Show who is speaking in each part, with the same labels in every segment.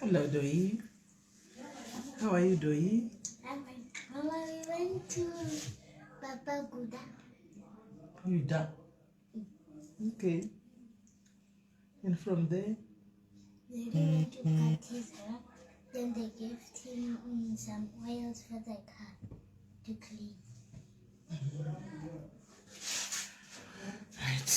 Speaker 1: Hello, Doi. How are you, Doi?
Speaker 2: Mama, we went to Papa Guda.
Speaker 1: Guda. Okay. And from there?
Speaker 2: They went to cut his hair. Then they gave him some oils for the car to clean.
Speaker 1: Right.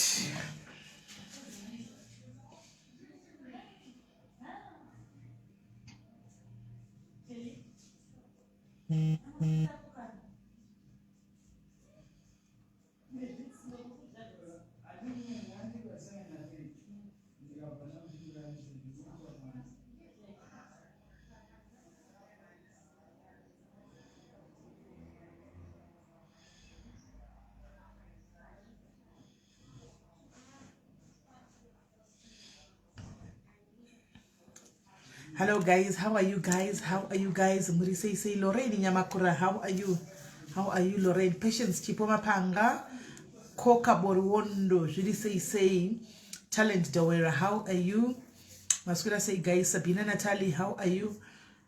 Speaker 1: Hello guys, how are you guys? How are you guys? Muri say Lorraine Nyamakura, how are you? How are you, Lorraine? Patience Chipoma Panga, Koka Borwondo, Judy say Talent Dawera, how are you? Masquera say guys, Sabina Natalie, how are you?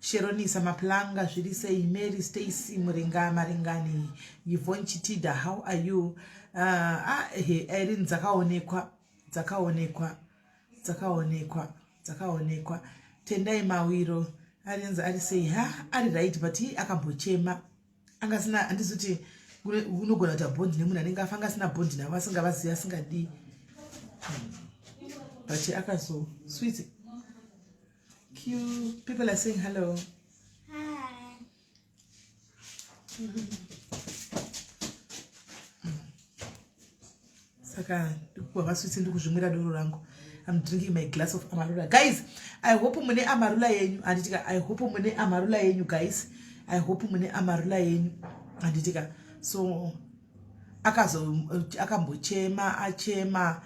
Speaker 1: Sheroni Samaplanga, Judy say Mary Stacy Muringa Maringani, Yvonne Chitida, how are you? Erin Zakaonekwa. Tendai Mawiro, Arianza Ari say, Ari right, but he akambochema. Angasna, and this is no go at a bond, Nimunga Fangasna Bondina, Wasangavas Yasinga D. But she akaso, sweet. Cute people are saying hello.
Speaker 2: Hi.
Speaker 1: Saka, I'm drinking my glass of amarula. Guys, I hope mune amarula yenyu. Anditika, I hope mune amarula yenyu, guys. I hope mune amarula yenyu. Anditika. So, akambochema, achema,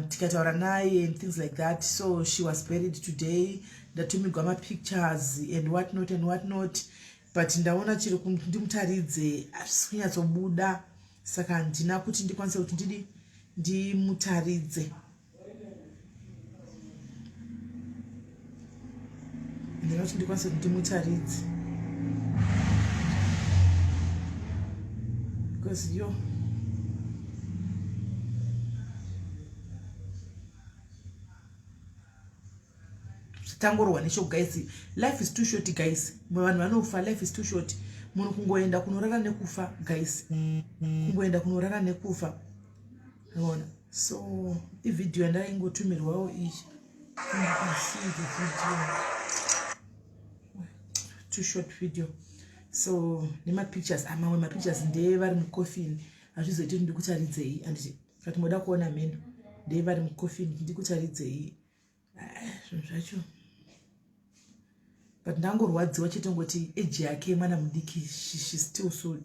Speaker 1: tikataura naye and things like that. So, she was buried today. Ndatumi gama pictures and whatnot. But ndaona chiri ndimutaridze kunyatsobuda. Saka ndina kuti ndikwanise kuti ndimutaridze. Ndinoti ndikwanise kuti ndimutaridze. Because yo tangorwa nesho guys, life is too short guys. Vanhu vanofa, life is too short. Munhu kungoenda kunorara nekufa guys. Kungoenda kunorara nekufa. Unaona? So the video ndaingotumirwawo ichi. You can see the video. Too short video. So my pictures ndevari mucoffin. Azvizoiti ndikutaridzei anditi kati moda kuona meno ndevari mucoffin ndikutaridzei. Zvacho. But ndangorwadziwa chete ngoti age yake mwana mudiki, she still so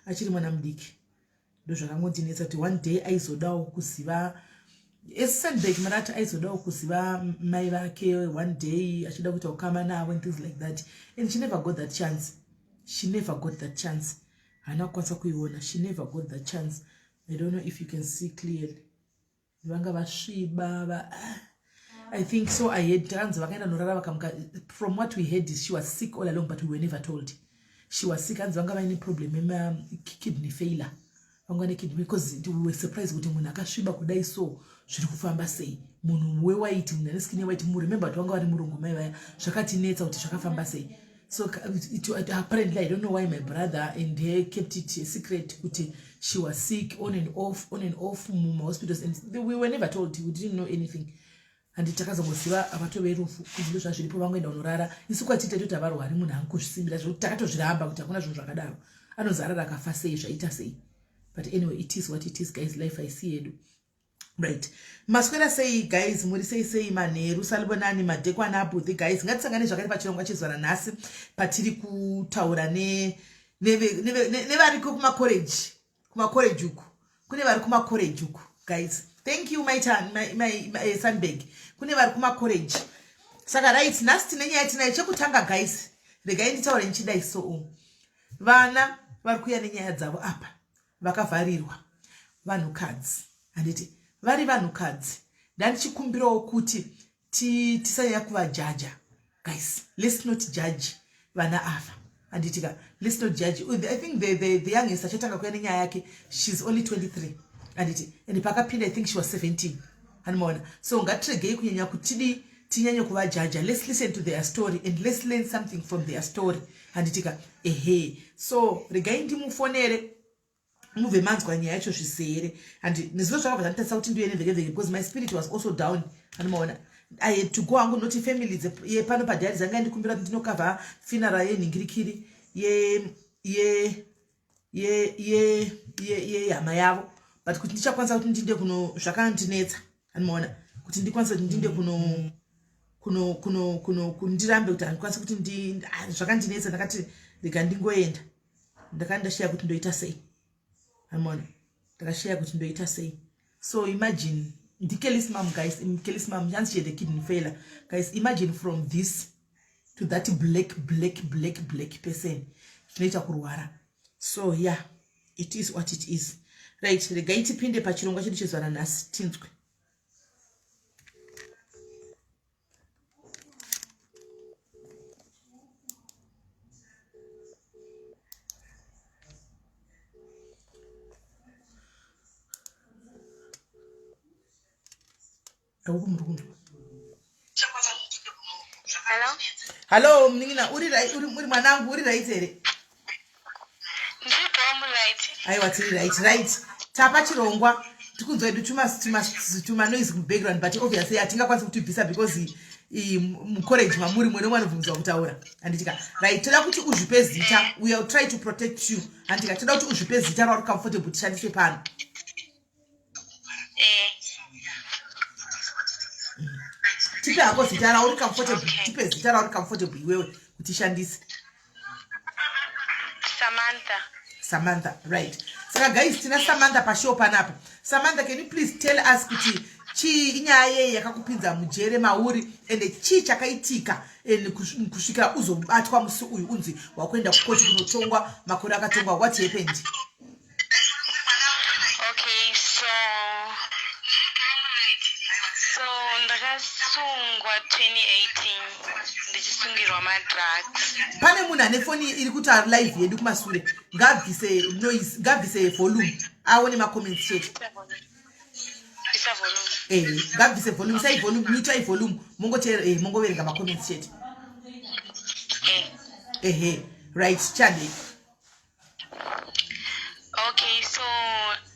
Speaker 1: achiri mwana mudiki. Ndo zvakangondinetsa kuti one day aizodawo kuziva Sandberg marati aizodawo kuziva mai vake one day achida kuita ukama navo and things like that, and she never got that chance. She never got that chance. Hana kwanza kuiona. She never got that chance. I don't know if you can see clearly. Vanga vashiba. I think so. I heard from what we heard is she was sick all along, but we were never told. She was sick and vanga any problem, kidney failure. Because we were surprised with him akashiba kudai so zviri kufamba sei munhu wewaiti munhu neskin white mu remember twanga vari murungu mai vaya zvakatinetsa kuti zvakafamba sei. So apparently I don't know why my brother and he kept it a secret kuti she was sick on and off muma hospitals, and we were never told. We didn't know anything. And takazongoziva avatoverufu izvo zvazviripo vangoenda unorara isu kwatita toti avarwari munhu angozvisimbira zvokuti takatozviramba kuti hakuna zvinhu zvakadaro anozarara akafa sei zvaita sei. But anyway, it is what it is, guys. Life I see it. Right. Maskwera say, guys, muri say maneru salibonani madekwana abuthi, guys. Ngatisangane zvakari pachirongwa chezvara nhasi patiri kutaura nevari kumacollege uku kune vari kumacollege uku guys. Thank you my Sunbag. Kune vari kumacollege. Saka right nhasi tine nyaya tinayo chekutanga guys. Regai nditaure nichidai so vana vari kuuya nenyaya dzavo apa vakavharirwa vanhukadzi. Handiti vari vanhukadzi ndandichikumbirawo kuti tisanyanya kuvajaja guys. Let's not judge vana ava. Anditika, let's not judge. I think the youngest achatanga kuya nenyaya yake, she's only 23. And pakapinda I think she was 17. Hanimona. So ngatirege kunyanya kuti tinyanye kuvajaja. Let's listen to their story and let's learn something from their story. Anditika, so regai ndimufonere mubve manzwa nyaya yacho zvisere. And nezvo zvakabva zvanditatisa kuti ndiuye nevheke because my spirit was also down. Hanimona. I had to go and not family pano padhari zanga ndikumbira kuti ndinokavha funeral yenhingirikiri hama yavo, but kuti ndichakwanisa kuti ndinde kuno zvakandinetsa. Hanimona kuti ndikwanisa kuti ndinde kuno ndirambe kuti handikwanisa kuti zvakandinetsa. Ndakati rega ndingoenda. Ndakandashiya kuti ndoita sei. Hanimona ndakashiya kuti ndoita sei. So imagine Careless mom, guys. Careless mom, she had a kidney failure. Guys, imagine from this to that black person. So yeah, it is what it is. Right, the guy tipinde pachirongwa chedu chezvana nhasi tinzwe. Hello, mningina uri mwanangu uri right here. Aiwa tiri right. Tapa chirongwa tikunzwa edu tuma noise mu background, but obviously atingakwanisa kutibvisa because mu college mamuri mwene mwanobvunzwa kutaura. Anditika right, toda kuti uzvipe zita, we will try to protect you. Anditika toda kuti uzvipe zita rauri comfortable tishandise pano. Tipe hako zita rauri comfortable, tipe zita rauri comfortable iwewe kuti shandise. Samantha, right. Saka guys, tina Samantha pashow panapa. Samantha, can you please tell us kuti chi inyaya yakakupinza mujere mauri ende chi chakaitika ende kusvikira uzobatwa musi uyu unzi wakwenda kukoti kunotongwa makore akatongwa. What happened?
Speaker 3: Okay, so ndakasungwa 2018 ndichisungirwa madrugs.
Speaker 1: Pane munhu ane foni iri kuti ari live yedu kumasure ngabvise noise, ngabvise volume aone ma-comments check. Ngabvise volume, sai volume, mutai volume, mongoverenga ma-comments check. Right, chande.
Speaker 3: Okay, so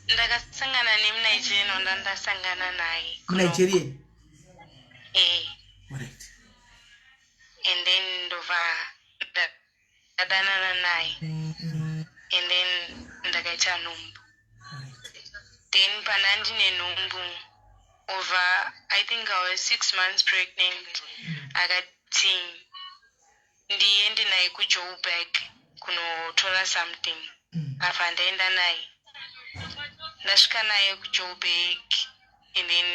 Speaker 3: ndakasangana nemunigerian wanda ndasangana naye.
Speaker 1: Munigerian?
Speaker 3: Right. And then ndadanana naye. And then ndakaita nhumbu. Then pana ndine nhumbu over, I think I was 6 months pregnant. Akati ndiende naye kuJoburg kunotora something. Afa ndaenda naye. Ndasvika naye kuJoburg. And then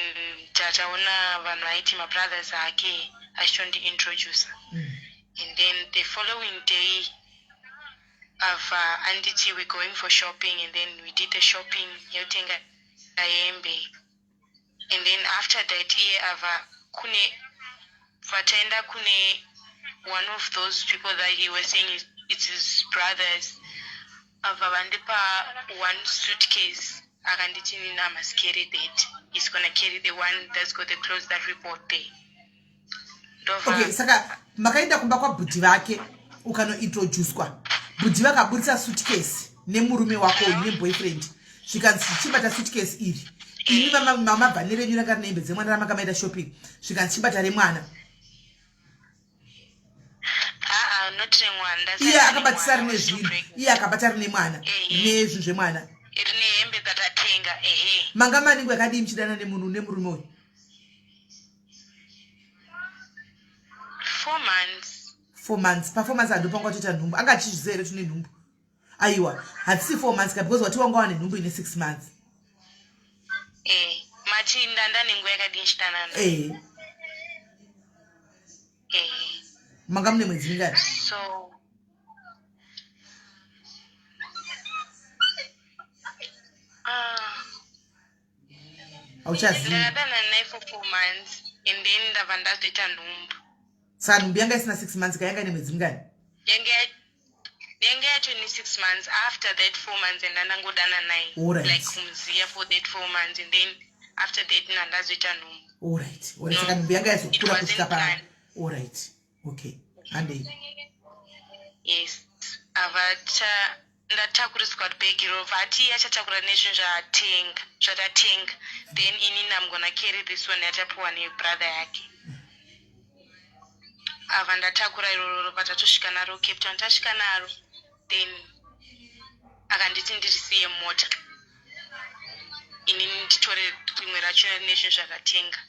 Speaker 3: tataona vanhu vaiti mabrothers ake achitondiintroduce. And then the following day anditi we're going for shopping, and then we did the shopping yotenga ayembe. And then after that vataenda kune one of those people that he was saying it's his brothers. Vandipa one suitcase. Akanditi I must carry that. He's gonna carry the one that's got the clothes that report there.
Speaker 1: Okay, saka makaenda kumba kwa budi vake ukanointroducwa. Budi vakabudisa suitcase nemurume wako neboyfriend. Zvikanzi chibata suitcase iri. Ini mama bhanere nyura kana nembe dzemwana ramakaenda shopping. Zvikanzi chibata remwana.
Speaker 3: Not remwana.
Speaker 1: Iya akabatisa rine zvinhu. Iya akabata rine mwana. Nezvinhu zvemwana.
Speaker 3: Irine hembe dzatatenga.
Speaker 1: Manga maningi yakadii mchidana nemunhu nemurume uyu?
Speaker 3: 4 months.
Speaker 1: 4 months. Performance andopanga kuita nhumbu. Anga achizvizere tune nhumbu. aiwa hatisi 4 months because wati wanga wane nhumbu ine 6 months
Speaker 3: mati ndanda nenguva yakadini chitanana
Speaker 1: manga mune mwedzi mingani
Speaker 3: so ndakadana naye for 4 months and then ndabva ndazoita nhumbu
Speaker 1: saka nhumbu yanga isina 6 months kayanga ine mwedzi mingani
Speaker 3: yange yacho ni 6 months after that 4 months and ndangodana naye like kumziya for that 4 months and then after that nandazoita nhumbu
Speaker 1: alright saka nhumbu yanga yazokura kusvika pa alright okay handei
Speaker 3: yes avacha ndatakuriswa bhegi rova ati achatakura nezvinhu zvatatenga then ini I'm gonna carry this one yatapiwa nebrother yake ava ndatakura iroro rova tatosvika naro Cape Town tasvika naro then akanditi ndirisiye mota ini nditore rimwe racho nezvinhu zvatatenga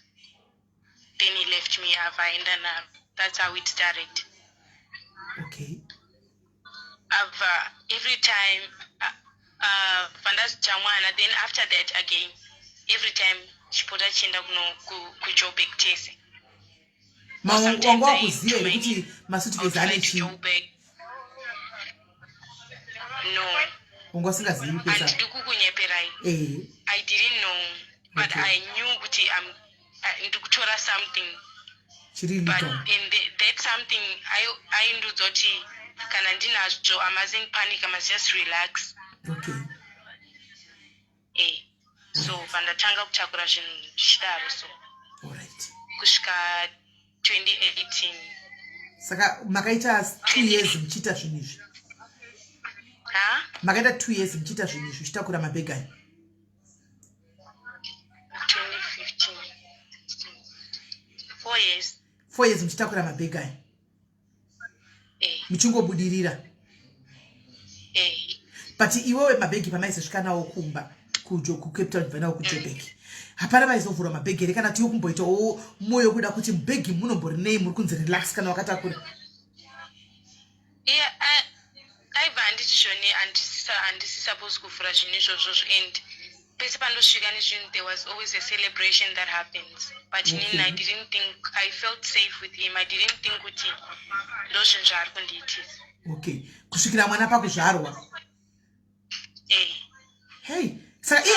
Speaker 3: then he left me ava aenda naro. That's how it started.
Speaker 1: Okay.
Speaker 3: Every time Fandas Chamwana, then after that again, every time Chipota Chinda Kujobek Tese.
Speaker 1: Wango kuziye kuti masuitcase ane chi.
Speaker 3: No.
Speaker 1: Wango singazivi pesa.
Speaker 3: I didn't know, but okay. I knew kuti ndikutora something. But in that something I knew that kana ndinazvo I mustn't panic, I must just relax.
Speaker 1: Okay.
Speaker 3: So pandatanga kutakura zvinhu zvidaro so.
Speaker 1: Alright.
Speaker 3: Kusvika 2018.
Speaker 1: Saka makaita 2 years mchita zvinhu izvi. Makaita 2 years mchita zvinhu izvi chitakura mabhegi aya.
Speaker 3: 2015. 4 years.
Speaker 1: 4 years mchitakura mabhegi aya. Muchingobudirira. But iwewe mabhegi pamaizosvika nawo kumba Cape Town vanawo kuJoburg. Hapana vaizovhura mabhegi here kana tiyo kumboitawo moyo kuda kuti mubhegi munomborinei muri kunzi relax kana wakatakura.
Speaker 3: Aibva handiti zvoni handisi supposed kuvhura zvinhu izvozvo and pese pandosvika nezvinhu there was always a celebration that happens. But okay. I didn't think, I felt safe with him. I didn't think kuti ndozvinhu zvaari kundiitisa.
Speaker 1: Okay. Kusvikira mwana pakuzvarwa. Hey, saka iye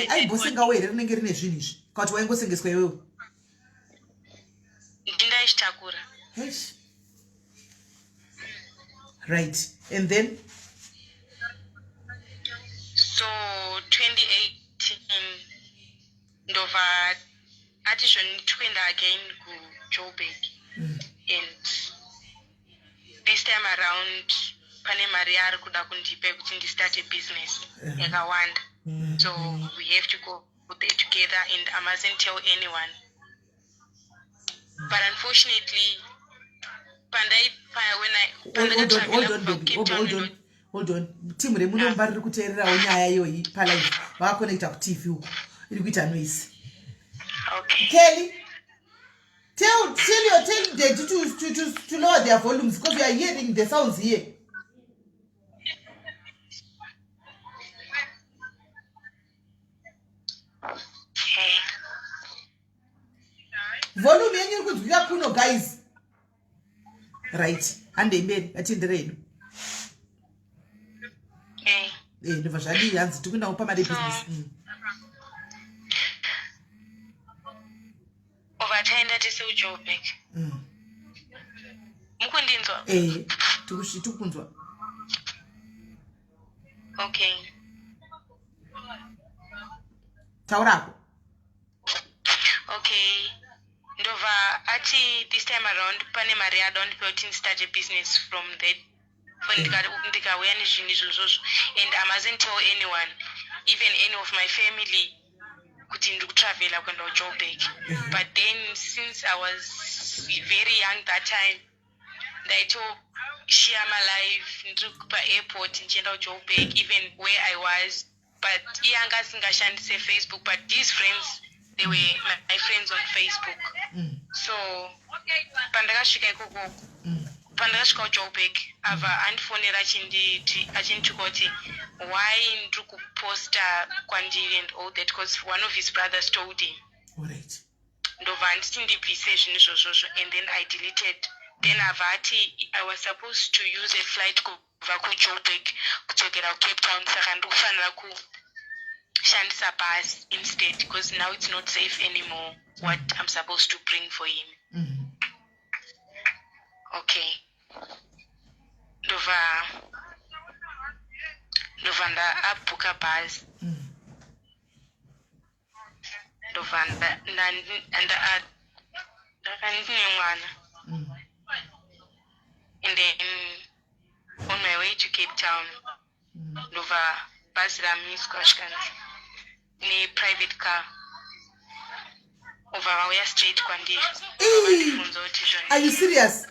Speaker 1: aimbosengawo here rinenge rine zvinhu izvi. Kuti waingosengeswa iwewe.
Speaker 3: Ndindachitakura.
Speaker 1: Yes. Right. And then?
Speaker 3: So 2018 ndova ati zvoni tikuenda again kuJoburg. And this time around pane mari yaari kuda kundipa kuti ndistart a business yakawanda. So we have to go there together and I mustn't tell anyone. But unfortunately
Speaker 1: Hold on. Timu remunomba riri kuteererawo nyaya iyoyi palive vakaconnecta kuTV uko iri kuita noise.
Speaker 3: Okay.
Speaker 1: Kelly, tell them to lower their volumes because we are hearing the sounds here.
Speaker 3: Okay.
Speaker 1: Volume yenyu iri kunzwika kuno guys. Right. Hande mberi atendere ino. Ndobva zvadii hanzi tikuenda kupamade business.
Speaker 3: Ovataenda tese kuJoburg. Mukundinzwa?
Speaker 1: Tikukunzwa.
Speaker 3: Okay.
Speaker 1: Taurapo.
Speaker 3: Okay. Ndova ati this time around pane mari yadondipa kuti start a business from that. Ndikauya nezvinhu izvozvo and I mustn't tell anyone, even any of my family, kuti ndiri kutravela kuenda kuJoburg. But then since I was very young that time, ndaitoshiya my life ndiri paairport ndichienda kuJoburg even where I was. But iye anga asingashandise Facebook, but these friends, they were my friends on Facebook. So pandakasvika ikoko pandakasvika kujoburg abva andifonera achinditi kuti why ndiri kuposta kwandiri and all that because one of his brothers told him.
Speaker 1: Alright.
Speaker 3: Ndobva handiti ndibvise zvinhu izvozvozvo and then I deleted. Then abva ati I was supposed to use a flight kubva kujoburg kudzokera kucape town saka ndiri kufanira kushandisa bus instead because now it's not safe anymore what I'm supposed to bring for him. Okay. Ndobva ndabhuka bus. Ndobva ndakandine mwana. And then on my way to Cape Town, ndobva bus ramiswa svikanzi ne-private car. Ubva vauya straight kwandiri.
Speaker 1: Are you serious?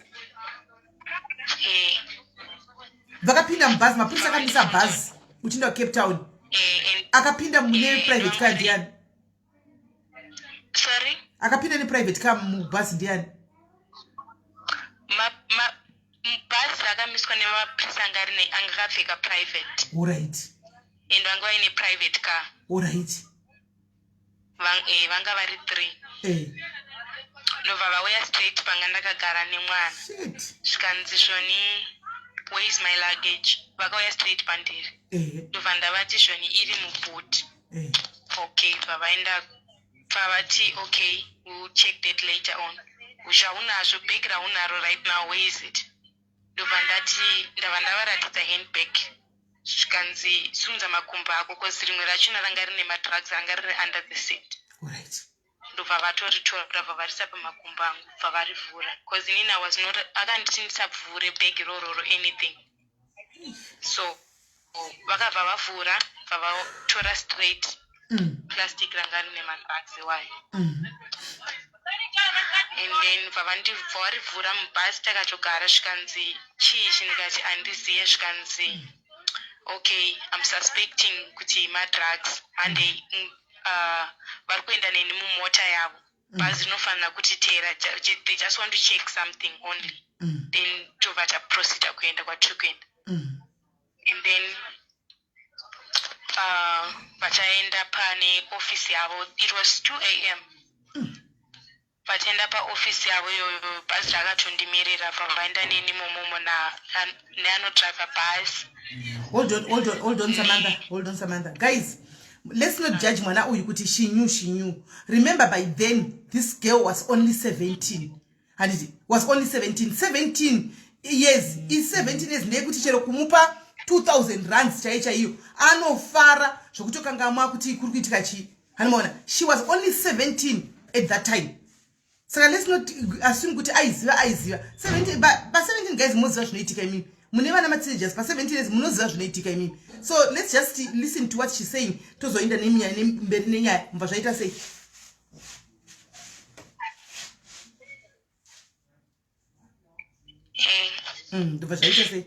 Speaker 1: Vakapinda mubhazi, mapurisa akamisa bhazi uchinda kucape town. Akapinda mune private car ndiani?
Speaker 3: Sorry?
Speaker 1: Akapinda ne-private car mubhazi ndiani?
Speaker 3: Bhazi rakamiswa nemapurisa angakapfeka private.
Speaker 1: Alright.
Speaker 3: And vanga vaine private car.
Speaker 1: Alright.
Speaker 3: Vanga vari 3. Ndobva vauya straight panga ndakagara nemwana. Zvikanzi zvoni where is my luggage? Vakauya straight pandiri. Ndobva ndavati zvoni iri mubhoot. Okay, vavati okay, we'll check that later on. Zvaunazvo bag raunaro right now, where is it? Ndobva ndava ndavaratidza handbag. Zvikanzi sunza makumbo ako because rimwe rachona ranga rine madrugs anga riri under the seat.
Speaker 1: Alright.
Speaker 3: Ndobva vatoritora vavarisa pamakumbo angu vavarivhura because inini I was not akanditi ndisabvure bag rororo anything. So vakabva vavhura vavatora straight plastic ranga rine madrugs wayo. And then vavarivhura mubhasi takatogara zvikanzi chii ndikati handiziye zvikanzi okay, I'm suspecting kuti madrugs and vari kuenda neni mumota yavo. Bhazi rinofanira kutiteera, they just want to check something only. Then tobva taproceda kuenda kwatiri kuenda. And then vachaenda pane office yavo. It was 2 a.m. Vachaenda paoffice yavo iyoyo, bhazi rakatondimirira vaenda neni momomo neanodriva bhazi.
Speaker 1: Hold on, Samantha. Guys, let's not judge mwana uyu kuti she knew. Remember by then, this girl was only 17. And it was only 17. 17 years. Is 17 years. Nekuti chero kumupa 2,000 rands chaicha iyo. Anofara. Shokutoka ngama kuti kurukitika chi. Hanimona. She was only 17 at that time. So let's not assume kuti aiziva. 17, but 17 guys muziva zvinoitika imini. Muneva na teenagers pa 17 years munoziva zvinoitika imini. So let's just listen to what she's saying. Tozoinda mberi nenyaya mva zvaita sei. Ndobva zvaita sei.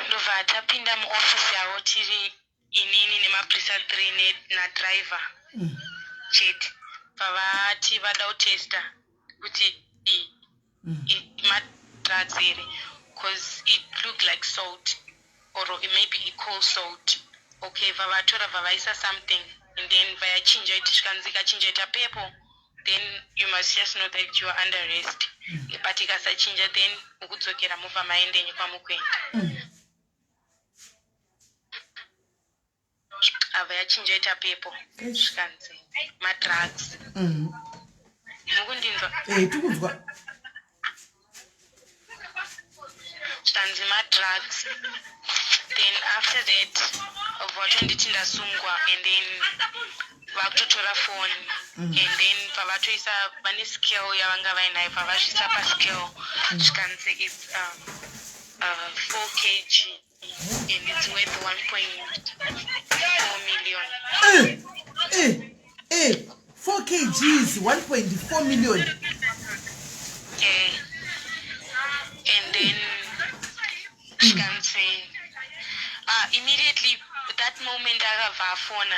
Speaker 3: Ndobva tapinda muoffice yavo tiri inini nemapurisa 3 nadriver chete. Vavati vada kutesta kuti madrugs here because it looked like salt or maybe cold salt. Okay, vavatora vavaisa something and then vayachinja iti zvikanzika chinja ita purple, then you must just know that you are under arrest. But ikasachinja then ukudzokera mubva maendenyu kwamukuenda. Avayachinja ita purple zvikanzi madrugs. Mukundinzwa?
Speaker 1: Tikuzwa.
Speaker 3: Zvikanzi madrugs. Then after that vachonditi ndasungwa and then vakutotora phone and then pavatoisa vane scale yavanga vainayo pavasvisa pascale zvikanzi it's 4 kg and it's worth 1.4 million.
Speaker 1: 4 kgs, 1.4 million.
Speaker 3: And then she can say, immediately, that moment I have a phone,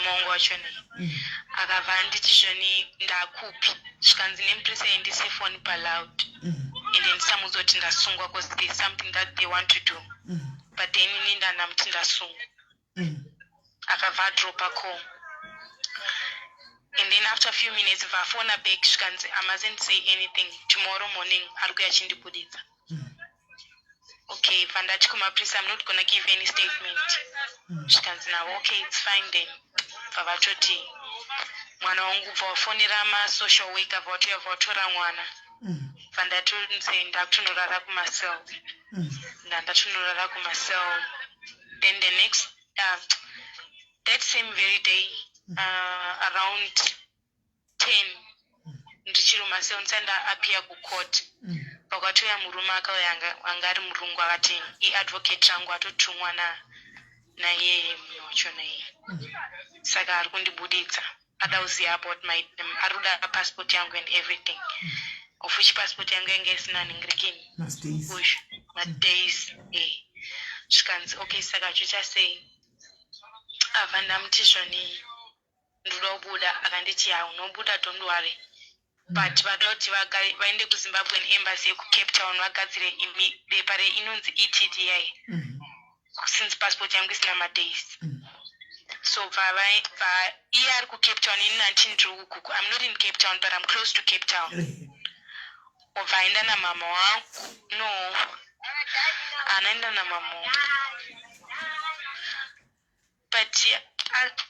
Speaker 3: mama wangu wachoni akabva anditi zvoni ndakupi zvikanzi nempresa endise phone paloud and then samuzoti ndasungwa because there's something that they want to do but then inini ndamuti ndasungwa akabva adropa call. And then after a few minutes vafona back zvikanzi I mustn't say anything, tomorrow morning ari kuuya achindibuditsa. Okay, vandati kumaprisa I'm not gonna give any statement. Zvikanzi navo okay, it's fine then. Vavatoti mwana wangu vafonera ma-social worker vauya vatora mwana. Vandatonzi ndakutonorara kumasel. Ndandatonorara kumasel. Then the next that same very day around 10 ndichiri mumasel ndisanda appear kucourt. Pakatoya murume akauya anga ari murungu akati iadvocate rangu atotumwa naye myocho naye saka ari kundibuditsa ada kuziva about my aruda passport yangu and everything of which passport yangu yange isina ningirikini madays zvikanzi okay saka chochasei abva ndamuti zvoni ndoda kubuda akanditi unobuda don't worry but vada kuti vaende kuZimbabwean embassy yekucape town vagadzire bepa inonzi ETDI since passport yangu isina madays. So iye ari kucape town ini handini ndiri kuguku. I'm not in Cape Town but I'm close to Cape Town. Vaenda namama wangu no anaenda namama wangu but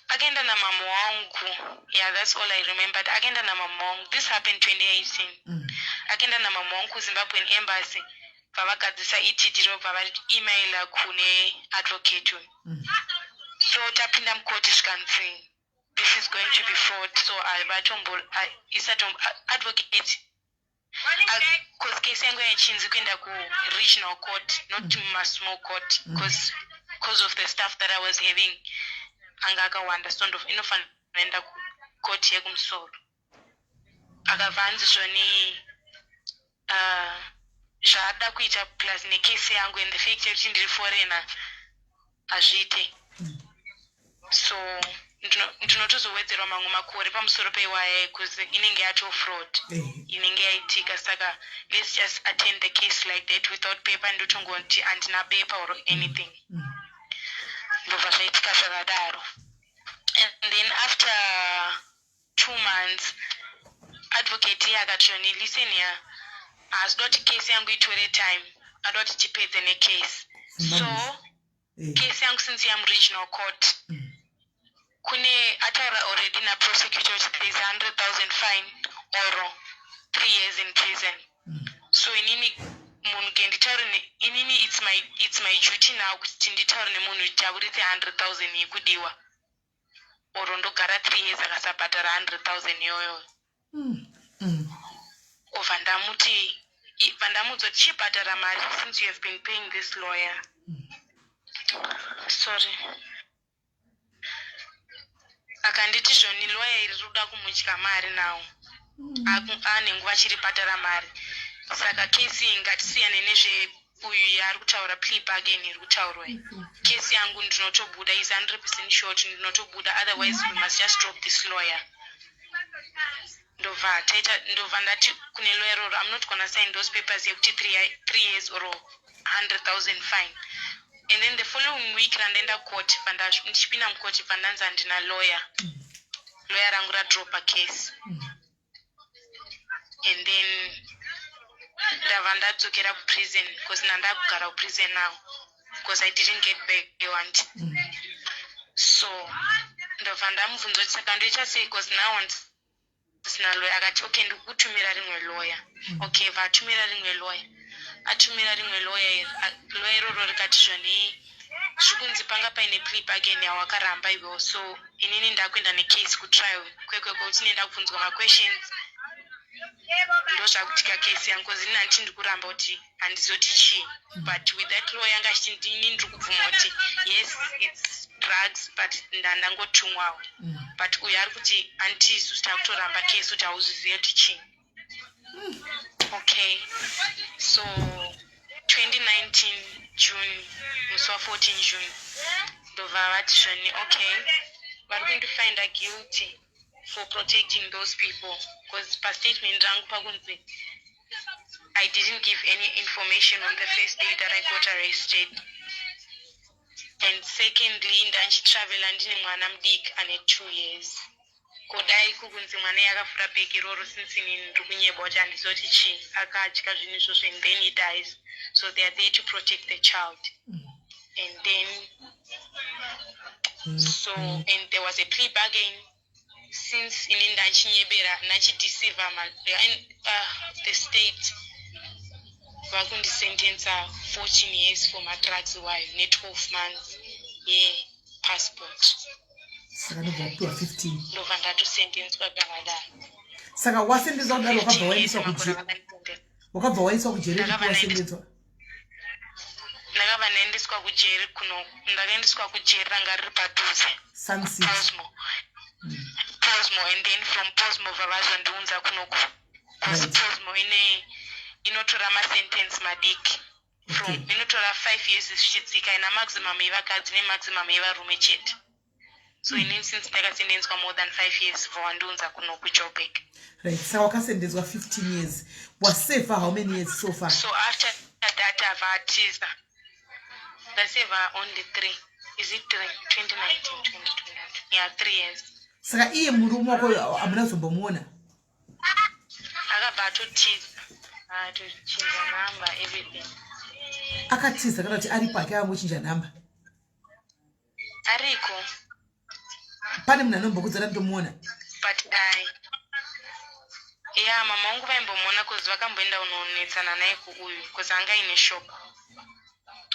Speaker 3: akaenda namama wangu, yeah, that's all I remembered. Akaenda namama wangu, this happened 2018. Akaenda namama wangu kuZimbabwean embassy vavagadzisa ETD vava emaila kune advocate. So tapinda mukoti zvikanzi this is going to be fraud, so advocate because case yangu yachinzi kuenda ku-regional court, not to my small court, because of the stuff that I was having. Anga akawanda so inofanira kuenda kukoti yekumusoro. Akabvanzi zvoni zvaada kuita plus nekesi yangu and the fact yekuti ndiri foreigner hazviite. So ndinotozowedzerwa mamwe makore pamusoro peiwaya because inenge yacho fraud inenge yaitika. Saka let's just attend the case like that without paper, ndotongoti handina paper or anything. Ndobva zvaitika zvakadaro. And then after 2 months advocate akati listen here, hazida kuti case yangu itore time, ada kuti tipedze necase. So case yangu since I'm regional court kune ataura already na prosecutor there's 100,000 fine or 3 years in prison. So inini munhu kenditaure inini it's my duty now kuti nditaure nemunhu kuti aburitse 100,000 yekudiwa or ndogara 3 years akasabhadhara 100,000 iyoyo. Vandamuti vandamudza tichibhadhara mari since you have been paying this lawyer. Sorry. Akanditi zvoni lawyer iri ruda kumutya mari nawo. Ane nguva achiribhadhara mari. Saka kesi ngatisiyane nezve uyu yaari kutaura plea bargain iri kutaurwa. Kesi yangu ndinotobuda is 100% short, ndinotobuda, otherwise we must just drop this lawyer. Ndova ndati kune lawyer or I'm not gonna sign those papers yekuti 3 years or 100,000 fine. And then the following week randenda court ndichipinda mukoti vandanzi handina lawyer rangu radrop a case. And then ndabva ndadzokera kuprison because ndandakugara kuprison now because I didn't get back I want. So ndobva ndamubvunza kuti saka ndoita sei because now ndisina lawyer. Akati okay ndikutumira rimwe lawyer. Okay, vatumira rimwe lawyer. Atumira rimwe lawyer iroro rikati zvoni zvikunzi panga paine plea bargain yawakaramba ivo. So inini ndakuenda necase kutrial kwekwe kuti nenda kubvunzwa maquestions ndozvakutika case yangu because ini handiti ndikuramba kuti handizoti chii. But with that lawyer yanga achiti inini ndiri kubvuma kuti yes it's drugs but ndangotumwawo. But uyu ari kuti handitisu kuti takutoramba case kuti hauzizive kuti chii. Okay, so 2019 June, musi wa 14 June, ndobva vati zvoni okay vari kundifinda guilty for protecting those people because pastatement rangu pakunzi I didn't give any information on the first day that I got arrested. And secondly, ndanchitravela ndine mwana mudiki ane 2 years. Kodai kukunzi mwana yakafura bhegi iroro since inini ndiri kunyebwa kuti handizoti chii akadya zvinhu izvozvo and then he dies. So they are there to protect the child. And then, and there was a plea bargain since inini ndanchinyebera ndachideceive the state. Vakundi sentence 14 years for my drugs wife, net 12 months, passport.
Speaker 1: Saka no up to 15.
Speaker 3: Lovanda to sentence kwa Canada.
Speaker 1: Saka wasendezwa kudaro wakabva waendeswa kujeri. Wakabva waendeswa kujeri kuti wasendezwa.
Speaker 3: Ndakabva naendeswa kujeri kuno, ndakaendeswa kujeri ranga riri padhuze. Posmo. And then from Posmo vavazondiunza kunoku. Posmo inotora masentence madiki. From inotora 5 years zvichidzika ina maximum yevakadzi nemaximum yevarume chete. So inini since ndakasendenzwa more than 5 years vandiunza kuno kuJoburg.
Speaker 1: Right, so wakasendenzwa 15 years. Was safe for how many years so far?
Speaker 3: So after that I've had teaser. The saver only 3. Is it 3? 2019, 2020. Yeah, 3 years.
Speaker 1: Saka iye murume wako amunazombomuona?
Speaker 3: Akabva teaser. To change the number, everything.
Speaker 1: Akatiza kana kuti ari pake angochinja namba.
Speaker 3: Ariko.
Speaker 1: Pane munhu anombokudzana kutomuona.
Speaker 3: But mama wangu vaimbomuona because vakamboenda unonetsana naye kuuyu because anga ine shop.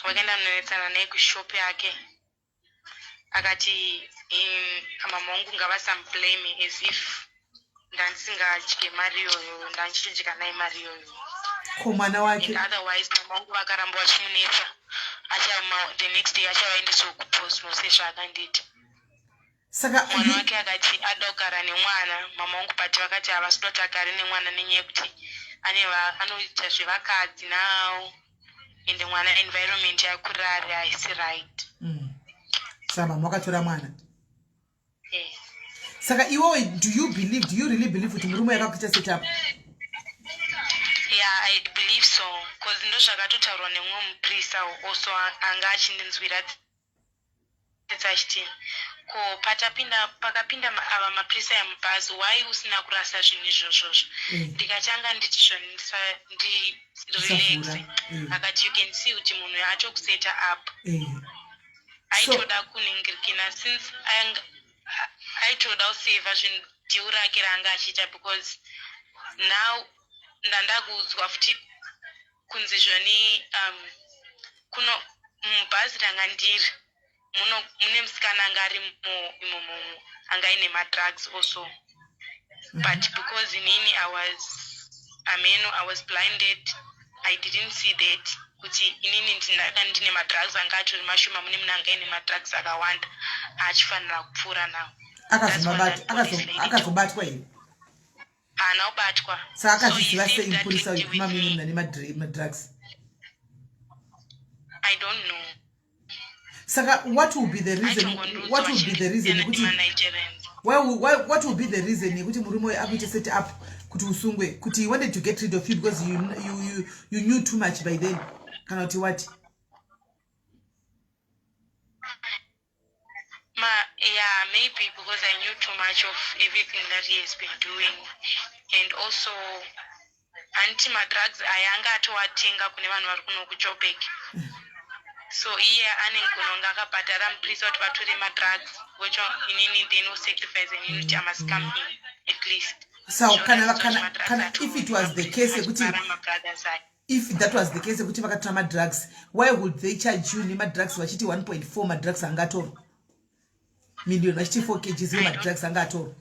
Speaker 3: Vakaenda unonetsana naye kushop yake. Akati mama wangu ngavasamblame as if ndandisingadye mari iyoyo ndandichidya naye mari iyoyo.
Speaker 1: Komana wake.
Speaker 3: And otherwise mama wangu vakaramba vachimunetsa. The next day achavaendeswa kuposmo sezvaakanditi.
Speaker 1: Saka
Speaker 3: mwana wake akati adogara nemwana, mama wangu pati vakati havasindoti agare nemwana nenyaya yekuti anoita zvevakadzi nawo ende mwana environment yakurari haisi right.
Speaker 1: Saka mama wakatora mwana. Saka iwewe do you really believe kuti murume yakakuita setup?
Speaker 3: Yeah, I believe so because ndo zvakatotaurwa nemumwe muprista also anga achindinzwira achiti ko pakapinda ava maprista emubhazi why usina kurasa zvinhu izvozvozvo. Ndikatanga nditi zvonisa ndirelaxe. Akati you can see kuti munhu atokuseta up. Aitoda kuningirikina since aitoda kuseva zvinhu dhiu rake ranga achiita because now ndandakuudzwa futi kunzi zvoni kuno mubhazi ranga ndiri mune musikana anga arimo imomo anga ine madrugs also. But because inini I was blinded, I didn't see that kuti inini ndine madrugs anga atori mashoma mune munhu anga ine madrugs akawanda achifanira kupfuura nawo.
Speaker 1: Akazobatwa here.
Speaker 3: Haana kubatwa.
Speaker 1: Saka akazviziva sei mupurisa uyu kumamini mune madrugs?
Speaker 3: I don't know.
Speaker 1: Saka what will be the reason? What will be the reason yekuti murume akuite set up kuti usungwe kuti he wanted to get rid of you because you knew too much by then? Kana kuti what?
Speaker 3: Yeah, maybe because I knew too much of everything that he has been doing, and also anti-drugs ayanga atowatenga kune vanhu vari kuno kuJoburg. So iye anengononga akabhadhara muprista kuti vatore madrugs, which inini they no sacrifice and unity I must come in at least.
Speaker 1: So kana if it was the case if that was the case yekuti vakatora madrugs, why would they charge you nemadrugs vachiti 1.4 madrugs angatora million vachiti 4 kgs nemadrugs angatora?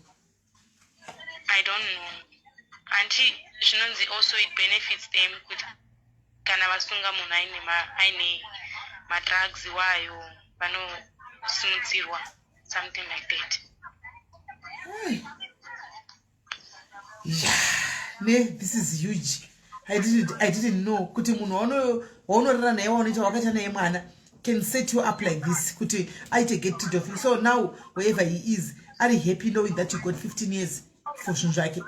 Speaker 3: I don't know. Anti zvinonzi also it benefits them kuti kana vasunga munhu aine madrugs wayo vanosimudzirwa something like that.
Speaker 1: Yeah, this is huge. I didn't know kuti munhu waunorara naye waunoita wakaita naye mwana can set you up like this. I take get rid of you. So now, wherever he is, are you happy knowing that you got 15 years for Shunjake?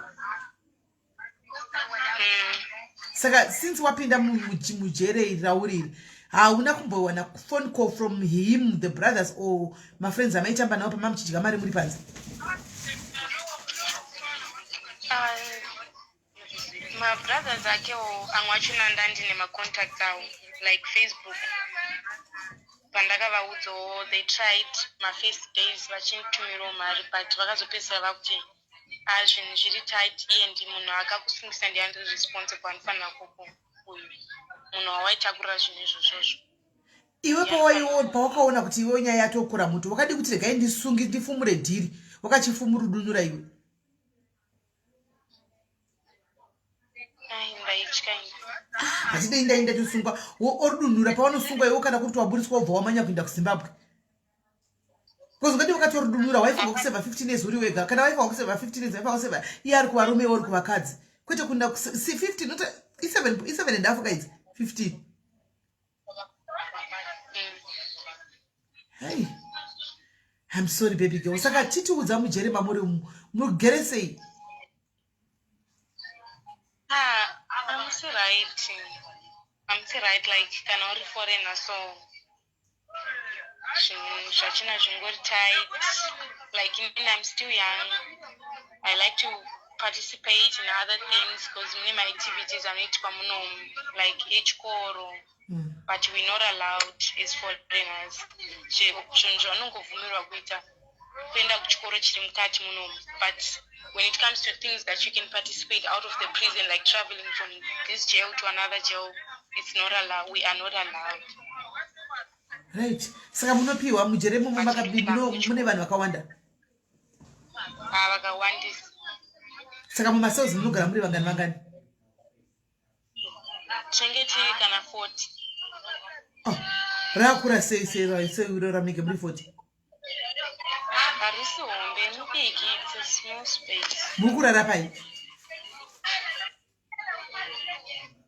Speaker 1: Saka, since wapinda mujere rauri, hauna kumbowana phone call from him, the brothers, or my friends amaitamba nawo pamamchitika mari muri panzi.
Speaker 3: My brothers ake angwachina ndandine macontacts awo like Facebook. Pandakavaudzawo they tried my first days vachinditumirawo mari but vakazopedzisira vakuti zvinhu zviri tight iye ndimunhu akakusungisa ndiandiri responsible anofanira kuku uyu munhu wawaitakurira zvinhu izvozvozvo.
Speaker 1: Iwe pawakaona kuti iwe nyaya yatokura mutu wakadi kuti regai ndisungi ndifumure dhiri wakachifumurudunura iwe. Hachideinda tosungwa orudunura pawanosungwa iwe kana kuti waburiswa wabva wamanya kuenda kuZimbabwe. Because ungati wakati orudunura waifunga kuseva 15 years uri wega kana waifunga kuseva 15 years waifunga kuseva iye ari kuvarume uri kuvakadzi kwete kunda 15 not 7 and half guys 15. Hey, I'm sorry baby girl. Saka titiudza mujere mamuri mugere sei?
Speaker 3: I'm still right like kana uri foreigner so zvachina zvingori tight like I'm still young. I like to participate in other things because many my activities are not like echikoro. But we're not allowed as foreigners. But when it comes to things that you can participate out of the prison, like traveling from this jail to another jail, it's not allowed. We are not allowed.
Speaker 1: Right. Saka munopiwa mujere mumo makabino mune vanhu vakawanda.
Speaker 3: Vakawandisa.
Speaker 1: Saka mumasozi munogara muri vangani?
Speaker 3: Chengeti kana 40.
Speaker 1: Oh, rakura sei ramike muri 40.
Speaker 3: Harisi hombe mubiki, it's a small space.
Speaker 1: Mukurara pai?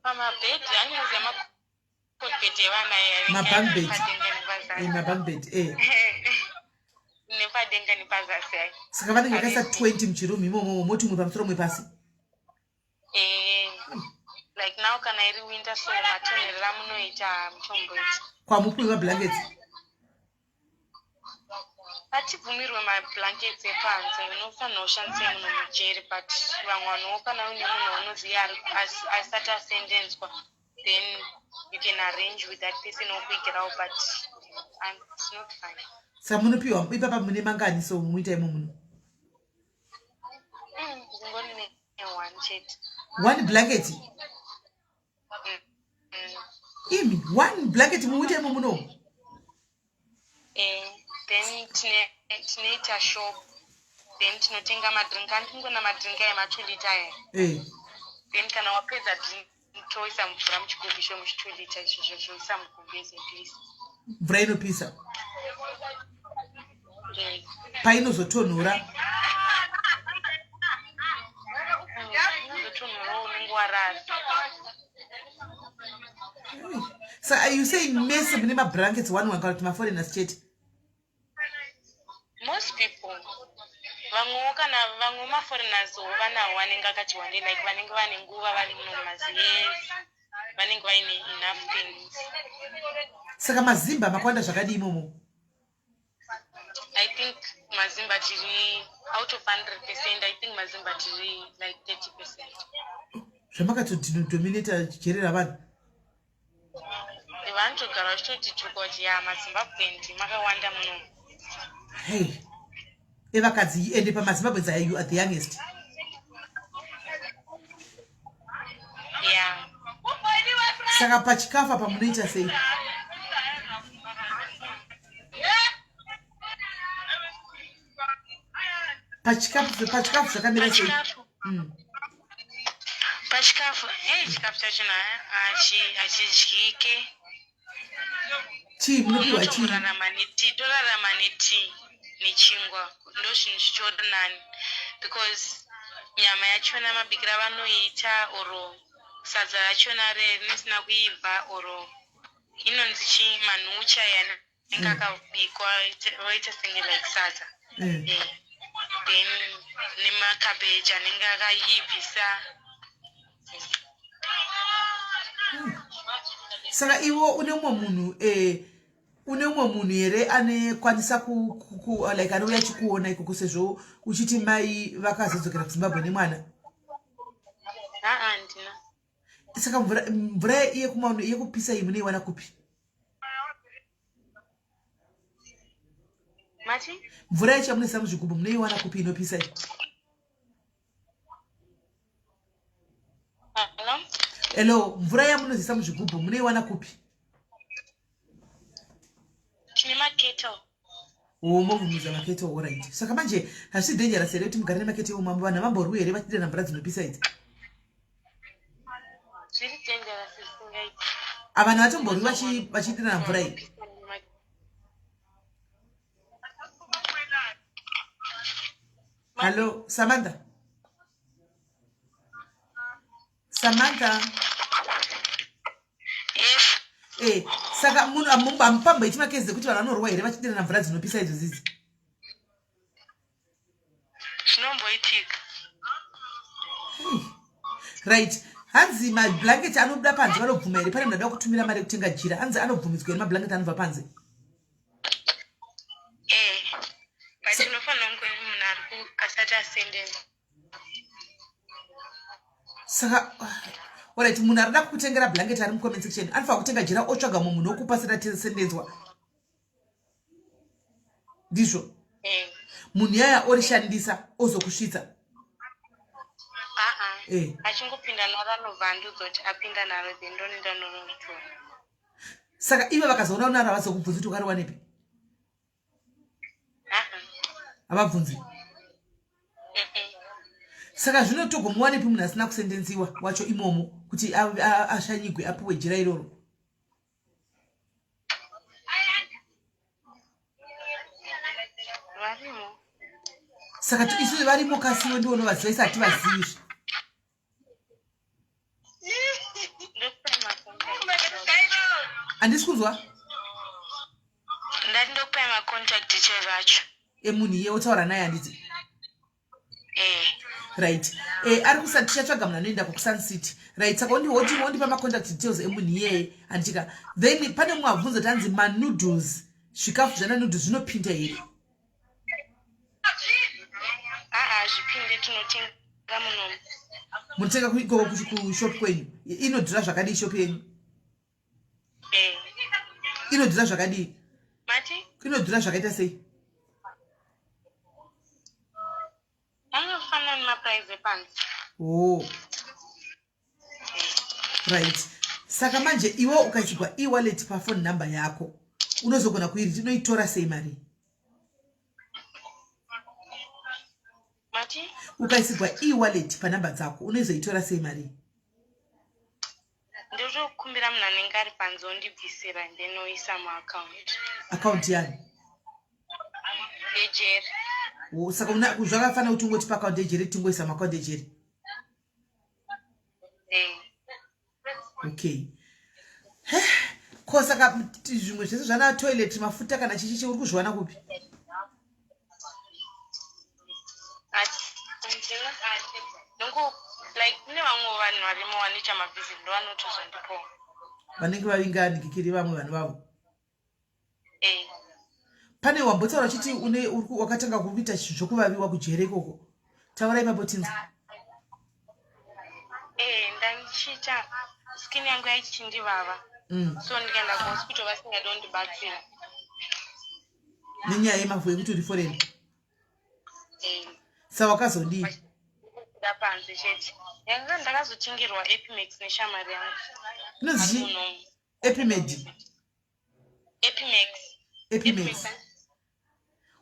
Speaker 3: Pamabed, anozi amabed evana ere.
Speaker 1: Mabunk bed. Mabunk bed.
Speaker 3: Nepadenga nepazasi.
Speaker 1: Saka vanenge vakaisa 20 muchirumu imomo moti mwe pamusoro mwe pasi.
Speaker 3: Like now kana iri winter so matonherera munoita mutombo idzi.
Speaker 1: Kwamupiwa blankets.
Speaker 3: Hatibvumirwe mablankets epanze unofanira kushandisa munhu mujeri but vamwe vanhuwo kana une munhu unoziva asati asendenzwa then you can arrange with that person okuigirawo but it's not fine.
Speaker 1: Saka munopiwa ipapa mune mangani so muita imo muno?
Speaker 3: Ngori ne-one chete.
Speaker 1: One blanket? Imi, one blanket muita imo muno?
Speaker 3: Then tinoita shop then tinotenga madrink andingona madrink aya ma2 liter aya. Then kana wapedza drink toisa mvura muchigubhu cho muchi2 liter izvozvo zvoisa mugumbezi at least.
Speaker 1: Mvura inopisa? Painozotonhora?
Speaker 3: Inozotonhora unenguva rari.
Speaker 1: So are you saying mess mune mablankets one kana kuti maforeigners chete?
Speaker 3: Most people vamwewo kana vamwe maforeigners vanawo vanenge akati wande like vanenge vane nguva vari muno maziyes vanenge vaine enough things.
Speaker 1: Saka mazimba makwanda zvakadi imomo?
Speaker 3: I think mazimba tiri out of 100%. I think mazimba tiri like 30%.
Speaker 1: Zvamakatodominata jere ravanhu?
Speaker 3: Vanotogara vachitoti chokoti mazimbabwendi makawanda muno.
Speaker 1: Hey, evakadzi ende pamazimbabwenzi aya you are the youngest.
Speaker 3: Yeah.
Speaker 1: Saka pachikafu apa munoita sei? Pachikafu zvakamira sei?
Speaker 3: Pachikafu chikafu chachona hachidyike.
Speaker 1: Chii munopiwa chii?
Speaker 3: Torarama netii nechingwa ndo zvinhu zvitori nani because nyama yachona mabikira vanoita oro sadza rachona risina kuibva oro inonzi chimanucha yanenge akabikwa waita senge like sadza. Then nemakabeji anenge akaibvisa.
Speaker 1: Saka iwo une umwe munhu here anekwanisa like anouya chikuona ikoko sezvo uchiti mai vakazodzokera kuZimbabwe nemwana?
Speaker 3: Ndina.
Speaker 1: Saka mvura yekupisa iyi munoiwana kupi?
Speaker 3: Mati?
Speaker 1: Mvura yachamunoisa muzvigubhu munoiwana kupi inopisa iyi? Hello, mvura yamunozisa muzvigubhu munoiwana kupi?
Speaker 3: Tine makettle.
Speaker 1: Movhumidza makettle, alright. Saka manje hazvisi dangerous here kuti mugare nemakettle omambo vanhu havamborwi here vachida na mvura dzinopisa idzi?
Speaker 3: Zviri dangerous zvisingaiti.
Speaker 1: Vanhu vatomborwi vachida na mvura iyi? Hello, Samantha? Samantha?
Speaker 3: Yes.
Speaker 1: Saka munhu amupamba ichi makezi ekuti vanhu vanorwa here vachidira na mvura dzinopisa idzo zizi?
Speaker 3: Zvinomboitika.
Speaker 1: Right. Hanzi mablanketi anobuda panze vanobvuma here? Pane munhu ada kutumira mari yekutenga jira. Hanzi anobvumidzwa here mablanketi anobva panze?
Speaker 3: But unofanira kunge munhu asati asendera.
Speaker 1: Saka alright, munhu arida kukutengera blanketi ari mucomment section anofanira kutenga jira otsvaga munhu wokupasira sendedzwa. Ndizvo? Munhu yaya orishandisa ozokusvitsa.
Speaker 3: Achingopinda naro anobva andudzoti apinda naro then ndoenda nororitora.
Speaker 1: Saka ivo vakazoona unaro havazokubvunzi kuti ukariwanepi? Havabvunzi? Saka zvino togomuwanepi munhu asina kusendenziwa wacho imomo kuti ashanyigwe apiwe jira iroro?
Speaker 3: Varimo.
Speaker 1: Saka isusu varimo kasiwo ndiwo novaziva isati vazivi. Handisi kunzwa?
Speaker 3: Ndati ndokupai macontact details acho.
Speaker 1: Emunhu iye otaura naye handiti? Right. Ari kusati tichatsvaga munhu anoenda kuSun City. Right. Saka wondipa macontact details emunhu iyeye handitika. Then pane mumwe abvunza kuti hanzi manoodles, zvikafu zvana noodles zvinopinda here?
Speaker 3: Zvipinde tinotenga munomu.
Speaker 1: Munotenga ikoko kushop kwenyu? Inodhura zvakadii shop yenyu? Inodhura zvakadii?
Speaker 3: Mati?
Speaker 1: Inodhura zvakaita sei?
Speaker 3: Anofanana nemaprice epanze.
Speaker 1: Right. Saka manje iwo ukaichigwa e-wallet pafone number yako unozogona inoitora sei mari?
Speaker 3: Mati?
Speaker 1: Ukaisigwa e-wallet panamba dzako unozoitora sei mari?
Speaker 3: Ndotokumbira munhu anenge ari panze ondibvisira ndenoisa muaccount.
Speaker 1: Account yani?
Speaker 3: Yejeri.
Speaker 1: Saka zvakafanira kuti ungoti paaccount yejeri tingoisa maaccount ejeri? Okay. Ko saka zvimwe zvese zvana toilet mafuta kana chichi uri kuzviwana kupi?
Speaker 3: Like kune vamwe vanhu varimo vanoita mabhizinesi ndovanotozondipawo.
Speaker 1: Vanenge vavinganikikiri vamwe vanhu vavo? Pane wambotaura uchiti wakatanga kuita zvokuvaviwa kujere ikoko. Taura ipapo tinzi.
Speaker 3: Ndandichiita skin yangu yaichindivava. So ndikaenda kuhospital vasingadi kundibatsira.
Speaker 1: Nenyaya yemavhu ekuti uri foreign? Saka wakazodii?
Speaker 3: Panze chete. Yanga ndakazotengerwa Epimax neshamari yangu.
Speaker 1: Inonzi Epimed? Epimax.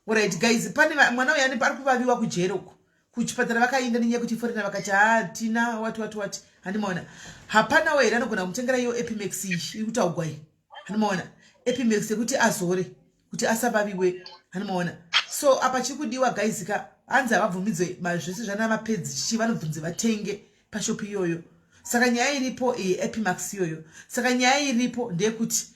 Speaker 1: Alright guys, pane mwana uyu ari kuvaviwa kujere uku. Kuchipatara vakaenda nenyaya yekuti foreign vakati hatina wati. Handimaona. Hapana here anogona kumutengera iyo Epimax iyi iri kutaugwa iyi. Handimaona. Epimax yekuti azore kuti asavaviwe. Handimaona. So apa chiri kudiwa guys ka hanzi havabvumidzwe zvese zvana mapedzi chichi vanobvunze vatenge pashopu iyoyo. Saka nyaya iripo Epimax iyoyo. Saka nyaya iripo ndeyekuti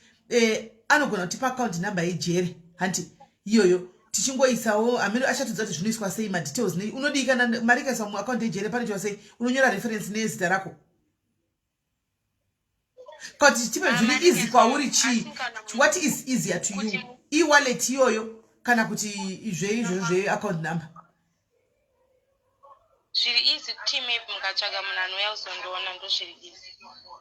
Speaker 1: anogona kutipa account number yejere hanti iyoyo tichingoisawo amene achatidza kuti zvinoiswa sei madetails nei unodii kana mari ikaiswa muaccount yejere pane chosei unonyora reference nezita rako kuti tipe zviri easy kwauri chii what is easier to you e-wallet iyoyo kana kuti izveizvo zveaccount number
Speaker 3: zviri easy kuti maybe mukatsvaga munhu anouya kuzondoona ndo zviri easy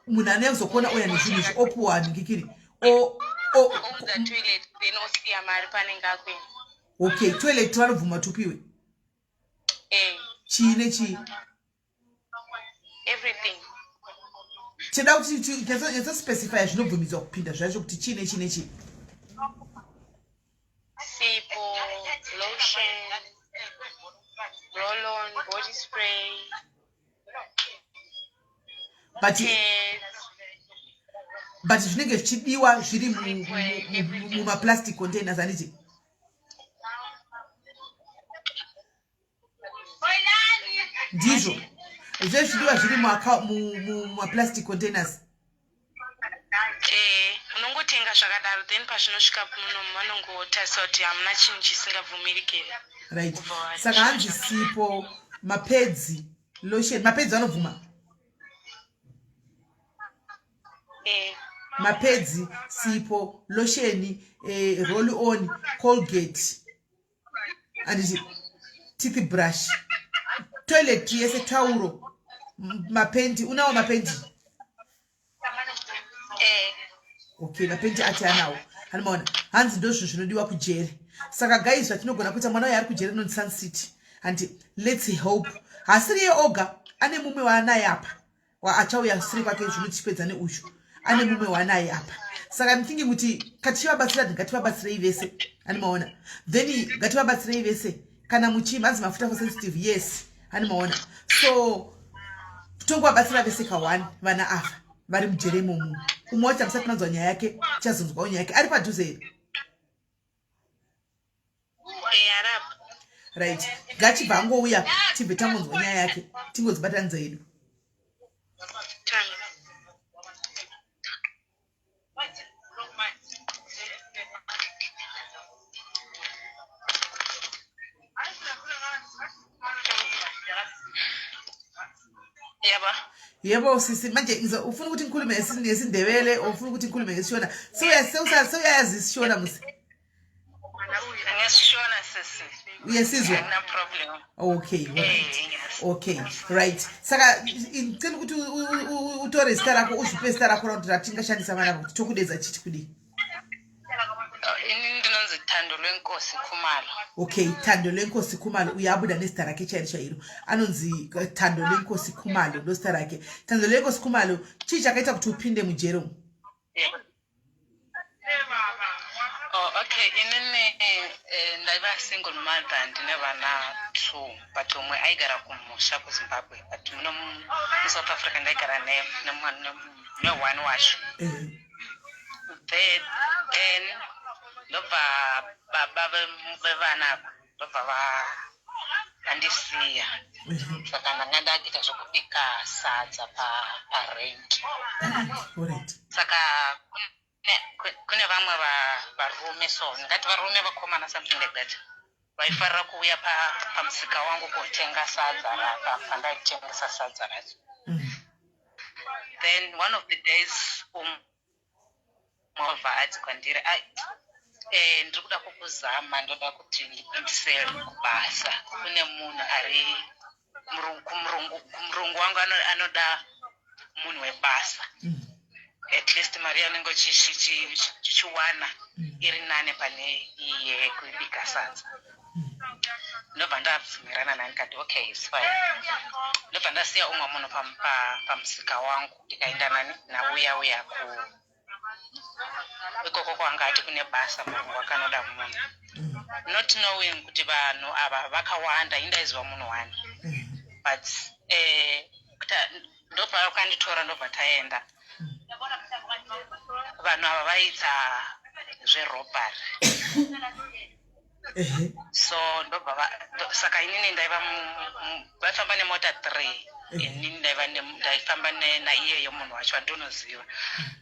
Speaker 1: munhu anouya kuzokuona uya nezvinhu izvi opuwa ndikikiri
Speaker 3: ouza toilet then osiya mari panenge akwena
Speaker 1: okay toilet vanobvuma tupiwe chii nechii
Speaker 3: everything
Speaker 1: chida kuti nyatsospecify zvinobvumidzwa kupinda zvacho kuti chii nechii nechii
Speaker 3: sipo lotion roll-on body spray
Speaker 1: but zvinenge zvichidiwa zviri mumaplastic containers aniti ndizvo zvezvidiwa zviri mumaplastic containers
Speaker 3: unongotenga zvakadaro then pazvinosvika muno vanongotarisa kuti hamuna chinhu chisingabvumiriki
Speaker 1: right saka hanzi sipo mapedzi lotion mapedzi anobvuma mapedzi sipo lotion roll on colgate and teeth brush toilet yese tauro mapendi unawo mapendi okay mapendi ati anawo hanimaona hanzi ndozvo zvinodiwa kujere saka guys vatinogona kuita mwana uyo ari kujere non Sun City and let's help hasiri yeoga ane mumwe waanaye apa achauya siri kwake zvinotikwedza neuchu ane mumwe waanaye apa saka I'm thinking kuti katichivabatsira ngativabatsirei vese hanimaona then ngativabatsirei vese kana muchimanzi mafuta for sensitive yes hanimaona so tongovabatsira vese ka1 vana afa vari mujere imomo umwe wacho amusati manzwa nyaya yake chazonzwawo nyaya yake ari padhuze here right ngachibva angouya tibve tangonzwa nyaya yake tingodzibatanidza hedu yebo sisi manje ufuna ukuthi ngikhulume ngesindebele ufuna ukuthi ngikhulume ngesishona sewuyazisishona musi
Speaker 3: ngesishona sisi
Speaker 1: uyesizwa
Speaker 3: no problem
Speaker 1: okay right saka ngicela ukuthi utore star rakho uzvipe star rakho kuti ratingashandisa vana kuti tokudedza chichi kudi
Speaker 3: ini ndinonzi Thando Lwenkosi Khumalo
Speaker 1: okay Thando Lwenkosi Khumalo uyabuda nestar rakhe chairo anonzi Thando Lwenkosi Khumalo ndo star rakhe Thando Lwenkosi Khumalo chii chakaita kuti upinde mujero
Speaker 3: okay inini ndaiva single mother ndine vana 2 but umwe aigara kumusha kuZimbabwe but muno muSouth Africa ndaigara ne1 wacho then ndobva baba vevana ndobva vandisiya saka ndanga ndakuita zvokubika sadza parent saka kune vamwe varume so ndingati varume vakomana something like that vaifarira kuuya pamusika wangu kotenga sadza pandaitengesa sadza racho then one of the days movha ati kwandiri ndiri kuda kukuzama ndoda kuti ndipindisele kubasa kune munhu ari kumurungu wangu anoda munhu webasa at least mari anenge chichiwana iri nane pane iye kubika sadza ndobva ndabvumirana naye ndikati okay it's fine ndobva ndasiya umwe munhu pamusika wangu ndikaenda nauya ikoko kwangati kune basa munhu wakanoda munhu not knowing kuti vanhu ava vakawanda indaiziva munhu wani but ndobva vakanditora ndobva taenda vanhu ava vaita zverobhari so ndobva saka inini ndaiva vaifamba nemota 3 inini ndaifamba naiyeyo munhu wacho andonoziva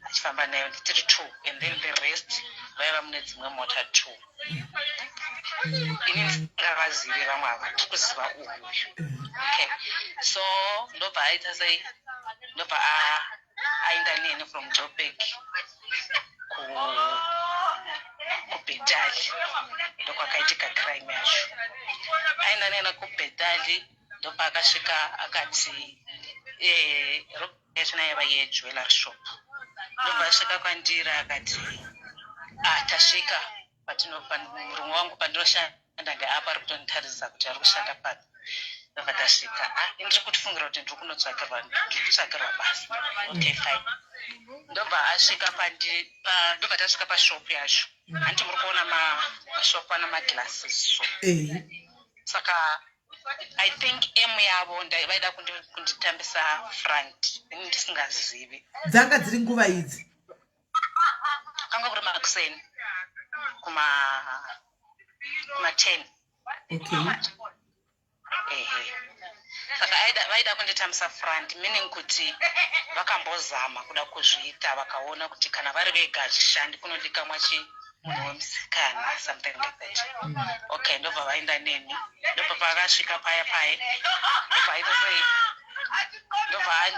Speaker 3: achifamba nayo tiri 2 and then the rest vaiva mune dzimwe mota 2 inini singavazivi vamwe ava tikuziva uyu. Okay, so ndobva aita sei ndobva aenda neni from Joburg kubhedhali ndokwakaitika crime yacho. Aenda neni kubhedhali ndobva akasvika akati robbery yacho naiva yejewelry shop. Ndobva asvika kwandiri akati tasvika murume wangu pandinoshanda ndeapa ari kutonditarisa kuti ari kushanda papi. Ndobva tasvika ndiri kutifungira kuti ndiri kunotsvakirwa basa. Okay, fine. Ndobva asvika ndobva tasvika pashop yacho. Handiti muri kuona mashopu ana maglasses so saka I think yavo vaida kunditambisa front ndisingazivi.
Speaker 1: Dzanga dziri nguva idzi
Speaker 3: kanga kuri makuseni kuma 10.
Speaker 1: Okay.
Speaker 3: Saka vaida kunditambisa front meaning kuti vakambozama kuda kuzviita vakaona kuti kana vari vega hazvishandi kunodikamwa munhu wemusikana something like that. Okay, ndobva vaenda neni ndobva pakasvika paya ndobva aita sei ndobva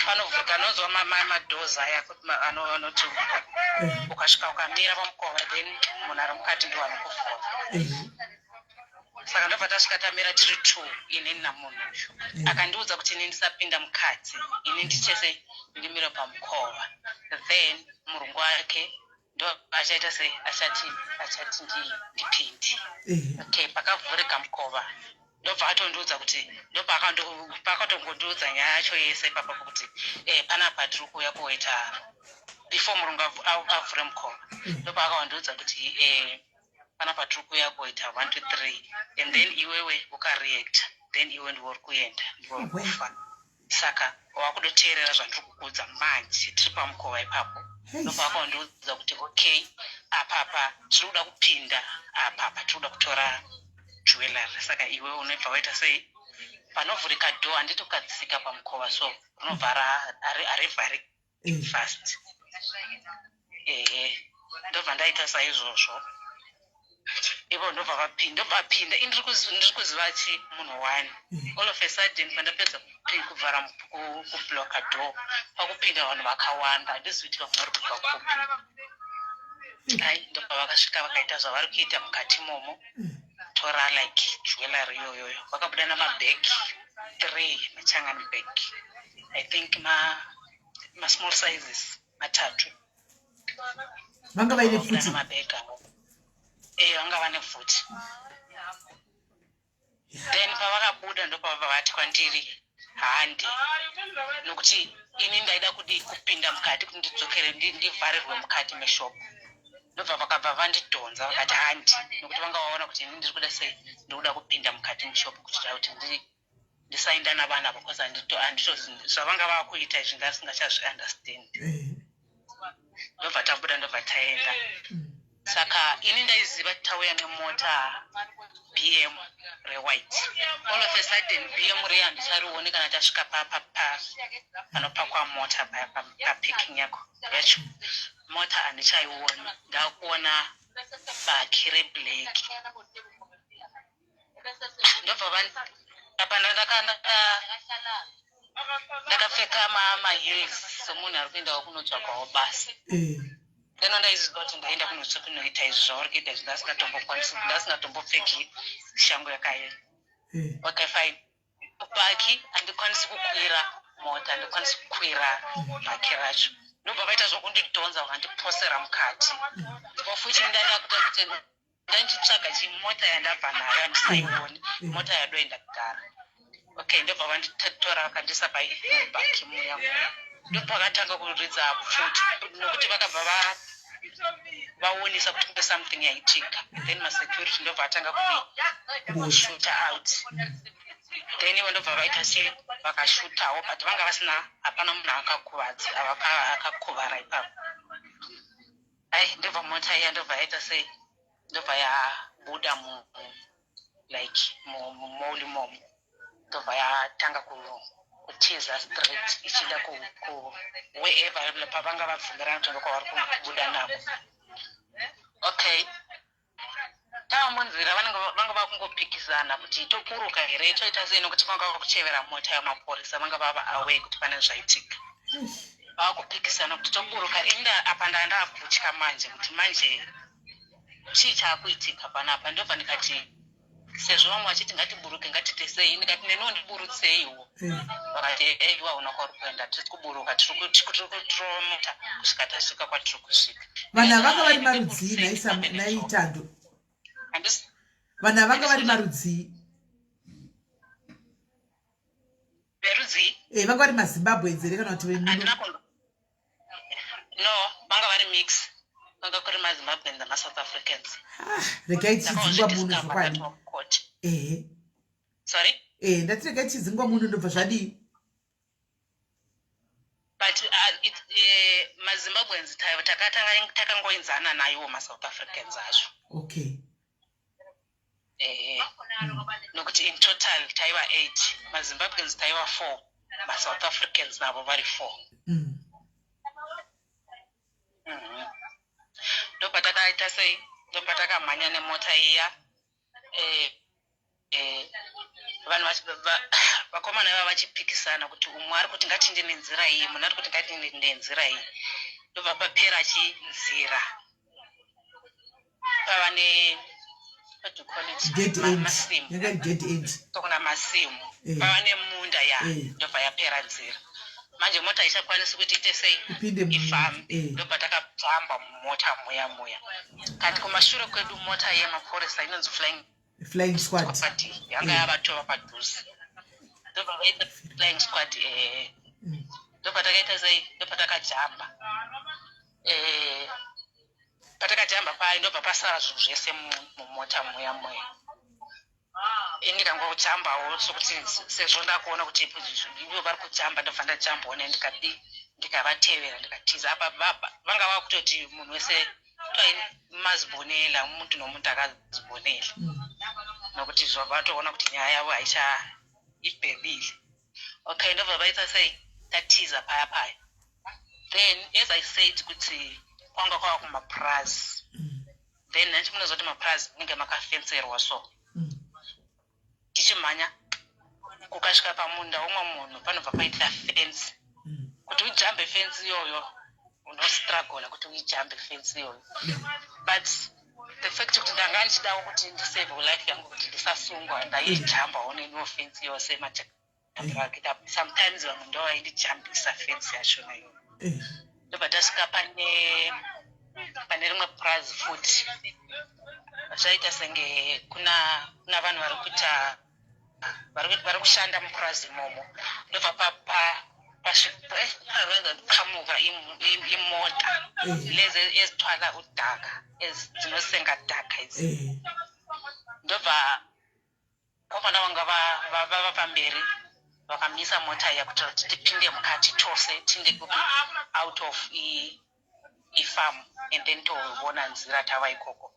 Speaker 3: panovhurika nozwa madhozi aya anoti ukasvika ukamira pamukova then munhu ari mukati ndiwo anokuvhura. Saka ndobva tasvika tamira tiri 2 inini namunhu uyu akandiudza kuti ini ndisapinda mukati ini ndichese ndimire pamukova then murungu wake ndo achaita sei achati ndipindi. Okay, pakavhurika mukova ndobva atondiudza kuti pakatongondiudza nyaya yacho yese ipapo kuti panapa tiri kuuya kuita before murungu avhure mukova. Ndobva akawandiudza kuti panapa tiri kuuya kuita 1 2 3 and then iwewe ukareacta then iwe ndiwo uri kuenda ndiwo uri kufa. Saka wakudoteerera zvandiri kukuudza manje tiri pamukova ipapo. Ndobva akawandiudza kuti okay apapa tiri kuda kupinda apapa tiri kuda kutora jewelry. Saka iwe unobva waita sei panovhurika door handiti ukadzika pamukova so unobva harivhari fast. Ndobva ndaita saizvozvo ivo ndobva vapinda ndiri kuziva munhu wani. All of a sudden pandapedza kuvhara kubloka door pakupinda vanhu vakawanda handizivi kuti vamwe vari kubva kupi. Ndobva vakasvika vakaita zvavari kuita mukati momo tora like jewelry iyoyoyo vakabuda namabhegi 3 machangani bhegi I think small sizes 3
Speaker 1: vanga vaine futi
Speaker 3: namabhegi avo vanga vane futi. Then pavakabuda ndopabva vati kwandiri handi nokuti ini ndaida kupinda mukati kuti ndidzokere ndivharirwe mukati meshopu. Ndobva vakabva vandidhonza vakati handi nokuti vanga vaona kuti ini ndiri kuda sei ndikuda kupinda mukati meshopu kuitira kuti ndisaenda navana because handito zvavanga vakuita izvi ndasingachazviunderstand. Ndobva tabuda ndobva taenda. Saka ini ndaiziva tauya nemota BM rewhite. All of a sudden BM riya handisarioni kana tasvika panopakwa mota paparking yacho mota handichaioni. Ndakuona bhaki reblack. Ndobva apa ndakapfeka maheels somunhu ari kuendawo kunotsvagawo basa. Then ndaiziva kuti ndaenda kunoita izvi zvauri kuita izvi ndasingatombopfeki shangu yakaenda. Okay, fine. Bhaki handikwanisi kukwira mota handikwanisi kukwira bhaki racho. Ndobva vaita zvokundidhonza vakandiposera mukati. Wafuti ndaenda kuda kuti ndanchitsvaga chimota yandabva nayo handisaioni mota yadoenda kugara. Okay, ndobva vanditora vakandisa pabhaki yangu. Ndobva vakatanga kuridza futi nokuti vakabva vaonesa kuti kune something yaitika. Then masecurity ndobva atanga kushuta out. Then ivo ndobva vaita sei vakashutawo but vanga vasina hapana munhu akakuvara ipapo. Ndobva mota iya ndobva yaita sei ndobva yabuda like mumoli momo ndobva yatanga kutiza straight ichida wherever pavanga vabvumirana kuti ndokwavari kubuda nako. Okay, tava munzira vanga vakungopikisana kuti toburuka here toita sei nokuti vanga vakuchevera mota yamapurisa vanga vava away kuti pane zvaitika. Vakupikisana kuti toburuka enda apa ndandakutya manje kuti manje chii chaakuitika panapa. Ndobva ndikati sezvo vamwe vachiti ngatiburuke ngatite sei, ndikati nenondiburutseiwo. Vakati eiwa unokwauri kuenda tiri kuburuka tiri kutora mota kusvika tasvika kwatiri kusvika.
Speaker 1: Vanhu vanga vari marudzi naitando. Vanhu vanga vari marudzi.
Speaker 3: Verudzi?
Speaker 1: Vanga vari maZimbabweans here kana kuti vemuno?
Speaker 3: No, vanga vari mix. Vanga kuri maZimbabweans namaSouth Africans.
Speaker 1: Regai chidzingwa muno zvokwadi.
Speaker 3: Sorry?
Speaker 1: Ndati regai chidzingwa muno ndobva zvadii?
Speaker 3: But maZimbabweans takangoinzana naiwo maSouth Africans acho.
Speaker 1: Okay.
Speaker 3: Nokuti in total taiva 8, maZimbabweans taiva 4, maSouth Africans navo vari 4. Ndobva takaita sei, ndobva takamhanya nemota iya. Vanhu vakomana vava vachipikisana kuti umwe ari kuti ngatinde nenzira iyi, munhu ari kuti ngatinde nenzira iyi. Ndobva papera chinzira pava ne masimu. Tokuna masimu pava nemunda ya ndobva yapera nzira. Manje mota ichakwanisi kuti ite sei ifambe. Ndobva takajamba mumota muya. Kati kumashure kwedu mota yemapurisa inonzi
Speaker 1: flying squad
Speaker 3: yanga yavatova padhuze. Ndobva vaita flying squad. Ndobva takaita sei, ndobva takajamba. Patakajamba paya ndobva pasara zvinhu zvese mumota muya. Ndikangojambawo sokuti sezvo ndakuona kuti ivo vari kujamba ndobva ndajambawo ndikavatevera ndikatiza. Apa vanga vakutoti munhu wese mazibonela, muntu nomuntu akazibonela. Nokuti zvavatoona kuti nyaya yavo haichaibhebhile. Okay, ndobva vaita sei tatiza paya. Then as I said kuti kwanga kwava kumapurazi. Then nanchimunozoti mapurazi munenge makafenserwa so. Tichimhanya kukasvika pamunda umwe munhu panobva paita fence. Kuti ujambe fence iyoyo unostruggle kuti ujambe fence iyoyo. But the fact kuti ndanga ndichidawo kuti ndisave life yangu kuti ndisasungwa ndaijambawo neniwo fence yose matakita. Sometimes vamwe ndo vaindijambisa fence yachona iyoyo. Ndobva tasvika pane rimwe purazi futi. Zvaita senge kuna vanhu vari kuita vari kushanda mupurazi imomo. Ndobva pakamuka imota lezi ezitwala udhaka dzinosenga dhaka idzi. Ndobva komana vanga vava pamberi vakamisa mota iya kuti tipinde mukati tose tinde out of ifarm and then toona nzira tava ikoko.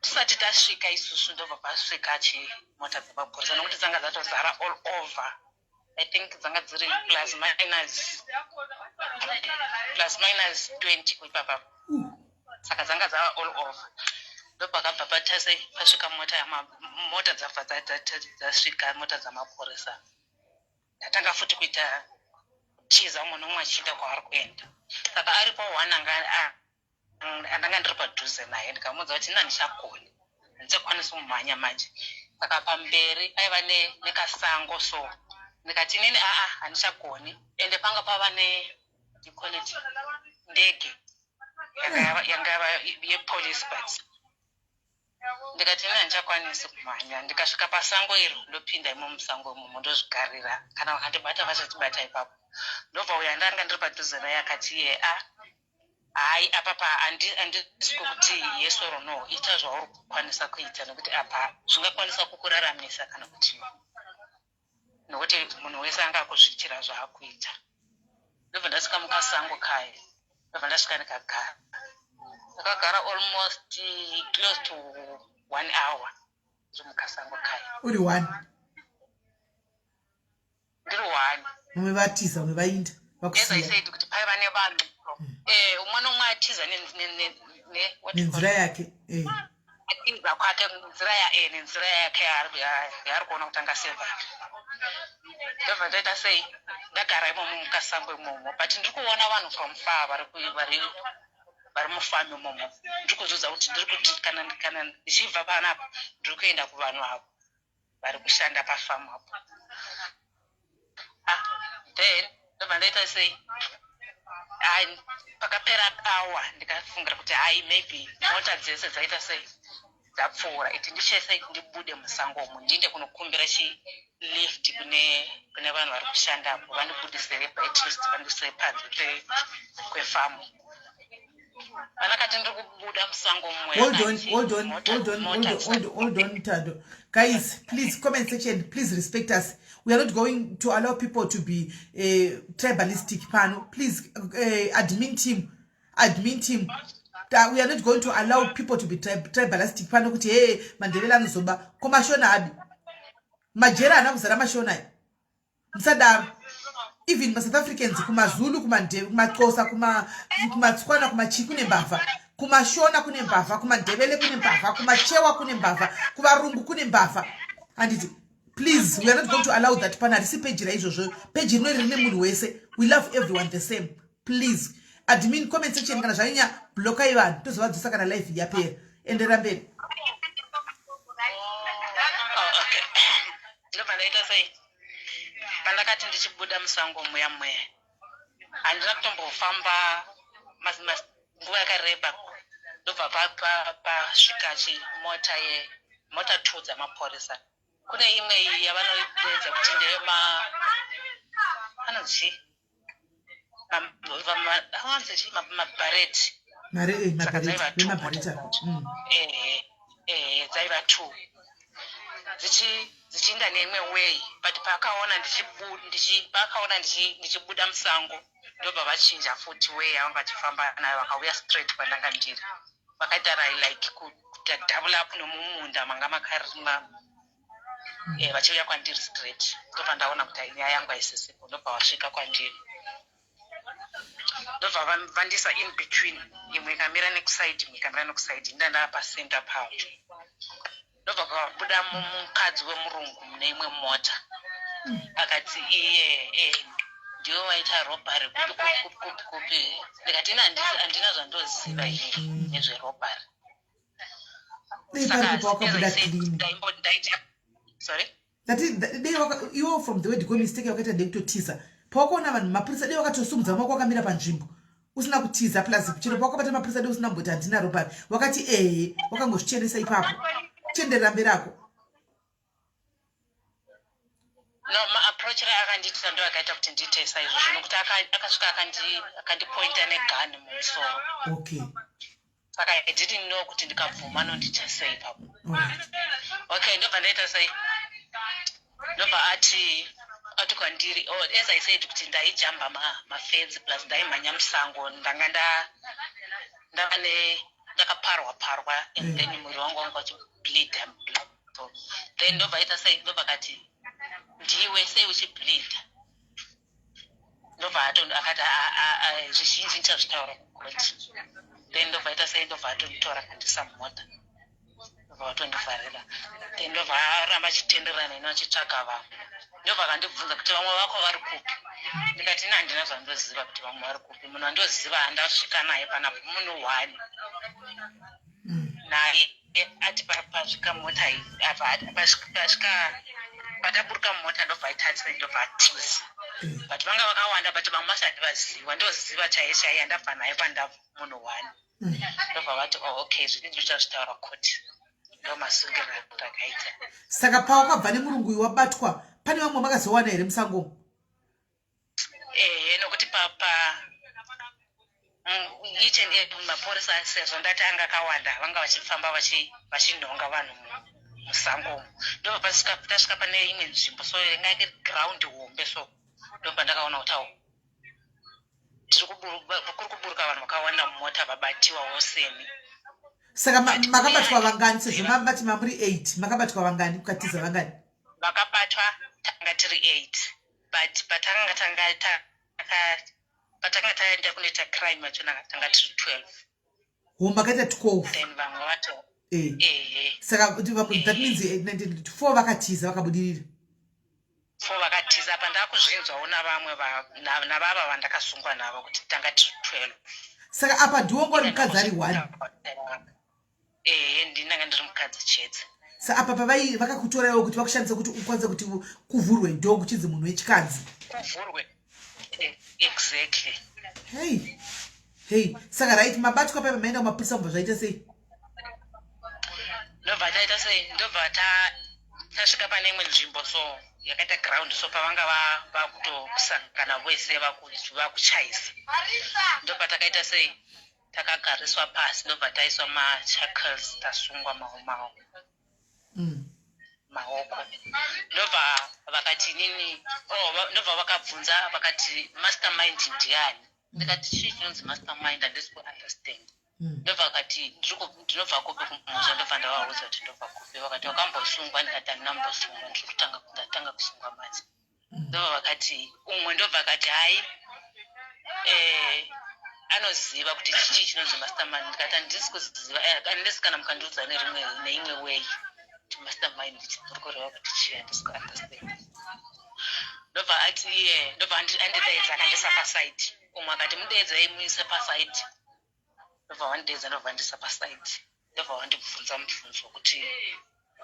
Speaker 3: Tisati tasvika isusu ndobva pasvika mota dzemapurisa nokuti dzanga dzatozara all over. I think dzanga dziri plus minus 20 kuipapa. Saka dzanga dzava all over. Ndobva kabva pasvika mota dzabva dzasvika mota dzamapurisa. Ndatanga futi kuita chiza munhu umwe achienda kwaari kuenda. Saka aripo one andanga ndiri padhuze naye ndikamuudza kuti nandichakoni handizokwanisi kumhanya manje. Saka pamberi aiva nekasango so ndikati inini handichagoni. Ende panga pava ndege yanga yava yepolice bus. Ndikati inini handichakwanisi kumhanya. Ndikasvika pasango iro ndopinda imo musango imomo ndozvigarira. Kana vakandibata vachatibata ipapo. Ndobva uya ndanga ndiri padhuze naye akati iye hai apapa handisi kuti yes or no, ita zvauri kukwanisa kuita nokuti apa zvingakwanisa kukuraramisa kana kuti nokuti munhu wese anga akuzviitira zvaakuita. Ndobva ndasvika mukasango kaya. Ndobva ndasvika ndikagara. Ndakagara almost close to 1 hour zviri mukasango kaya. Uri
Speaker 1: 1 mumwe vatiza mumwe vainda
Speaker 3: as I
Speaker 1: vakusiya
Speaker 3: said kuti paiva nevanhu umwe nomwe atiza
Speaker 1: nenzira yake
Speaker 3: atiza kwake nenzira yake yaari kuona kuti angaseva. Ndobva ndoita sei ndagara imomo mukasango imomo but ndiri kuona vanhu from far vari mufami imomo. Ndiri kuzudza kuti ndiri kuti kana ndichibva panapa ndiri kuenda kuvanhu avo vari kushanda pafamu apo. Then ndobva ndoita sei pakapera awa ndikafungira kuti maybe mota dzese dzaita sei dzapfuura iti ndichese ndibude musango umu ndiende kunokumbira lift kune vanhu vari kushandapo vandibudisire at least vandisire panze kwefamu. Vanakati ndiri kubuda musango
Speaker 1: hold on Tando. Guys, please comment section, please respect us. We are not going to allow people to be tribalistic panel. Please admin team that we are not going to allow people to be tribalistic panel kuti hey mandevela nozoba komashona abi majera anakuzara mashona msadaro even ma South Africans kumazulu kumandeve kumaxhosa kumatswana kumachiku nembava kumashona kune mbava kumandevele kune mbava kumachewa kune mbava kuvarungu kune mbava anditi please we are not going to allow that panel si page ra izvozvo page ino rine munhu wese we love everyone the same. Please admin comment section kana zvanyanya bloka ivanhu tozovadzosa kana live yapera endera mberi.
Speaker 3: Ndobva sei pandakati ndichibuda musango muya handina kutombofamba nguva yakareba ndobva pasvika mota 2 dzamapurisa. Kune imwe yavanoedza kuti
Speaker 1: mabareti
Speaker 3: dzaiva 2 dzichienda neimwe way but pakaona ndichibuda musango ndobva vachinja futi way yavanga vachifamba nayo vakauya straight kwandanga ndiri vakaita like kudouble up nomumunda manga makarima vachiuya kwandiri straight ndobva ndaona kuti nyaya yangu haisisipo ndobva vasvika kwandiri ndobva vandisa in between imwe ikamira nekusaidi imwe ikamira nekusaidi ndandava pacenter pavo ndobva kwabuda mukadzi wemurungu mune imwe mota akati iye ndiwe waita robhari kupi ndikati handina zvandoziva ini nezverobhari. Sorry?
Speaker 1: Iwo from the way to go mistake wakaita ndekutotiza pawakaona vanhu mapurisa dei wakatosumudza maoko wakamira panzvimbo usina kutiza plus chero pawakabata mapurisa dei usina kumboti handina robhari wakati wakangozvichenesa ipapo chenderera mberi ako.
Speaker 3: No, ma-approach akanditisa ndo akaita kuti nditesa izvozvo nokuti akasvika akandipointa negani mumusoro.
Speaker 1: Okay.
Speaker 3: Saka I didn't know kuti ndikabvuma nonditesa ipapo. Okay, ndobva ndaita sei ndobva ati kwandiri as I said kuti ndaijamba mafenzi plus ndaimhanya musango ndanga ndakaparwa and then mwiri wangu wanga uchibleed blood. So then ndobva aita sei ndobva kati ndiwe sei uchibleed ndobva akati zvizhinji ndichazvitaura kukoti. Then ndobva aita sei ndobva atonditora kandisa mumota ndobva vatondivharira then ndobva aramba achitenderana ino achitsvaga vanhu ndobva akandibvunza kuti vamwe vako vari kupi ndikati ina handina zvandoziva kuti vamwe vari kupi munhu andoziva handasvika naye panapa munhu 1 naye ati pasvika mota iyi pasvika pataburuka mumota ndobva aitatisa ndobva atiza but vanga vakawanda but vamwe vasandivaziva ndoziva chaiye handabva naye pandabva munhu 1 ndobva vati okay zvini ndichazvitaura kuti ndomasungirira ndakaita.
Speaker 1: Saka pawakabva nemurungu uyu wabatwa pane vamwe makazowana here musango?
Speaker 3: Nokuti each and every mapurisa sezvo ndati anga akawanda vanga vachifamba vachinhonga vanhu musango ndobva tasvika pane imwe nzvimbo so yanga iri ground hombe so ndobva ndakaona kuti kuri kuburuka vanhu vakawanda mumota vabatiwawo semi.
Speaker 1: Saka makabatwa vangani sezvo mabati mamuri 8 makabatwa vangani kukatiza vangani?
Speaker 3: Vakabatwa tanga tiri 8 but patanga taenda kunoita crime macho tanga tiri 12
Speaker 1: makaita 12
Speaker 3: then vamwe vato
Speaker 1: saka that means 4 vakatiza vakabudirira
Speaker 3: 4 vakatiza apa ndakuzvinzwawo navava vandakasungwa navo kuti tanga tiri 12
Speaker 1: saka apa ndiwongori mukadzi ari 1
Speaker 3: ndinanga ndiri mukadzi chete
Speaker 1: sa apa pavai vakakutorawo kuti vakushandisa kuti ukwanisa kuti kuvhurwe ndo kuchidzi munhu wechikadzi
Speaker 3: kuvhurwe exactly
Speaker 1: hey saka right mabatwa paipa maenda kumapurisa kubva zvaita sei
Speaker 3: ndobva taita sei ndobva tasvika pane imwe nzvimbo so yakaita ground so pavanga vakutosangana vese vakuchaisa ndobva takaita sei takagariswa pasi ndobva taiswa machakles tasungwa maoko ndobva vakati nini ndobva vakabvunza vakati mastermind ndiani ndikati chii chinonzi mastermind handisi kuunderstand ndobva vakati ndinobva kupi kumusha ndobva ndavaudza kuti ndobva kupi vakati wakambosungwa ndikati handinambosungwa ndiri ndatanga kusungwa manje ndobva vakati umwe ndobva vakati hai anoziva kuti chii chinonzi mastermind ndikati handisi kuziva handisi kana mukandiudza neimwe way kuti mastermind ndiri kureva kuti chii handisi kuunderstand ndobva ati ndobva andidaidza akandisa paside umwe akati mudeedzai muise paside ndobva wandideedza ndobva ndisa paside ndobva wandibvunza mubvunzo kuti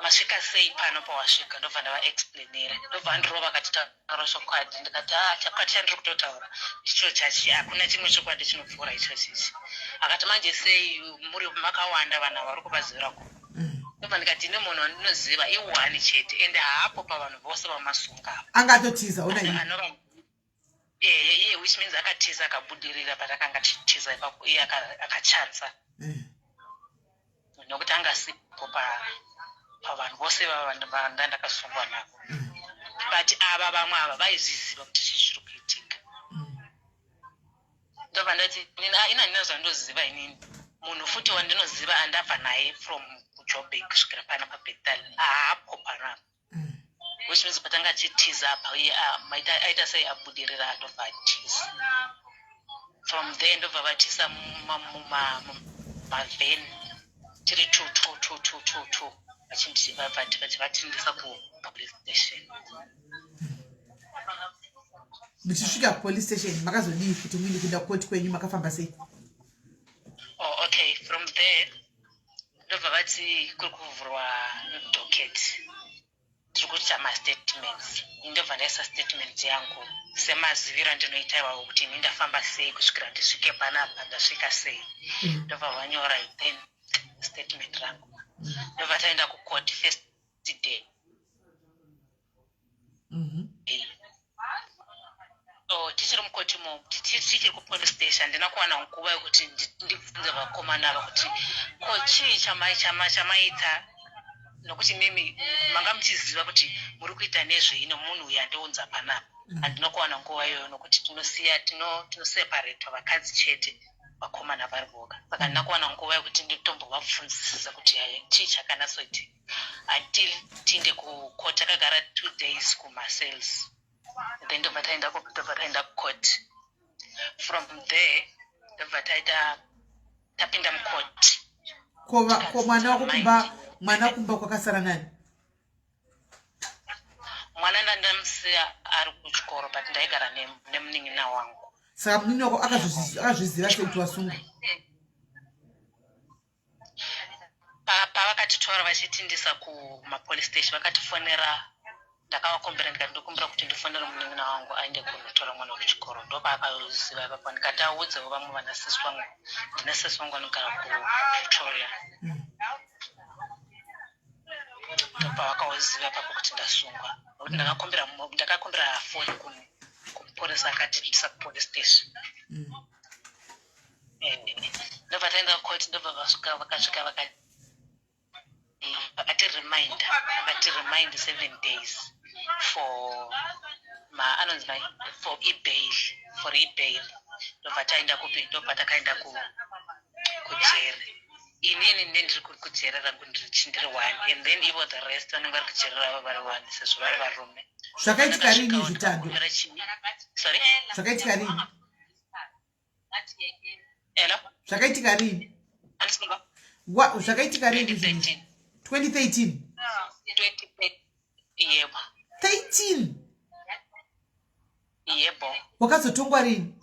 Speaker 3: masvika sei pano pawasvika ndobva ndavaexplainera ndobva andirova akati taura chokwadi ndikati chokwadi chandiri kutotaura ndicho chachi hakuna chimwe chokwadi chinopfuura icho chichi akati manje sei muri makawanda vanhu vari kuvazivira ndobva ndikati ine munhu wandinoziva i1 chete ende haapo pavanhu vose vamasunga
Speaker 1: angatotiza una
Speaker 3: iye which means akatiza akabudirira patakanga tichiza ipapo iye akachanza nokuti angasipo pavanhu vose vandandakasungwa navo but ava vamwe ava vaizviziva kuti chii chiri kuitika ndobva ndati ina ndina zvandoziva inini munhu futi wandinoziva andabva naye from kujoburg kusvikira pana pabethal haapo panapo which means patanga chitiza apa iye aita sei abudirira andobva atiza from there ndobva vatisa mavheni tiri 2 vachivatindisa kupolice station
Speaker 1: muchisvika police station makazodii kuti muinde kuenda koti kwenyu makafamba sei
Speaker 3: okay from there ndobva vati kuri kuvhurwa docket tiri kuita mastatements ndobva ndaisa statement yangu semaziviro andinoita iwawo kuti ini ndafamba sei kusvikira ndisvike panapa ndasvika sei ndobva vanyora then statement rangu ndobva taenda kukoti first day so tichiri mukoti mo tichiri kupolice station ndina kuwana nguva yekuti ndibvunze vakomana ava kuti ko chii chamaita nokuti mimi manga muchiziva kuti muri kuita nezveino munhu uyu andiunza panapa handina kuwana nguva iyoyo nokuti tinoseparatwa vakadzi chete vakomana vari voga saka ndina kuwana nguva yekuti nditombovabvunzisisa kuti chii chakanatsoitika until tiinde kukoti takagara 2 days kumasales then ndobva taenda kukoti from there ndobva tapinda mukoti
Speaker 1: ko mwana wakumba kwakasara nani
Speaker 3: mwana ndandamusiya ari kuchikoro but ndaigara nemunin'ina wangu
Speaker 1: saka munin'ina wako akazviziva sei kuti wasunga
Speaker 3: pavakatitora vachitindisa kumapolice station vakatifonera ndakavakombera ndikati ndokumbira kuti ndifonere munin'ina wangu aende kunotora mwana kuchikoro ndopavakaziva ipapo ndikati audzewo vamwe vanasisi vangu ndina sisi vangu vanogara kuvictoria ndopavakaziva ipapo kuti ndasungwa nokuti ndakakombera foni kumupurisa akatitisa kupolice station ndobva taenda kukoti ndobva vakasvika vakati remind 7 days for e-bail ndobva taenda kupi ndobva takaenda kujeri inini ndiri kujerera ndiri 1 and then ivo the rest vanenge vari kujerera vari 1 sezvo vari varume.
Speaker 1: Zvakaitika rini zvitando?
Speaker 3: Sorry?
Speaker 1: Zvakaitika rini?
Speaker 3: Hello?
Speaker 1: Zvakaitika rini? Zvakaitika rini?
Speaker 3: 2013.
Speaker 1: 2013.
Speaker 3: 2013. Yebo.
Speaker 1: 13.
Speaker 3: Yebo.
Speaker 1: Wakazotongwa rini?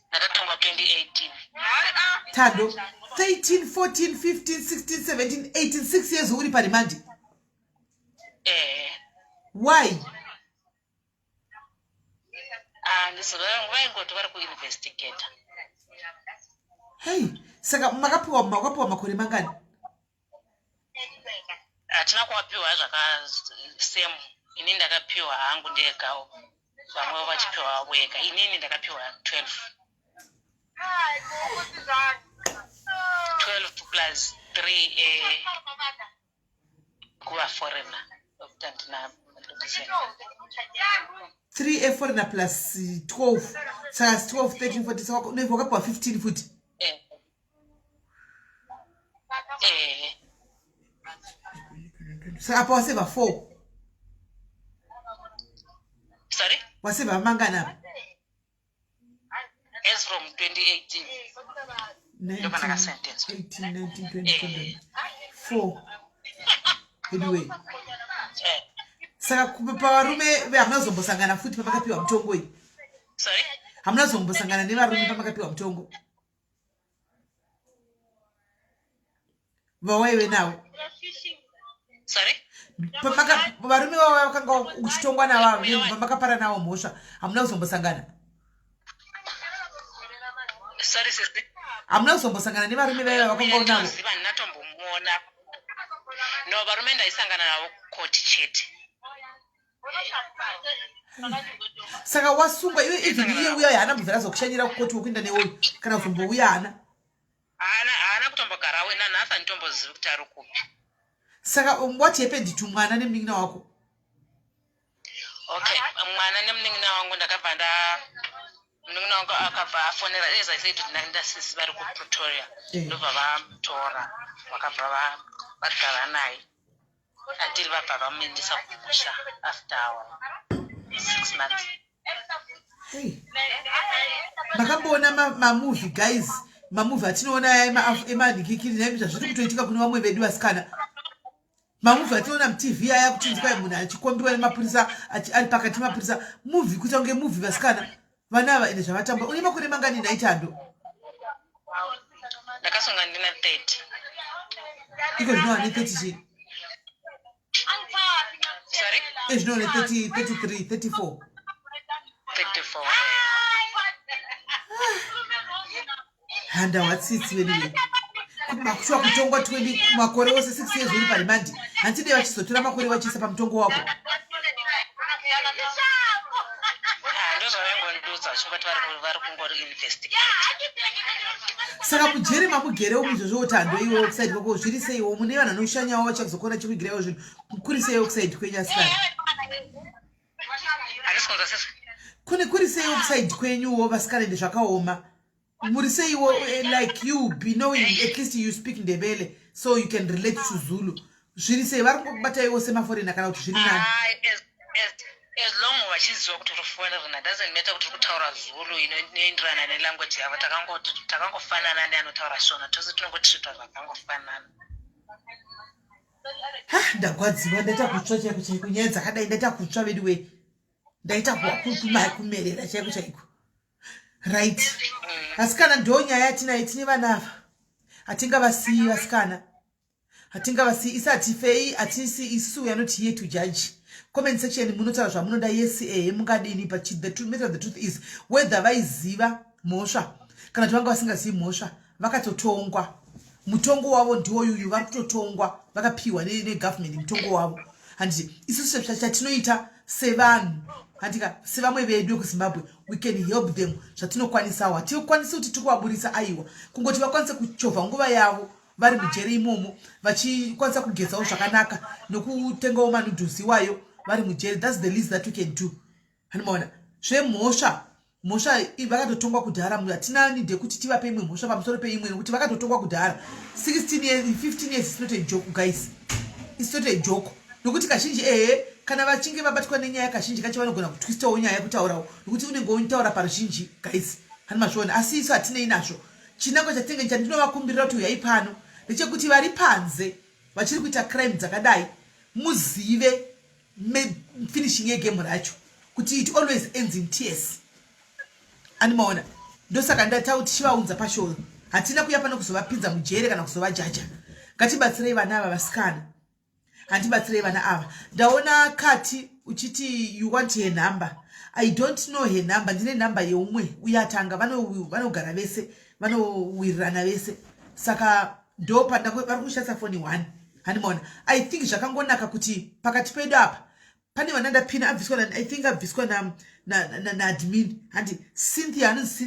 Speaker 3: Ndakatongwa 2018.
Speaker 1: Tando 13, 14, 15, 16, 17, 18, 6 years uri parimandi. Why?
Speaker 3: Vaingoti vari kuinvestigata.
Speaker 1: Hey, saka makapiwa makore mangani?
Speaker 3: Hatina kuvapiwa zvakasemu. Ini ndakapiwa hangu ndegawo. Vamwe vachipiwa wega. Inini ndakapiwa 12. 12 plus 3 kuva foreigner.
Speaker 1: 3 foreigner plus 12. Saka 12, 13, 14, saka wakapiwa 15 futi. Saka apa waseva 4.
Speaker 3: Sorry?
Speaker 1: Waseva mangani apa?
Speaker 3: As from 2018.
Speaker 1: 19, 18, 19, 20, 4. Anyway. Saka pavarume hamuna zombosangana futi pamakapiwa mutongo iyi?
Speaker 3: Sorry?
Speaker 1: Hamuna zombosangana nevarume pamakapiwa mutongo? Vawaiwe nawo?
Speaker 3: Sorry?
Speaker 1: Varume vavo vakanga uchitongwa navavo vamakapara navo mhosva, hamuna kuzombosangana?
Speaker 3: Sorry, sister.
Speaker 1: Hamuna kuzombosangana nevarume vaiva vakanga unavo?
Speaker 3: Ndatombomona. No, varume ndaisangana navo koti chete.
Speaker 1: Saka wasungwa iwe even iye uya haana mubvera zokushanyira kukoti wokuenda newoyo kana kuzombouya haana?
Speaker 3: Haana kutombogara wena nhasi handitombozivi kuti ari kupi.
Speaker 1: Saka what happened to mwana nemunin'ina wako?
Speaker 3: Okay, mwana nemunin'ina wangu ndakabva munin'ina wangu akabva afonera as I said kuti ndasisi vari kuPretoria. Ndobva vamutora vakabva vagara naye until vabva vamuendesa kumusha after 6 months.
Speaker 1: Hey. Makamboona mamovie guys, mamovie atinoona emanhikikiri naizvo zviri kutoitika kune vamwe vedu vasikana. Mamovie atinoona mutv aya kuchinzwa munhu achikombiwa nemapurisa ari pakati mapurisa. Movie kuita kunge movie vasikana. Vana ava ende zvavatamba. Une makore mangani naitando?
Speaker 3: Ndakasonga ndina 30.
Speaker 1: Iko zvinowa ne 30 chii?
Speaker 3: Sorry?
Speaker 1: Zvinowa ne 30, 33, 34.
Speaker 3: 34.
Speaker 1: Handa watsitsi veniwe. Makushuwa kutongwa 20 makore wose 6 years uri parimandi. Handide vachizotora makore vachiisa pamutongo wako.
Speaker 3: Ndozvavangondiudza chingoti vari kungori investigate.
Speaker 1: Saka kujere mamugerewo mizvozvo utando iwe website kwako zviri seiwo mune vanhu vanoshanyawo vachazokona chekugirewo zvinhu kuri sei website kwenyu asikana?
Speaker 3: Handisikunzwa sisi.
Speaker 1: Kuri sei website kwenyuwo vasikana ende zvakaoma? Muri seiwo like you be knowing at least you speak Ndebele so you can relate to Zulu. Zviri sei vari kubataiwo semaforena kana kuti zviri nani?
Speaker 3: As long vachiziva kuti uri foreigner doesn't matter kuti uri kutaura Zulu inoenderana nelanguage yavo takangofanana neanotaura Shona tose tinongotreatwa zvakangofanana.
Speaker 1: Ndagwadziwa ndaita kutsva chaiko chaiko nyaya dzakadai ndaita kutsva vediwe ndaita kumerera chaiko chaiko. Right. Asikana ndo nyaya yatinayo tine vana ava. Hatingavasiyi vasikana. Hatingavasiyi isati fei atisi isu we are not here to judge. Comment section munotaura zvamunoda yes mungadini but the matter of the truth is whether vaiziva mhosva kana kuti vanga vasingazivi mhosva vakatotongwa. Mutongo wavo ndiwo yuyu vari kutotongwa vakapiwa negovernment mutongo wavo. Handiti isusu chatinoita sevanhu handika sevamwe vedu kuZimbabwe we can help them zvatinokwanisawo. Hatikwanisi kuti tikuvaburisa aiwa kungoti vakwanise kuchovha nguva yavo vari mujere imomo vachikwanisa kugedzawo zvakanaka nokutengawo manudhuzi wayo vari mujere. That's the least that we can do. Hanimaona zvemhosva mhosva vakatotongwa kudhara hatina nide kuti tivape imwe mhosva pamusoro peimwe nokuti vakatotongwa kudhara 16 years 15 years is not a joke guys, it's not a joke. Nokuti kazhinji kana vachinge vabatwa nenyaya kazhinji kacho vanogona kutwistawo nyaya yekutaurawo nokuti unenge uitaura paruzhinji guys, hani mazviona. Asi isu hatinei nazvo. Chinangwa chatenge chandinovakumbirira kuti uyai pano ndechekuti vari panze vachiri kuita crime dzakadai muzive finishing yegame racho kuti it always ends in tears. Animaona ndosaka ndataura kuti chivaunza pashoro, hatina kuya pano kuzovapinza mujere kana kuzovajaja. Ngatibatsirei vana ava vasikana, handibatsirei vana ava. Ndaona kati uchiti you want her number. I don't know her number. Ndine number yeumwe uyatanga vanogara vese vanowirirana vese, saka ndo vari kushandisa foni 1. Handimaona I think zvakangonaka kuti pakati pedu apa pane vana ndapina abviswa I think abviswa na admin handi Cynthia, anonzi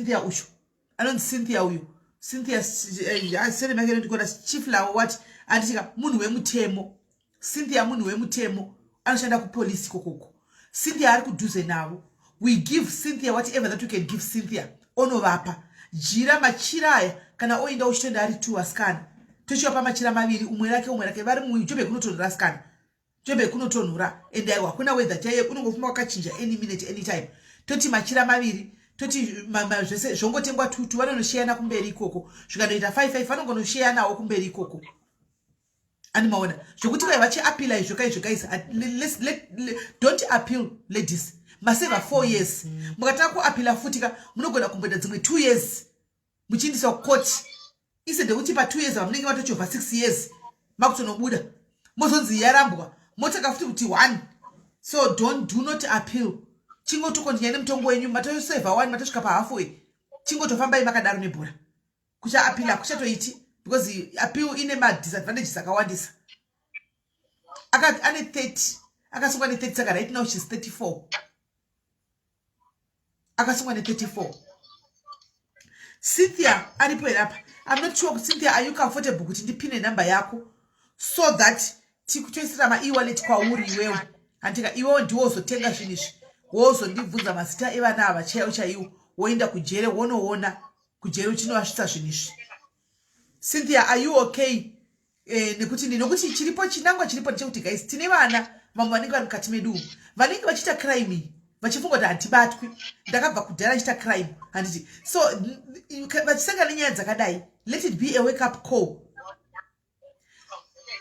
Speaker 1: Cynthia uyu Cynthia sene makero ndikona chief lawo what anditika munhu wemutemo. Cynthia munhu wemutemo anoshanda kupolisi kokoko. Cynthia ari kudhuze navo. We give Cynthia whatever that we can give Cynthia. Onovapa jira machira aya kana oinda uchitoenda ari 2 asikana tochiwapa machira maviri umwe rake vari mujobe kunotonhora asikana jobe kunotonhora ende aiwa kuna weather chaiye unongofuma wakachinja any minute any time. Toti machira maviri toti zvese zvongotengwa 2 vanonosheyana kumberi ikoko zvikanoita 5 vanongonosheyanawo kumberi ikoko. Animaona zvokuti vai vachiapila izvo kaizvo guys, don't appeal ladies. Maseva 4 years mukataka kuapila futika munogona kumboita dzimwe 2 years muchiindisa court instead kuti pa 2 years vamunenge vatochovha 6 years makutonobuda mozonzi yarambwa motaka futi kuti 1. So do not appeal. Chingotokondinya nemutongo wenyu matoseva 1 matosvika pa halfway chingotofambai makadaro nebhora kuchaapila kuchatoiti because appeal ine disadvantages akawandisa. Ane 30 akasungwa ne30 saka right now she's 34. Akasungwa ne34. Cynthia aripo erapa. I'm not sure Cynthia, are you comfortable kuti ndipine number yako so that tikutoisira ma e-wallet kwauri iwewe antika iwewe ndiwo uzotenga zvinizvi wozondibvunza mazita evana ava chaiwo woenda kujere wonoona kujere uchinovasvitsa zvinizvi. Cynthia, are you okay? Nekuti chiripo chinangwa chiripo ndechekuti guys tine vana vamwe vanenge vari mukati medu vanenge vachiita crime vachifunga kuti hatibatwi ndakabva kudhara chiita crime handiti. So vachisangana nenyaya dzakadai let it be a wake up call.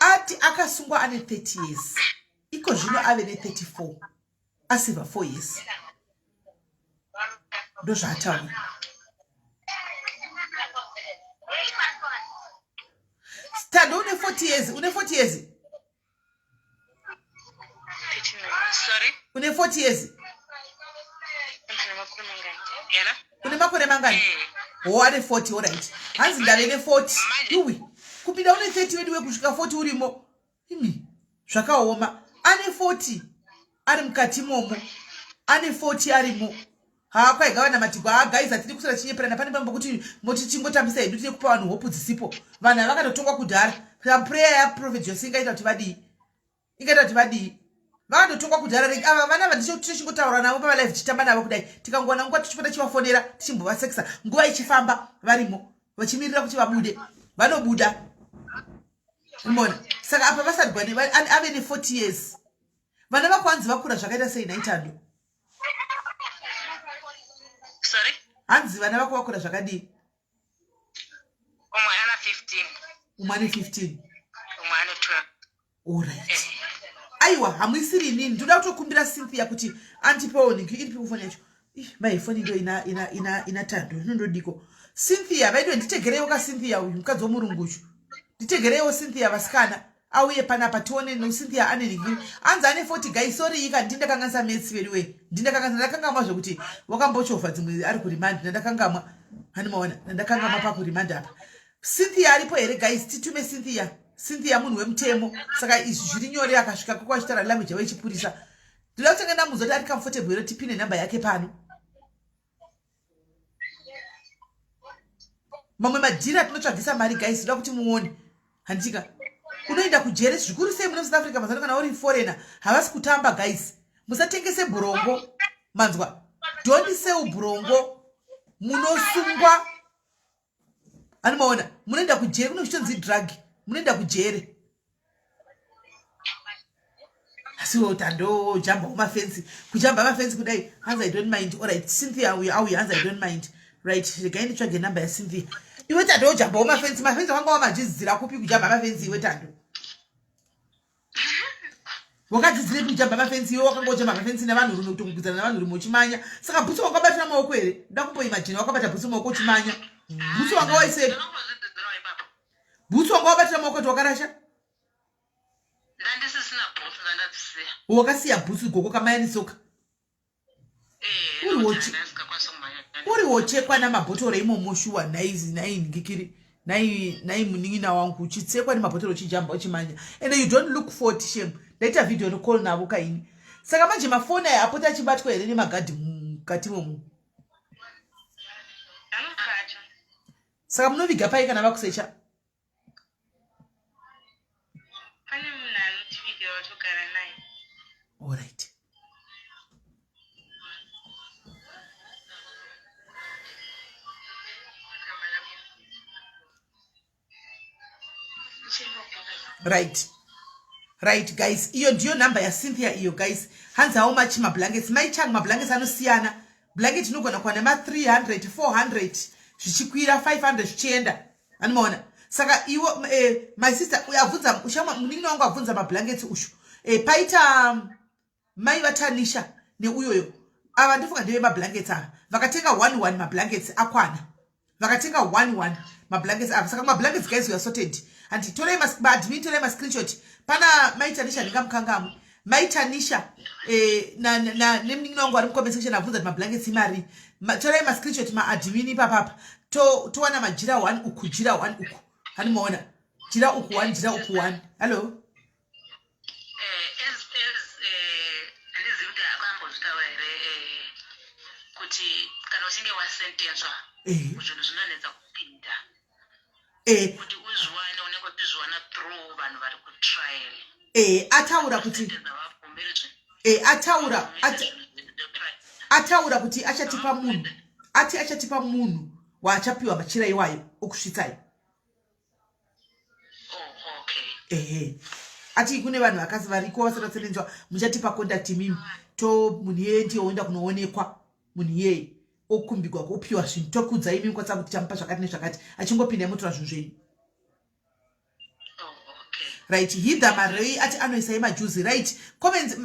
Speaker 1: Ati akasungwa ane 30 years iko zvino ave ne34 asiva 4 years ndo zvaataura. Stand une 40 years, une 40 years.
Speaker 3: Sorry?
Speaker 1: Une 40 years. Une makore mangani? Oh, ane 40, alright. Hanzi ndave ne 40. Iwi. Kupinda une 30 wedu wekusvika 40 urimo. Imi. Zvakaoma. Ane 40. Ari mukati momo. Ane 40 arimo. Kwaigawa namatiko guys hatiri kusara chinyeperana pane pambo kuti moti chingotambisa hedu tine kupa vanhu hopu dzisipo. Vanhu vakatotongwa kudhara. Prayer ya Prophet Jose ingaita kuti vadii. Vakatotongwa kudhara ava vana vatichingotaura navo pa live tichitamba navo kudai tikangoona nguva tichipota chivafonera tichimbovasekisa nguva ichifamba varimo vachimirira kuti vabude vanobuda. Umeona saka apa vasadgwane ave ne 40 years. Vana vakwanzi vakura zvakaita sei naitando.
Speaker 3: Sorry?
Speaker 1: Hanzi vana vako vakura zvakadii?
Speaker 3: Umwe ana 15.
Speaker 1: Umwe ane 15.
Speaker 3: Umwe ane 12.
Speaker 1: Alright. Aiwa hamuisiri inini ndoda kutokumbira Cynthia kuti antipewo ningi iripi kufoni yacho. My phone ndo ina tando ndodiko. Cynthia vaidwe nditegereyo ka Cynthia uyu mukadzi womurunguchu. Nditegereyo Cynthia vasikana auye panapa tione no Cynthia ane ningi. Anza ane 40 guys sorry ika ndindakanganisa mets veriwe. Ndakangama zvokuti wakambochovha dzimwe ari kurimand ndakangamwa. Hani maona ndakangama pa kurimand apa. Cynthia aripo here guys titume Cynthia. Cynthia munhu wemutemo saka izvi zviri nyore akasvika kwakwachitara language wechipurisa. Ndoda kutenga ndamuzoti ari comfortable here tipine number yake pano. Mamwe madhira tinotsvagisa mari guys ndoda kuti muone. Handika unoenda kujere zvikuru sei muno South Africa mazano kana uri foreigner havasi kutamba guys. Musatengese burongo manzwa. don't say ubrongo munosungwa animaona munoenda kujere kuno kuchonzi drug munoenda kujere asiwo tando jamba kumafensi kujamba mafensi kudai hands I don't mind all right Cynthia auya hands I don't mind right regai nditsvage number ya Cynthia iwe tando jamba kumafensi mafensi wanga wamadzidzira kupi kujamba mafensi iwe tando wakadzidzira kujamba mafensi iwe wakangojamba mafensi navanhu rume kutongokudzana navanhu rume uchimanya saka bhutsu wakabatira maoko here ndakumboimagina wakabata bhutsu maoko uchimanya bhutsu wanga waisei bhutsu wanga wabatira maoko kuti wakarasha wakasiya bhutsu igoko kamayanisoka uriwochekwa namabhotoro imomo shuwa naingikiri naimunin'ina wangu uchitsekwa nemabhotoro uchijamba uchimanya and you don't look for it shame ndaita video nocall navo kaini saka manje mafoni aya apota achibatwa here nemagadhi mukati momo saka munoviga pai kana vakusecha all right right guys iyo ndiyo number ya Cynthia iyo guys hands how much mablankets maichang mablankets anosiyana blanket inogona kuwa nema 300 400 zvichikwira 500 zvichienda anomaona saka iwo my sister uyabvunza ushama munini wangu abvunza mablankets ushu paita mai vatanisha neuyoyo ava ndifunga ndeve mablankets ava vakatenga 1 mablankets akwana vakatenga 1 mablankets ava saka mablankets guys we are sorted and torei admin torei screenshot pana maitanisha ndingamukangamu maitanisha na nemningi wangu ari comment section abvunza kuti mablankets imari torei screenshot maadmin ipapapa towana majira 1 uku jira 1 uku hanimaona jira uku 1 jira uku 1 hello
Speaker 3: kana usinge wasentenzwa zvinhu zvinonetsa kupinda kuti uzwane unenge uchizwana through vanhu vari kutrial
Speaker 1: ataura kuti ataura kuti achatipa munhu waachapiwa machira iwayo okusvitsai ati kune vanhu vakazi variko vasatotsenenzwa muchatipa contact mimi to munhu yeye ndiye oenda kunoonekwa munhu yeye okumbigwa kupiwa zvinhu tokudzai mimi kwatsa kuti tamupa zvakati nezvakati achingopinda mutora zvinhu zvenyu right hidha marei ati anoisai majuzi right comments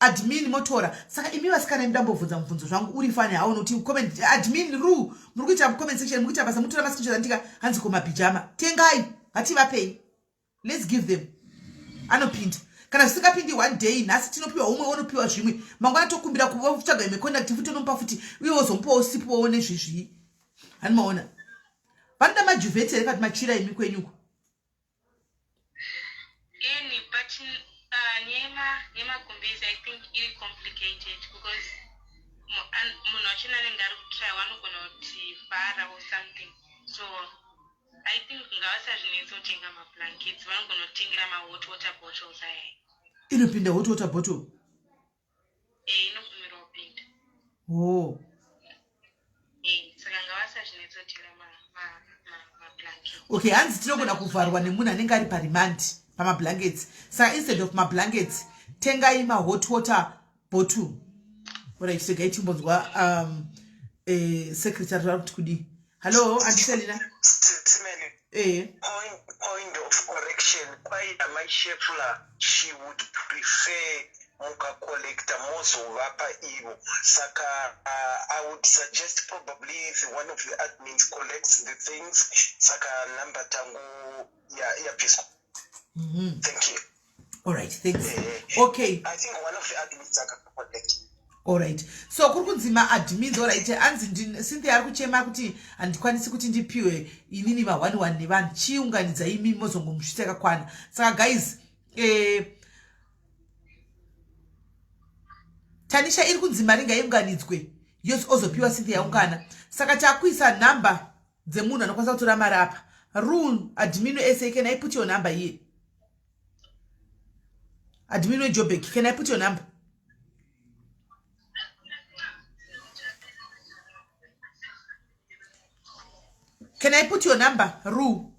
Speaker 1: admin motora saka imi vasikana imudambobvunza mubvunzo zvangu uri fani haona kuti comment admin ru muri kuita comment section muri kuita basa mutora mascreenshot andika hanzi komapijama tengai hativapei let's give them anopinda kana zvisingapindi 1 day nhasi tinopiwa umwe onopiwa zvimwe mangwana tokumbira kutsvaga imwe contact futi onomupa futi uye wozomupawo sipowo nezvizvi hanimaona vanoda majuvheti here kati machira imi kwenyuko
Speaker 3: but nemagumbezi I think iri complicated because munhu wachina anenge ari kutry vanogona kuti vhara or something so I think ngavasazvinetsa kutenga mablankets vanogona kutengera mahot water bottles aya
Speaker 1: inopinda hot water bottle
Speaker 3: inobvumirwa kupinda saka ngavasazvinetsa kutenga mablankets
Speaker 1: okay hanzi tinogona kuvharwa nemunhu anenge ari parimandi pamablankets saka instead of mablankets tengai mahot water bottle right segai timbonzwa secretary vari kuti kudii hello andiselina
Speaker 4: point of correction quite my shefla she would prefer muka collector mozovapa ivo saka I would suggest probably if one of the admins collects the things saka number tangu ya pisco. Thank you.
Speaker 1: All right, thanks. Okay.
Speaker 4: I think one of the admins are collect.
Speaker 1: All right. So kurikunzima admins all right. Anzi Cynthia ari kuchema kuti andikwanisi kuti ndipiwe inini va 1 nevanhu chiunganidza imi mozongomusvitsa yakakwana. Saka guys, Tanisha iri kunzima ringa iunganidzwe ozopiwa Cynthia ungana. Saka takuisa number dzemunhu anokwanisa kutora mari apa. Rule admin SA, can I put your number here? Admin Jobek, can I put your number? Can I put your number, Rue?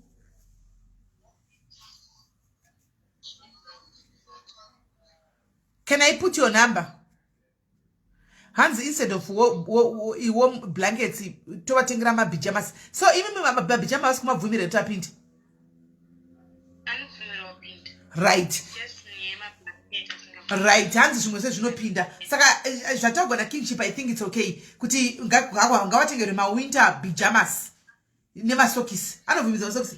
Speaker 1: Can I put your number? Hands instead of warm blankets, towatengira mabijamas. So even mabijamas kuma vumire tapindi. Right. Right. Hands zvimwe zvinopinda. Saka zvatagwa na kingship, I think it's okay. Kuti ngawatengere ma winter pajamas. Nema socks. Anovimidza socks.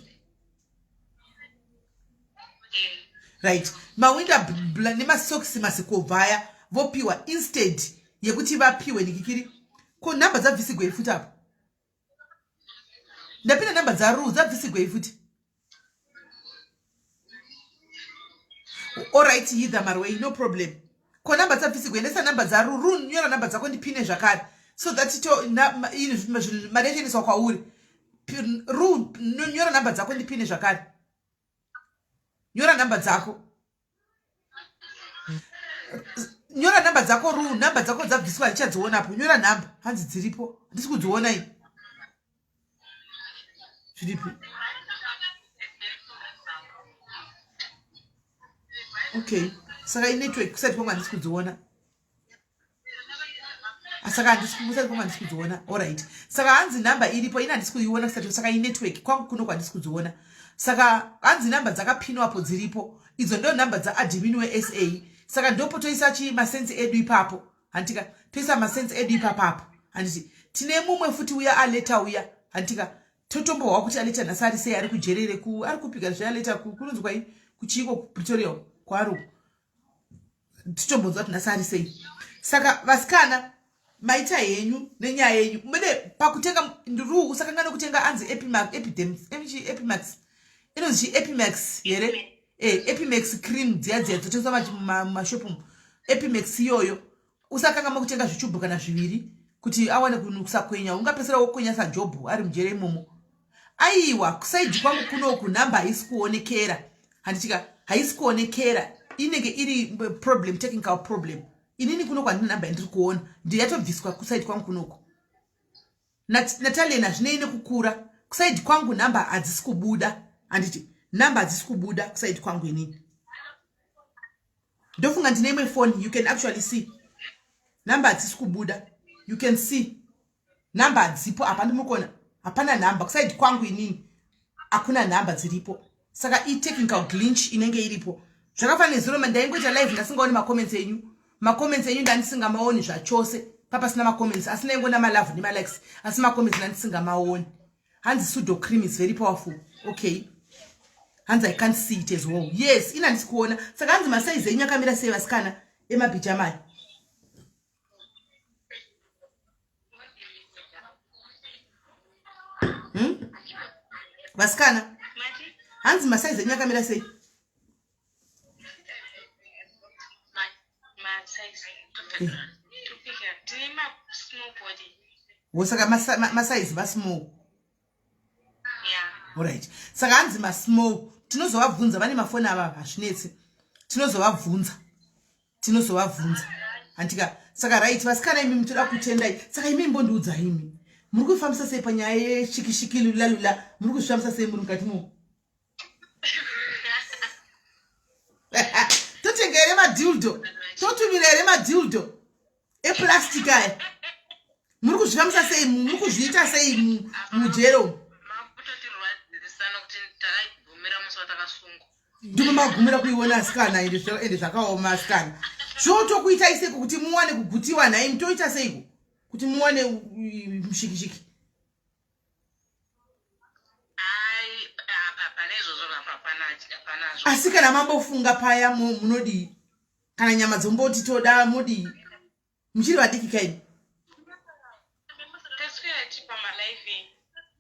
Speaker 1: Right. Ma winter nema socks masikovaya vopiwa instead yekuti vapiwe nikikiri. Ko number za visigwe ifuta hapo. Ndapinda number za Rue za visigwe ifuti. Alright, hither marway, no problem. Ko number za visigwe ndesa number za Rue nyora number zako ndipine zvakare. So that ito mareje ni kwa uri. Rue nyora number zako ndipine zvakare. Nyora number zako. Nyora number zako Rue, number zako za visigwe ndichadziona hapo. Nyora number hanzi dziripo. Ndisi kudziona iyi. Zviripo. Okay. Saka network kusati kwanga ndisi kudziona. Saka kusati kwanga ndisi kudziona. Alright. Saka hanzi number iripo ina ndisi kuiona kusati saka network kwangu kuno kwa ndisi kudziona. Saka hanzi number dzakapinwa hapo dziripo. Idzo ndo number dza admin we SA. Saka ndopo toisa chi masense edu ipapo. Antika toisa masense edu ipapo. Anditi tine mumwe futi uya aleta uya. Antika totombowa kuti aleta nasari sei ari kujerere ku ari kupika zvaleta ku kunonzi kwai kuchiko Pretoria kwaru. Totombonzwa kuti nasari sei. Saka vasikana maita yenyu nenyaya yenyu mune pakutenga nduru usakangana kutenga anzi Epimax inonzi Epimax here Epimax cream dzia dzotengeswa mashopu Epimax iyoyo usakangama kutenga zvichubhu kana zviviri kuti awane kusakwenya ungapesera wokwenya sa job ari mujere imomo aiwa kusaidi kwangu kunoku number haisi kuonekera handichika haisi kuonekera inenge iri problem technical problem inini kuno kwa number ndiri kuona ndiyatobviswa kusaidi kwangu kunoko Natalia zvinoine kukura kusaidi kwangu number hadzisi kubuda handiti number hadzisi kubuda kusaidi kwangu inini ndofunga ndine imwe phone you can actually see number hadzisi kubuda you can see number hadzipo apa ndimukona hapana number kusaidi kwangu inini hakuna number dziripo saka technical glitch inenge iripo zvakafanira zero mandaingoita live ndasingaoni ma comments enyu ndandisingamaoni zvachose papasina ma comments asina ingona ma love nema likes asi ma comments ndandisingamaoni hanzi pseudo cream is very powerful okay hanzi I can't see it as well yes ina ndisikuona saka hanzi ma size enyu akamira sei vasikana emabhijamai vasikana hanzi ma size enyu akamira sei Wosaka masize ba small. Yeah. Alright. Saka hanzi ma small. Tinozovabvunza vane mafoni ava hazvinetsi. Tinozovabvunza. Antika saka right vasikana imi mutoda kutendai. Saka imi mbondiudza imi. Muri kufambisa sei panyaya yeshikishiki lula. Muri kuzvifambisa sei muri mukati mo. Totengere madildo. Totumire madildo. Eplastic aya. Muri kuzvifambisa sei muri kuzviita sei mujero. Ndiko magumira kuiona asikana ende zvakaoma asikana. Zvotokuita iseko kuti muwane kugutiwa naye mutoita seiko kuti muwane mushikishiki. Asikana mambofunga paya munodi kana nyama dzomboti toda mudi muchiri vadiki kaini.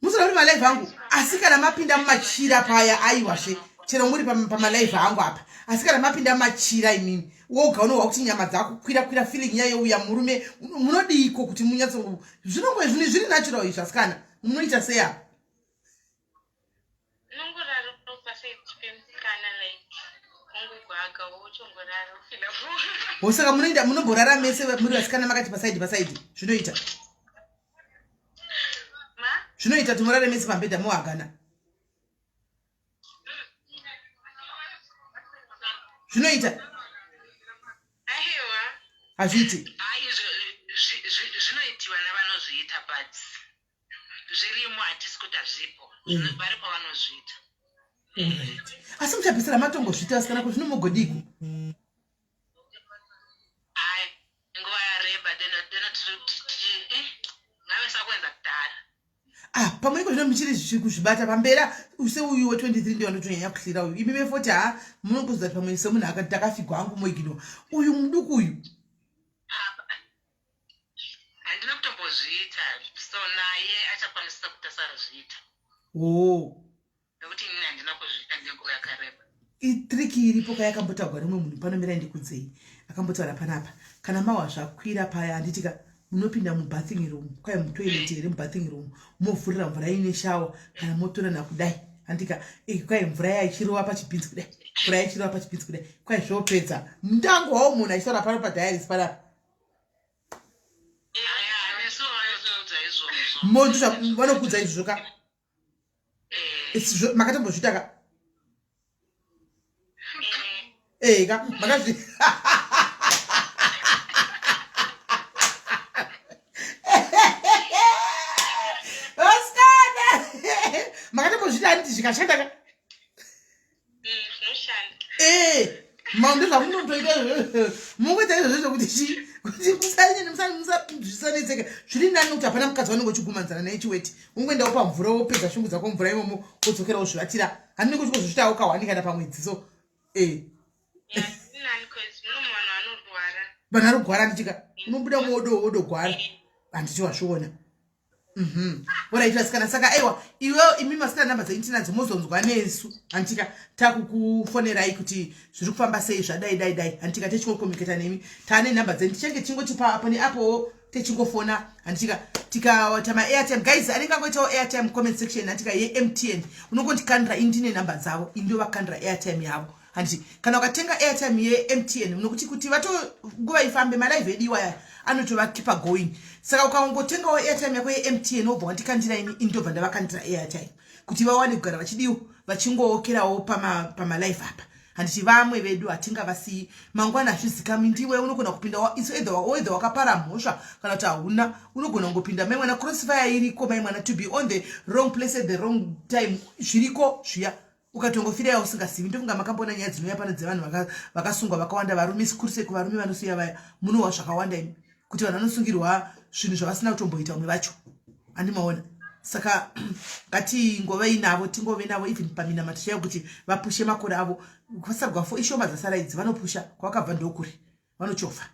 Speaker 1: Musora uri malive angu asikana mapinda mumachira paya aiwashe chero muri pamalive angu apa asikana mapinda mumachira imini woga unowa kuti nyama dzako kwira feeling yayo uya murume munodiko kuti munyatso zvinongwe zviri natural izvo asikana munoita seya Wosaka munoenda munomborara mese muri vasikana makati pasaidi zvinoita zvinoita kuti murare mese pambedha muhagana zvinoita
Speaker 3: aiwa
Speaker 1: hazviiti
Speaker 3: zvinoitiwa nevanozviita but zvirimo hatisi kuti hazvipo vari pavanozviita
Speaker 1: asi muchapedzisira matongozviita asikana kuti zvinomugodiko
Speaker 3: hai nguva yareba ngave sakwenza kudhara
Speaker 1: pamwe iko zvino muchiri kuzvibata pambera seuyu we23 ndio anotonyanya kuhlira uyu imi ve40 munongozati pamwe semunhu akati takafigwa hangu moigino uyu muduku uyu
Speaker 3: handina kutombozviita so naye achakwanisa kuti asazviita nekuti inini handina kuzviita ngenguva yakareba
Speaker 1: itriki iripo kayakambotagwa nemwe munhu panomira ndikudzei akambotaura panapa kana mawa zvakwira paya handitika munopinda mubathing room kwai mutoilet here mubathing room movhurira mvura ine shawa kana motorana kudai handika kwai mvura yaichirova pachipinzi kudai mvura yaichirova pachipinzi kudai kwai zvopedza mundango wawo munhu achitaura pano padiaris panapa vanokudza izvozvoka makatombozvitaka ka makazvi makatombozvita handiti zvikashandaka maundo zvamunontoita mungoita izvozvo kuti musanetseke zviri nani kuti hapana mukadzi wanongochigumanzana naye chiweti ungoendawo pamvura wopedza shungu dzako mvura imomo wodzokera wozvivatira handine kuti kozvozvitawo kawanikana pamwedzi so vanhu arogwara handitika unobuda wodogwara handiti wazviona voraitirwa saka aiwa iwewo imi masikana namba dzaintinadzo mozonzwa nesu handitika takukufonerai kuti zviri kufamba sei zvadai handitika techingokomiketa nemi taane namba dzenyu tichenge tingoti pane apowo techingofona handitika tikaita maairtime guys anenge angoitawo airtime comment section handitika yeMTN unongondikandira indine namba dzavo indovakandira airtime yavo handiti kana ukatenga airtime yeMTN unokuti kuti nguva ifambe malive ediwa anotovakipa going saka ukaongotengawo airtime yako yeMTN wobva wandikandira ini indobva ndavakandira airtime kuti vawane kugara vachidiwa vachingookerawo pamalive apa handiti vamwe vedu hatingavasiyi mangwana hazvizikami ndiwe unogona kupinda either wakapara mhosva kana kuti hauna unogona kungopinda mai mwana crossfire iriko mai mwana to be on the wrong place at the wrong time zviriko zviya ukatongofirawo usingazivi ndofunga makambona nyaya dzinouya pano dzevanhu vakasungwa vakawanda varume sikuruse kuvarume vanosiya vaya munowa zvakawanda imi kuti vanhu vanosungirwa zvinhu zvavasina kutomboita umwe vacho handimaona saka ngatingove navo tingove navo even paminamato chaiyo kuti vapushe makore avo kwasabwafo ishoma dzasara idzi vanopusha kwakabva ndokuri vanochofa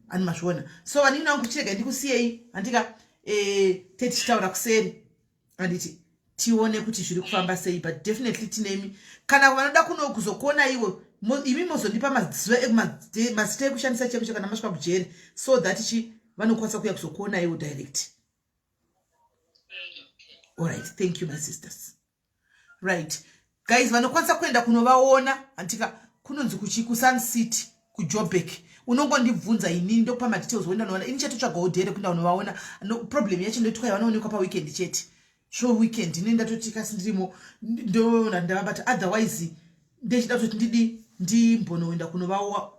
Speaker 1: handimazviona so vanini vangu chirega ndikusiyei handika tichitaura kuseri handiti tione kuti zviri kufamba sei but definitely tinemi kana vanoda kuzokuona iwo imi mozondipa mazita ekushandisa chekucho kana masvika kujeri so that vanokwanisa kuya kuzokuona iwo direct. Alright, thank you my sisters. Right guys, vanokwanisa kuenda kunovaona handika kunonzi kuSun City kuJoburg unongondibvunza inini ndokupa madetails wenda noona ini chatotsvagawo dhere kuenda kunovaona problem yacho ndoitwa vanoonekwa paweekend chete show weekend nenda totika sindirimo ndona ndavabata otherwise ndechida kuti ndimbonoenda kunovawa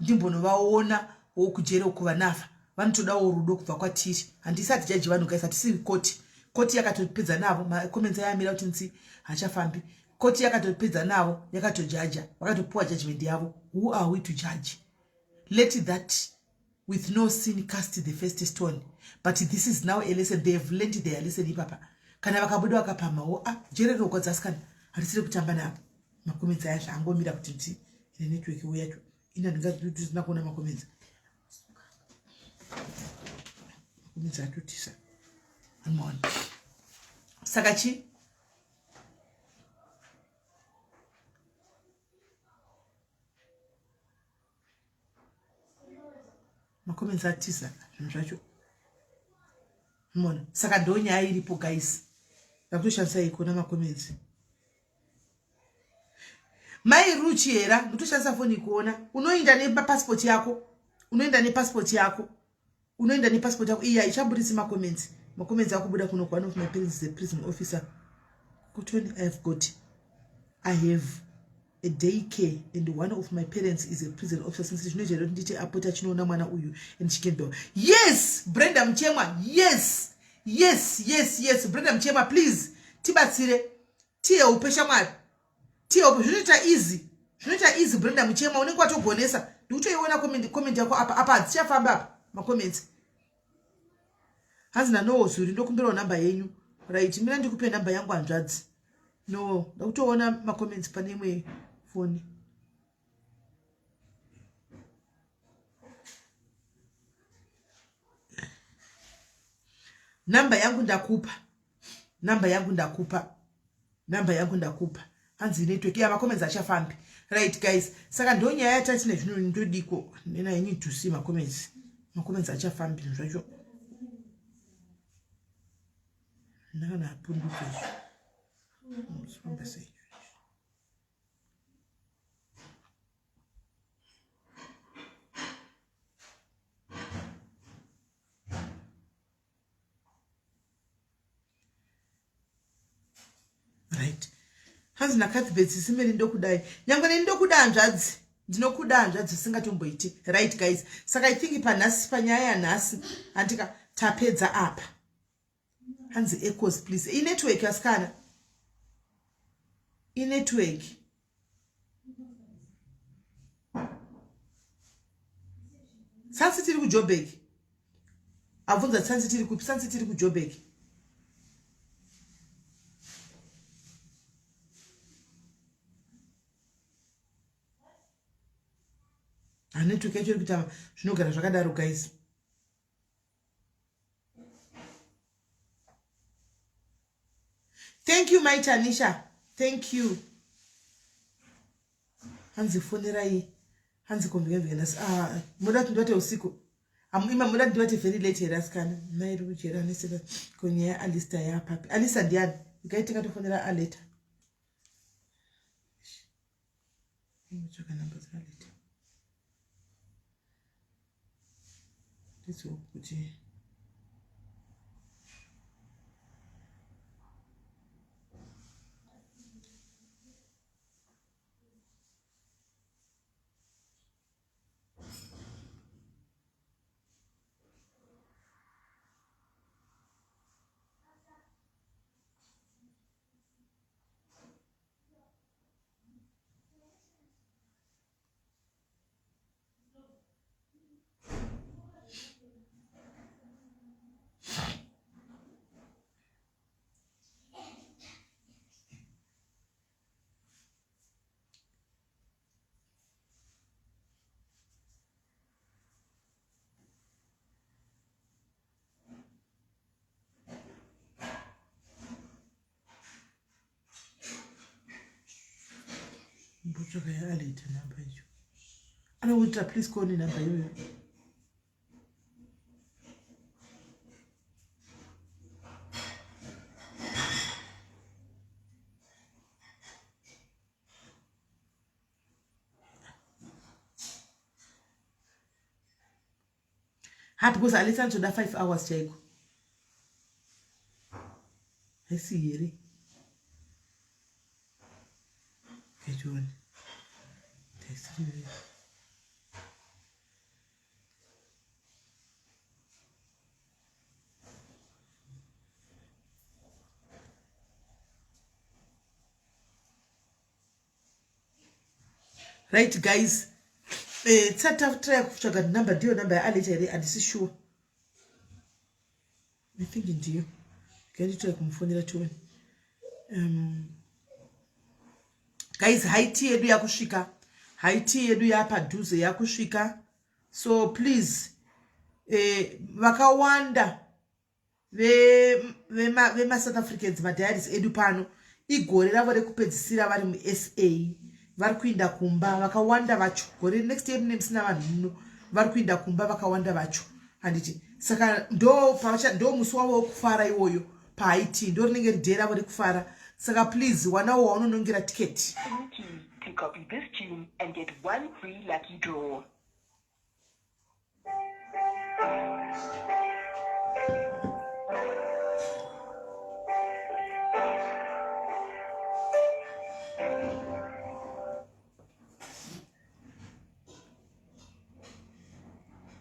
Speaker 1: ndimbonovaona wokujere kuva nafa vanotodawo rudo kubva kwatiri handisati jaji vanhu guys hatisi koti yakatopedza navo makomenza yamira kuti nzi hachafambi koti yakatopedza navo yakatojaja vakatopuwa judgment yavo. Who are we to judge? Let that with no sin cast the first stone. But this is now a lesson. They have learned their lesson ipapa. Kana vakabuda vakapamawo jere rokodzaskana hatisiri kutamba navo makomenza yasha angomira kuti nzi ine network yacho ina ndingatina kuona makomenza atotisa anmaona saka makomenza atisa zvinhu zvacho mona saka ndo nyaya iripo guys ndakutoshandisa ikona makomenzi mai ruchi hera ndotoshandisa foni kuona unoenda nepassport yako unoenda nepassport yako iya ichabudisi macomments akubuda kuno one of my parents is a prison officer kutoni I have a daycare and one of my parents is a prison officer since zvinoita kuti nditi apota chinoona mwana uyu and chikendo. Yes, Brenda Mchema, yes Brenda Mchema, please tibatsire tiye upesha mwari tiye upe zvinoita easy Brenda Mchema unenge watogonesa ndikutoiona comment yako apa dzichafamba apa macomments hazina no zuri ndokumbirawo namba yenyu right mina ndikupe namba yangu hanzvadzi no ndakutoona macomments pane imwe foni namba yangu ndakupa hanzi network ya macomments achafambi right guys saka ndonyaya yatachine zvino ndodiko nena yenyu to see macomments achafambi zvacho ndakana apunduka izvo right hanzi nakathibetsi simeli ndokudai nyangwe nendokuda hanzvadzi ndinokuda hanzvadzi singatomboiti right guys saka I think panhasi panyaya yanhasi andika tapedza apa hanzi echoes please inetwork yasikana inetwork sansi tiri kuJoburg abvunza sansi tiri kupi sansi tiri kuJoburg network yacho iri kutama zvinogara zvakadaro guys thank you my Tanisha thank you hanzi fonerai hanzi konvenvenasi muda kuti ndivate usiku ima muda kuti ndivate very late here asikana mairi kujera neseka konyaya alista yapapi alisa ndiani ikaitika tofonera aleta choka namba dzinaleta kuti mbochoka yaaleta namba icho anokuita please call ni namba iyoyo because alisa ntoda 5 hours chaiko haisi here kechoni taisiri right guys tsata try kutsvaga number ndiyo number yaaleta here handisi sure I think ndiyo nganditry kumufonera tione guys haiti yedu yakusvika haiti yedu yapadhuze yakusvika so please vakawanda vema South Africans madiaries edu pano igore ravo rekupedzisira vari muSA vari kuinda kumba vakawanda vacho gore next year mune musina vanhu muno vari kuinda kumba vakawanda vacho handiti saka ndo musi wavo wokufara iwoyo pahaiti ndo rinenge ridhe ravo rekufara saka please wanawo waunonongera tiketi
Speaker 5: to copy this tune and get 1 free lucky draw.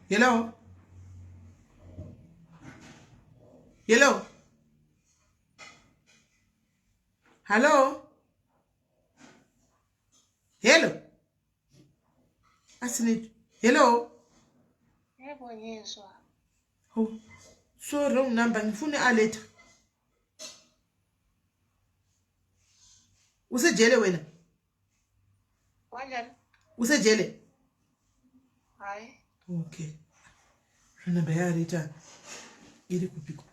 Speaker 1: Hello? Hello? Hello? Hello? Asini. Hello? Oh, so wrong number. Ngifune alert. Usejele wena?
Speaker 3: Wanjani?
Speaker 1: Usejele?
Speaker 3: Hayi.
Speaker 1: Okay. Number ya alert. Iri kupiko.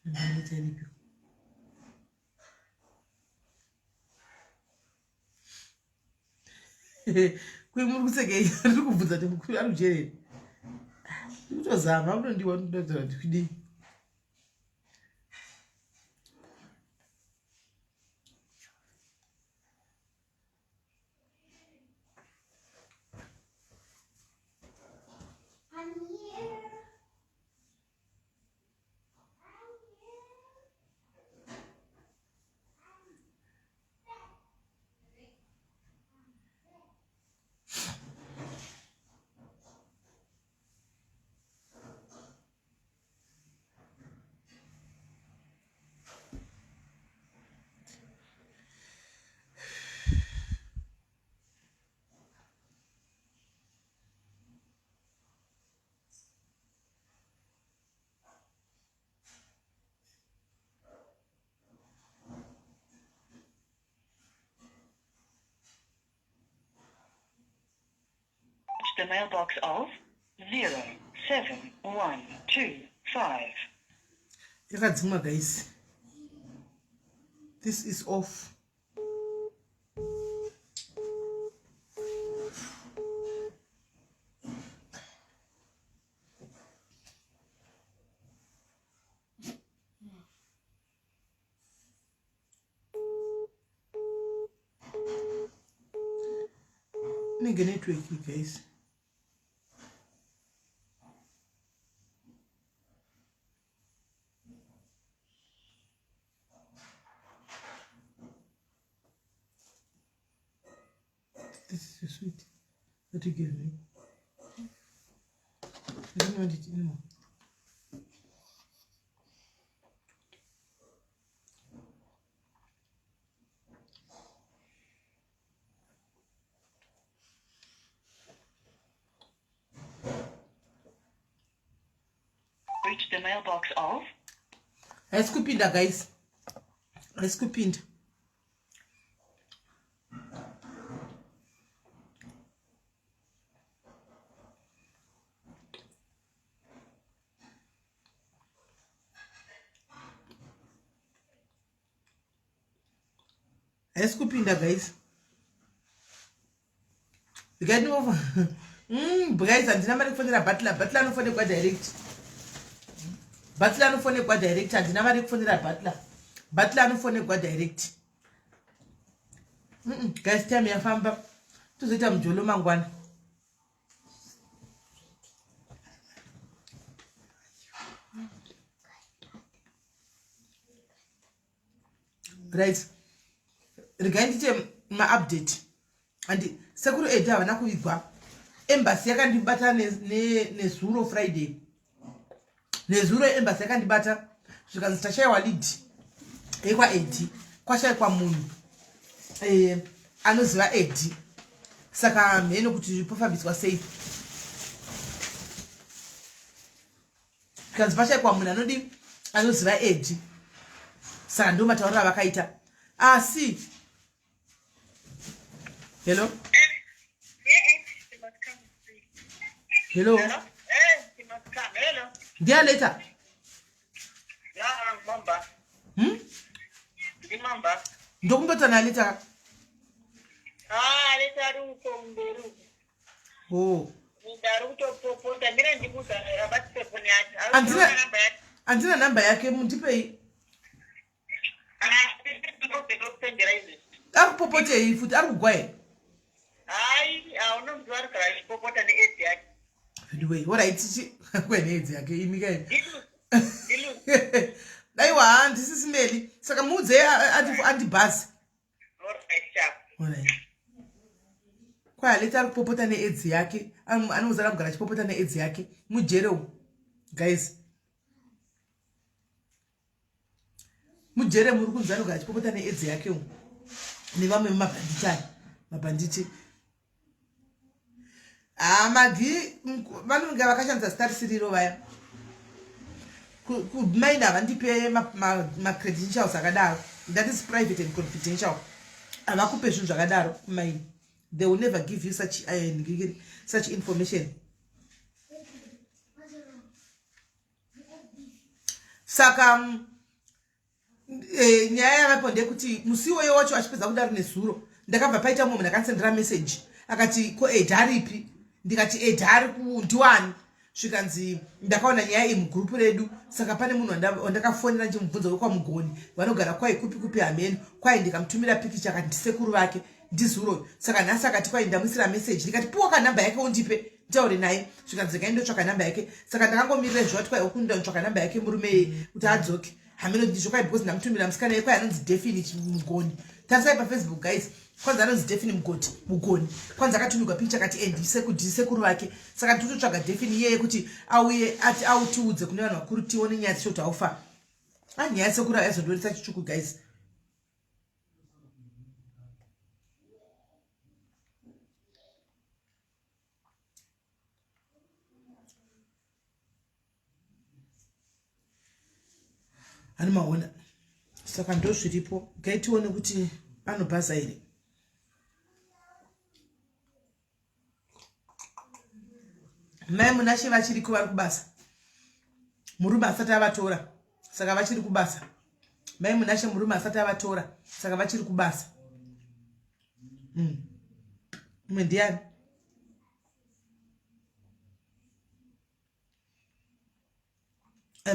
Speaker 1: Number iri kupiko. Kwemuruseke ari kubvunza kuti mukuru ari kujerera. Kutozama unondiwa ndodzera kuti kudii.
Speaker 5: The mailbox of 07125.
Speaker 1: Yakadzimwa guys. This is off. Nigga network you guys. This is so sweet. What you give me? I don't want it anymore.
Speaker 5: Reach the mailbox of.
Speaker 1: Let's kupinda guys. Let's kupinda. Let's kupinda guys. You get me over. Guys, andina mari kufonera butler anofone kwa direct. Butler anofone kwa direct, andina mari kufonera butler anofone kwa direct. Guys, time yafamba. Tuzoita mjolo mangwana. Guys, regaindite ma-update and sekuru edi havana kuigwa embassy yakandibata nezuro Friday nezuro embassy yakandibata zvikanzi tashaiwa lead ekwa edi kwashaikwa munhu anoziva edi saka mheno kuti pofambiswa sei zvikanzi pashaikwa munhu anodi anoziva edi saka ndo matauriro avakaita asi hello hello ndia later ndokumbotana later oh andina namba yake mundipei akupopotei futi ari kugwai
Speaker 5: Hayi, awunomzwa rigara achipopota needzi yake.
Speaker 1: Anyway, alright, kwenedzi yake imike.
Speaker 5: Dilu.
Speaker 1: Daiwa handisi SIS-MELLY. Saka mudze andibhasi.
Speaker 5: Alright, sharp.
Speaker 1: Alright. Kwa leta ari kupopota needzi yake. Anozara kugara achipopota needzi yake. Mujere guys. Mujere muri kunzwa anogara achipopota needzi yake. Nevamwe mabhanditi. Magi vanonge vakashandisa starisiriro vaya. Kumaina vandipe ma-credentials akadaro. That is private and confidential. Avakupe zvinhu zvakadaro kumaina. They will never give you such information. Saka nyaya yavapo ndekuti musi iwoyo wacho achipedza kudaro nezuro ndakabva paita mumwe ndakansendera message akati ko edharipi ndikati edhari ndiwani zvikanzi ndakaona nyaya iyi mugrupu redu saka pane munhu wandakafonera ndimubvunza wekwamugoni vanogara kwai kupi hameno kwai ndikamutumira pikicha akati ndisekuru vake ndizuro saka nhasi akati kwai ndamuisira message ndikati puwa namba yake undipe nditaure naye zvikanzi ndakaindotsvaka namba yake saka ndakangomirira zvoti kwai okundotsvaka namba yake murume kuti adzoke hameno ndizvo kwai because ndamutumira musikana kwai anonzi definite mugoni tarisai pafacebook guys kwanza anonzi defini mugoni kwanza akatumigwa picha akati ndisekuru vake saka titotsvaga defini iyeye kuti auye ati autiudze kune vanhu vakuru tione nyaya dzisho kuti aufa anyaya sekuru ayazondonisa chichuku guys. Anomaona saka ndozviripo gaitione kuti anobhaza here. Mai munashe vachiriko vari kubasa murume asati avatora saka vachiri kubasa. Mai munashe murume asati avatora saka vachiri kubasa. Mumwe ndiani?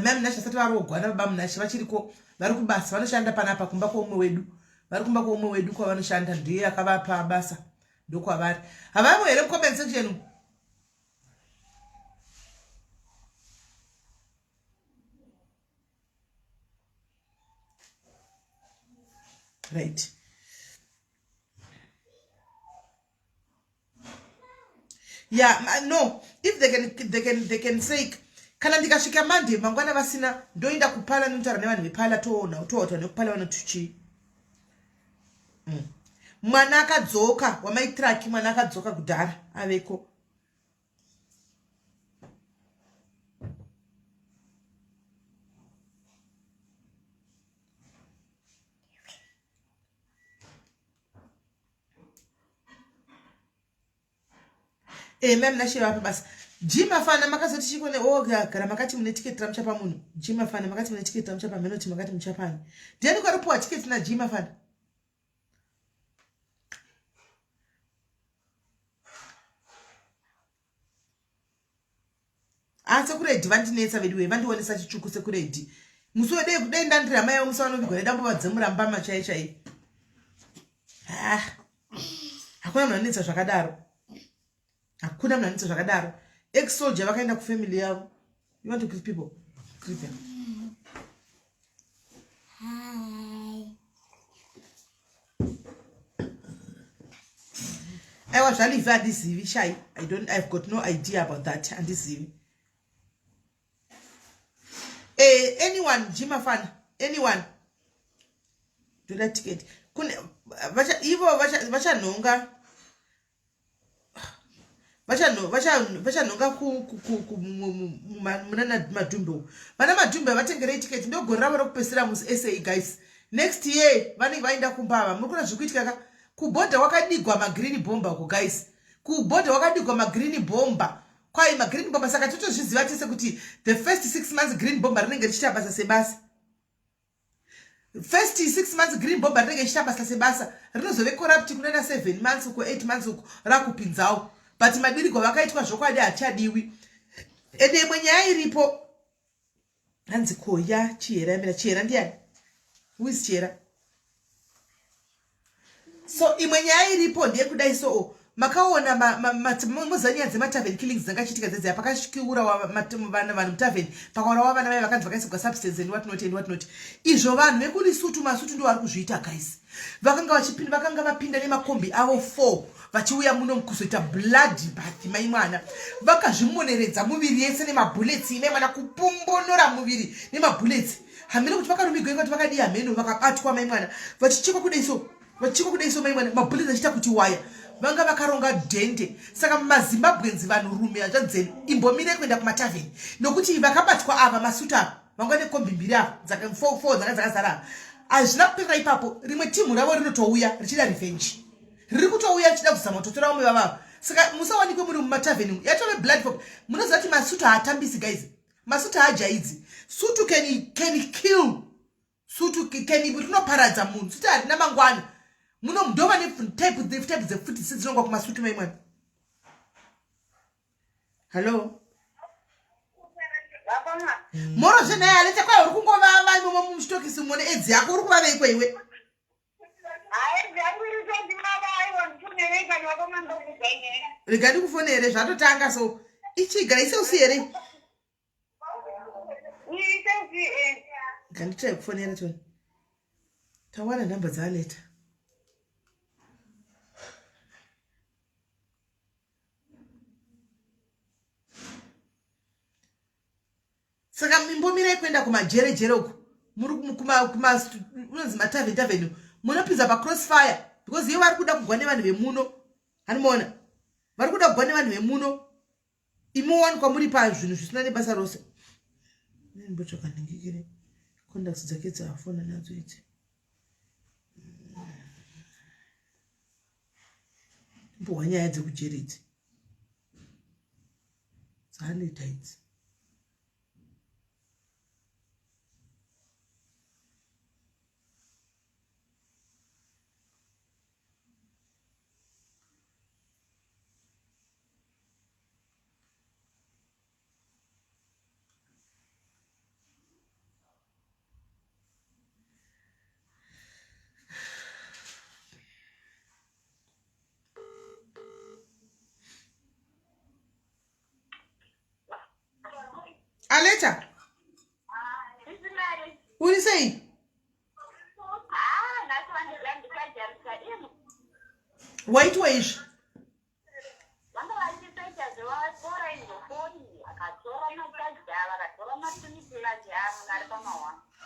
Speaker 1: Mai munashe asati varogwana baba munashe vachiriko vari kubasa vanoshanda panapa kumba kwoumwe wedu vari kumba kwoumwe wedu kwavanoshanda ndiye akavapa basa ndokwavari havamo here mucomment section. Right. Yeah, no. If they can say, kana ndikasvika Monday mangwana vasina ndoenda kupala notara nevanhu vepala toota nekupala vanotuchi. Mwana akadzoka wamaitraki mwana akadzoka kudhara aveko. Mem nashe vapa basa. Jima fana makazoti chikone gara makati mune tiketi ramuchapa munhu. Jima fana makati mune tiketi ramuchapa menoti makati muchapani. Ndiani kwaripuwa tiketi na Jima fana? Sekuredi vandinetsa vedu vandionesa chichuku sekuredi. Musuwe dei ndandira mai omusana nobigwa nedambo vadzemura mbama chai. Hakuna mnanetsa zvakadaro. Hakuna mnanetsa zvakadaro. Ex-soldier vakaenda kufamily yavo. You want to greet people? Greet them.
Speaker 2: Hi.
Speaker 1: I was really very CV shy. I've got no idea about that and this CV. Anyone, Jima fan, anyone. Do that ticket. Vacha nonga. Vacha nonga munana madumbo. Mana madumbo vatengere ticket ndo gorava rokupesera mus SA guys. Next year vani vaenda kumbava. Mukuna zvikuitika kuboda wakadigwa green bomba ku guys. Kuboda wakadigwa green bomba. Kwai green bomba saka totozviziva tese kuti the first 6 months green bomba rinenge richiita basa sebasa. First 6 months green bomba rinenge richiita basa sebasa. Rinozove corrupt kunena 7 months ku 8 months ku rakupinzawo. But madiriko vakaitwa zvokwadi achadiwi. Ende imwe nyaya iripo. Hanzi koya Chiera ndiani? Who is Chiera? So imwe nyaya iripo ndeyekudai so makaona muzanyanzi matavern killings dzangachiitika dzedzeya pakashikiurawa vana vanhu mutavern pakaurawa vana vai vakanzi vakaisirwa substance and whatnot izvo vanhu vekulisutu masutu ndo vari kuzviita guys vakanga vapinda nemakombi avo 4 vachiuya muno kuzoita blood bath mai mwana vakazvimoneredza muviri yese nemabullets mai mwana kupombonora muviri nemabullets hamene kuti vakarumigwa ingati vakadii hameno vakabatwa mai mwana vachichekwa kudaiso mai mwana mabullets achiita kuti waya vanga vakaronga dhende saka mazimbabwenzi vanhu rume hazvadzeni imbomire kuenda kumatavheni nokuti vakabatwa ava masutu ava vanga nekombi mbiri ava 4 dzanga dzakazara hazvina kupera ipapo rimwe timu ravo rinotouya richida revenge riri kutouya richida kuzama kutotora vamwe vavava saka musawanikwe muri mumatavheni yatove blood for munoziva kuti masutu haatambisi guys masutu haajaidzi sutu can kill sutu rinoparadza munhu sutu harina mangwana muno mudova netype dzefuti sidzinongwa kumasutu mai mwana hallo moro zvenaye aleta kwai uri kungovava imomo muchitokisi mone edzi yako uri kuvava ikwewe rega ndikufonere zvatotanga so ichiga iseusi here ganditrai kufonera toni tawana nhamba dzaaleta saka mimbomirai kuenda kumajerejere uku unonzi matavheni munopinza pacrossfire because iye vari kuda kugwa nevanhu vemuno hanimoona vari kuda kugwa nevanhu vemuno imowanikwa muri pazvinhu zvisina nebasa rose nimbotsvaka ndingikire contacts dzake dzaafona nadzo idzi mbohwa nyaya dzekujere idzi dzaaleta idzi aleta uri sei waitwa izvi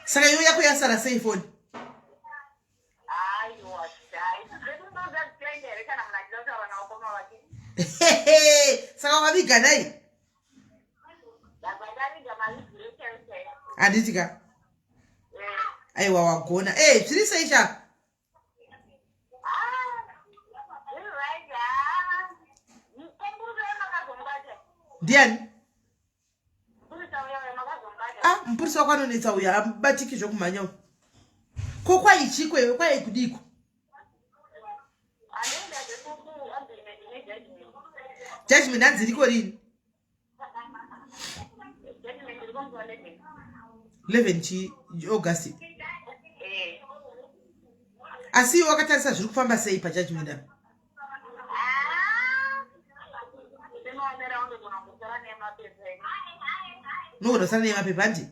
Speaker 1: saka iyo yako yasara sei foni saka waviga nai handitika aiwa wagona zviri sei sha ndiani mupurisa wakanonetsa uya amubatiki zvokumhanyawo ko kwaichikwewe kwai kudiko judgment hanziriko rini 11 August asi iwe wakatarisa zviri kufamba sei pajudgment apa nogona kusara nemapepa ndi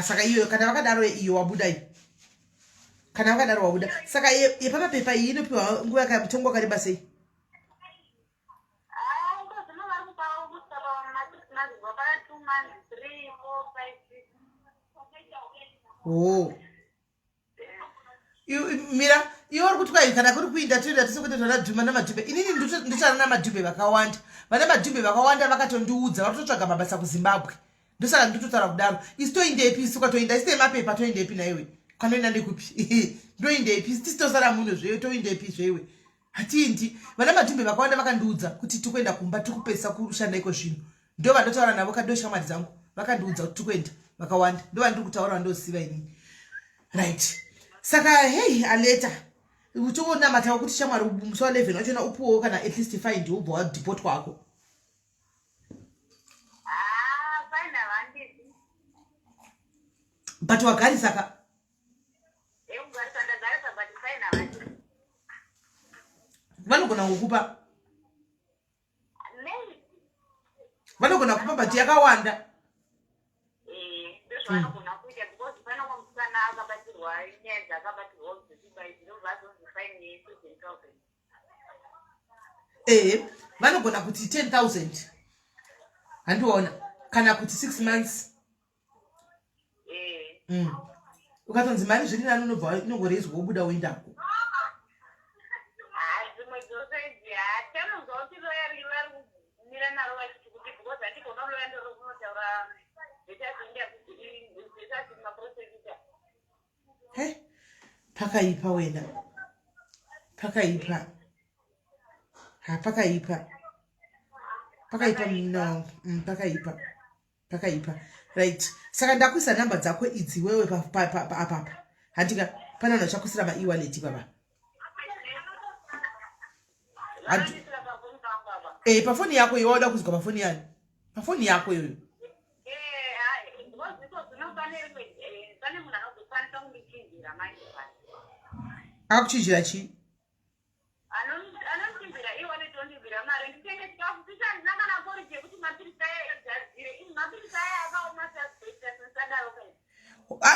Speaker 1: saka iyo kana vakadaro iyo wabudai kana vakadaro wabuda saka yepamapepa iyi inopiwa nguva yakamutongo wakareba sei mira iwe uri kuti kwai kana kuri kuinda toenda tisokuti vanadhuma namadhumbe inini ndotara namadhumbe vakawanda vana madhumbe vakawanda vakatondiudza vatototsvaga mabasa kuzimbabwe ndosaka ndototaura kudaro isi toindepi sukatoinda isite mapepa toindepi naiwe kwanoenda ndekupi ndoindepi tisitosara muno zvewe toindepi zvewe hatindi vana madhumbe vakawanda vakandiudza kuti tikuenda kumba tikupesa kushanda iko zvino ndo vandotaura navo kadoshamwari dzangu vakandiudza kuti tikuenda vakawanda ndo vandiri kutaura ndosiva inini right saka hei aleta utonamatawo kuti shamwari musi wa 11 wachona upuwo kana at least fine ubva wadeport kwako but wagarisa ka vanogona kukupa vanogona kupa but yakawanda vanogona kuti 10,000 handiona kana kuti 6 months ukatonzi mari zviri nani unobva inongorezwa wobuda uendako pakaipa wena pakaipa no pakaipa right saka ndakuisa namba dzako idzi wewe apa handika pana vanhu vachakusira ma-e-wallet baba pafoni yako iwe wada kuzwa pafoni yani pafoni yako iyoyo akuchinjira chii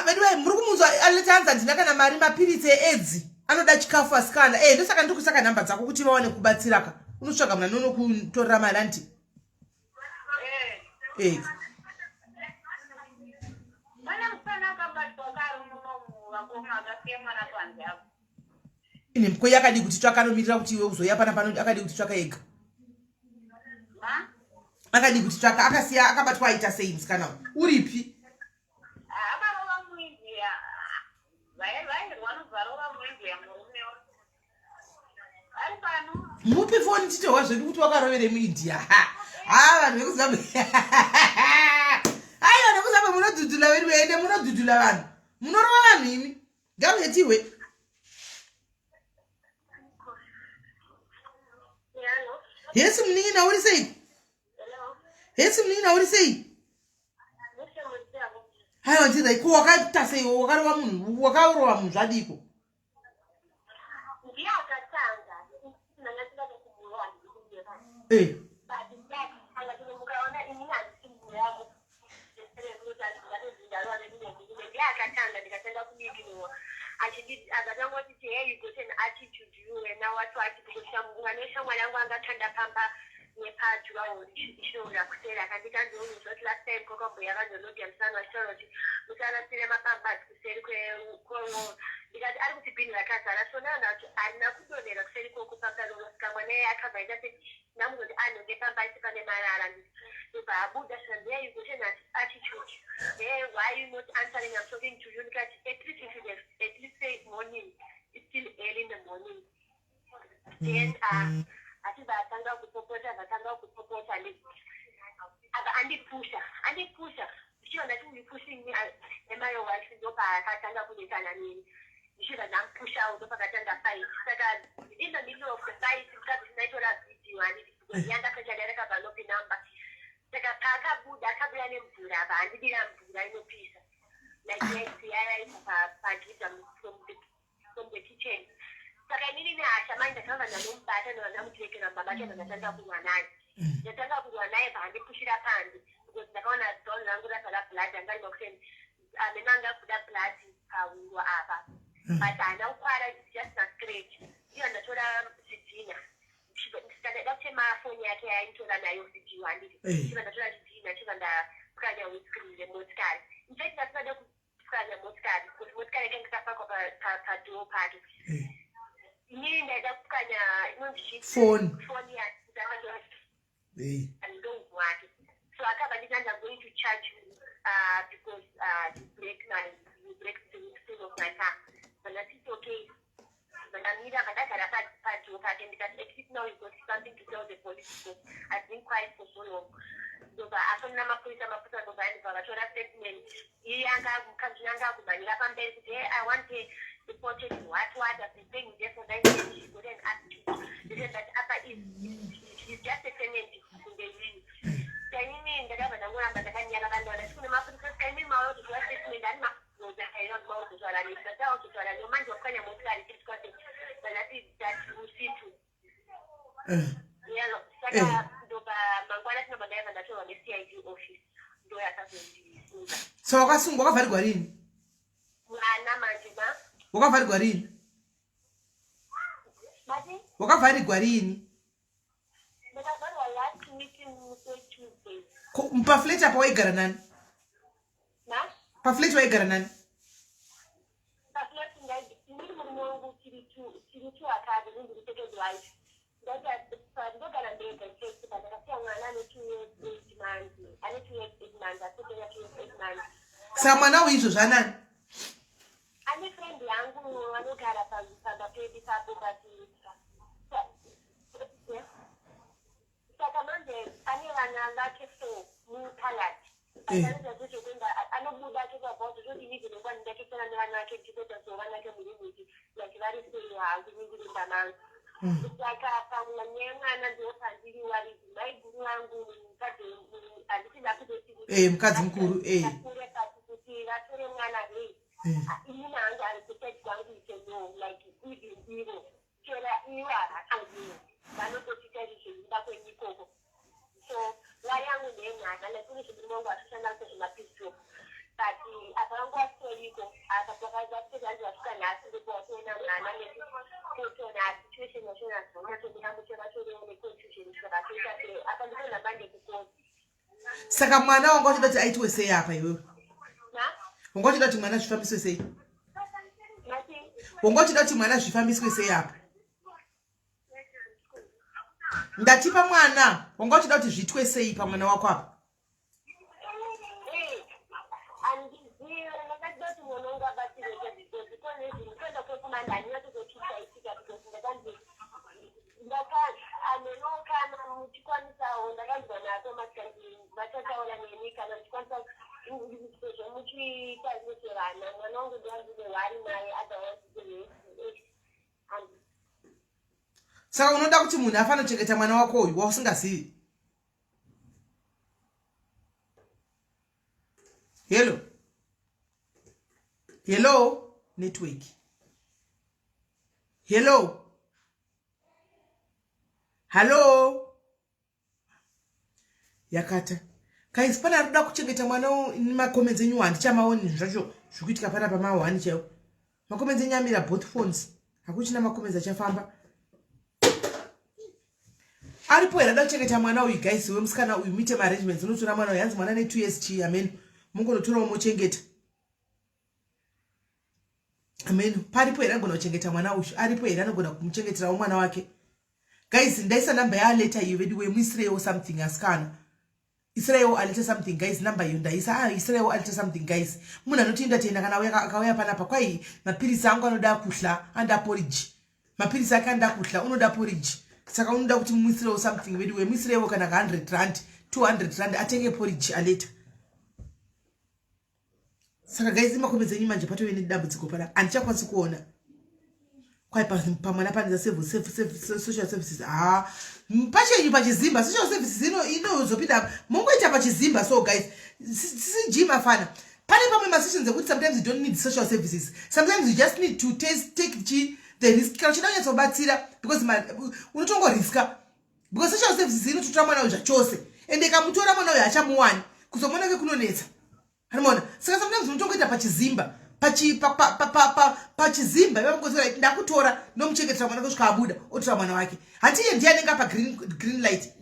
Speaker 1: vediwai muri kumunzwa aletianza ndina kana mari mapiritsi eedzi anoda chikafu asikana ndosaka ndikusaka namba dzako kuti vaone kubatsiraka unotsvaga muna nono kutorera mari anti ine mukoi akadi kuti tsvaka anomirira kuti iwe uzoya pana pano akadi kuti tsvaka ega akadi kuti tsvaka akasiya akabatwa aita sei musikana uripi mupi foni titowa zvedu kuti wakarovere muindia vanhu vekuzambia vanhu vekuzambia munodhudhula vedu ende munodhudhula vanhu munorova vanhu imi ngavetiwe yesi munin'ina uri sei yesi munin'ina uri sei haiwa ndizai ko wakaita sei wakarova munhu wakarova munhu zvadiko akatangoti hey you got an attitude you and now watu atikushamwana mwanangu angatanda pamba nepajurawo ishora kusera kandika ndiyouza kuti last time kokabhuya vandonodia musana washora kuti musanasire mapamba kuseri kwekongo ndikati ari kuti bhini rakazara so naona kuti harina kudonhera kuseri koko pakarosika mwana iye akabva ita seti namuzoti anonge pamba isi pane marara ndobva abuda shandiya you got an attitude hey why you not answering I'm talking to you ndikati at least you should have at least say morning it's still early in the morning then atiba atanga kupopota aba andipusha ndichiona kuti pushing me am I your wife ndopa akatanga kudetana nini ndichiona nampusha out ndopa akatanga fight saka in the middle of the fight because naitola video yanga kachadareka balopi number saka pakabuda akabuya nemvura aba andidira mvura inopisa like yes yaya pagita from the kitchen saka inini neasha mai ndakanga ndanombata ndanamutekera mbabake ndatanga kurwa naye ndatanga kurwa naye paandipushira panze because ndakaona dol rangu rasala blood angalima kuseni amenanga kuda blood pahuro apa but andaukwara just na scratch iyo ndatora sidhina ndikada kutema foni yake yainitora nayo video handiti chiva ndatora sidhina chiva ndapukanya windscreen remotikari infact ndasingada kupukanya motikari kuti motikari yake ndikapakwa padhoo pake inini ndaida kupukanya inonzi foni yake andongu wake so akabva ndikati I'm going to charge you because you break the of my car but that is okay ndamira ndagara padhoo pake ndikati at least now you got something to tell the police because I've been quiet for so long ndobva afonera mapurisa ndobva andibva vatora statement iye mukadzi anga akumhanyira pamberi kuti hey I want reported what I've been saying there for 9 years she couldn't ask you they said that upper is just a tenant in the win kainini ndakabva ndangoramba ndakanyara vandona sikune mapurisa kainini mauro kuti statement ani
Speaker 5: see that we see too. Yeah, saka ndoba mangwana tinobangaya vandatowa neCID office ndo yakazondisunga.
Speaker 1: So wakasungwa wakavharirwa rini?
Speaker 5: Mwana manje ma.
Speaker 1: Wakavharirwa rini?
Speaker 5: Mati?
Speaker 1: Wakavharirwa rini?
Speaker 5: Ndakavharirwa last week Tuesday.
Speaker 1: Pafleti apa waigara nani?
Speaker 5: Na?
Speaker 1: Pafleti waigara nani?
Speaker 5: Pafleti ndiri murume wangu tiri tu akadi ndiri second wife. Ndogara ndega chesi but ndakasiya mwana ane 2 years 8 months. Ane 2 years 8 months. Asopera 2 years 8 months.
Speaker 1: Saka mwana uizvo zvanani?
Speaker 5: Ane friend yangu anogara pambapedi papo but saka manje ane vana vake so mupalati. Anoita kuti kwenda anobuda tokabva kuti ndivile kwani ndaketsana nevana vake ndikota zova nake murimiti like vari sei hangu ningirinda mangu. Saka pamwe mwana ndopandiri waridzi maiguru vangu mukadzi handisida kutoti
Speaker 1: mukadzi mukuru
Speaker 5: akure pasi kuti vatore mwana hei ini hangu ari kutechi kwangu iteno like even ivo chera ivo havakangiwo vanototita zvichizvida kwenyikoko so vari yangu ndenyana nekuri zvimuri wangu asishanda sezvemapisto but apa vangu vasitoriko akapakaza kuti vanzi vasvika nhasi ndikuwatoona mwana nekutona situation yashona zvomatodinamuchevatorewo neconfusion zvakatoita sei apa ndikonamba ndekukona.
Speaker 1: Saka mwana wanga uchida kuti aitwe sei apa iwewe? Wanga uchida kuti mwana zvifambiswe sei? Wanga uchida kuti mwana zvifambiswe sei apa? Ndatipa mwana, wanga uchida kuti zvitwe sei pa mwana wako apa? Saka unoda kuti munhu afana kuchengeta mwana wako uyu wausingazivi? Hello network. Hello yakata guys, pana arikuda kuchengeta mwana nemakomenzi enyu handichamaoni zvacho zvikuitika pana pamahwani chaiwo. Makomenzi enyu amira both phones, hakuchina makomenzi achafamba. Aripo here ada kuchengeta mwana uyu guys, wemusikana uyu muite arrangements unotora mwana uyu, hanzi mwana ne 2 years chi, amen, mungonotorawo mochengeta, amen. Paripo here anogona kuchengeta mwana uyu, aripo here anogona kumuchengeterawo mwana wake. Guys, ndaisa number ya leta iyo vediwe muisirewo something asikana. Israel aleta something guys, number iyo ndaisa. Israel aleta something guys. Munhu anotinda tenda kana akauya panapa kwai mapirisi angu anoda kuhla anda porridge. Mapirisi ake anda kuhla unoda porridge. Saka unoda kuti muisirewo something vediwe muisirewo kana 100 rand, 200 rand atenge porridge aleta. Saka guys, makomenzi enyu manje patove nedambudziko pana. Andichakwanisi kuona. Kwai pamwana panza social services pachenyu pachizimba social services inozopinda mongoita pachizimba. So guys, sijima fana pane pamwe masessions ekuti sometimes you don't need social services, sometimes you just need to take the risk kana chida nyatsobatsira because unotongo riska because social services inototora mwana uyu zvachose ende kamutora mwana uyu achamuwani kuzomona ke kunonetsa. Hanimona, saka sometimes unotongoita pachizimba pachizimba vamukozera ndakutora nomuchengetera mwana kusvika abuda otora mwana wake. Hatiye ndiye anenge apa green light.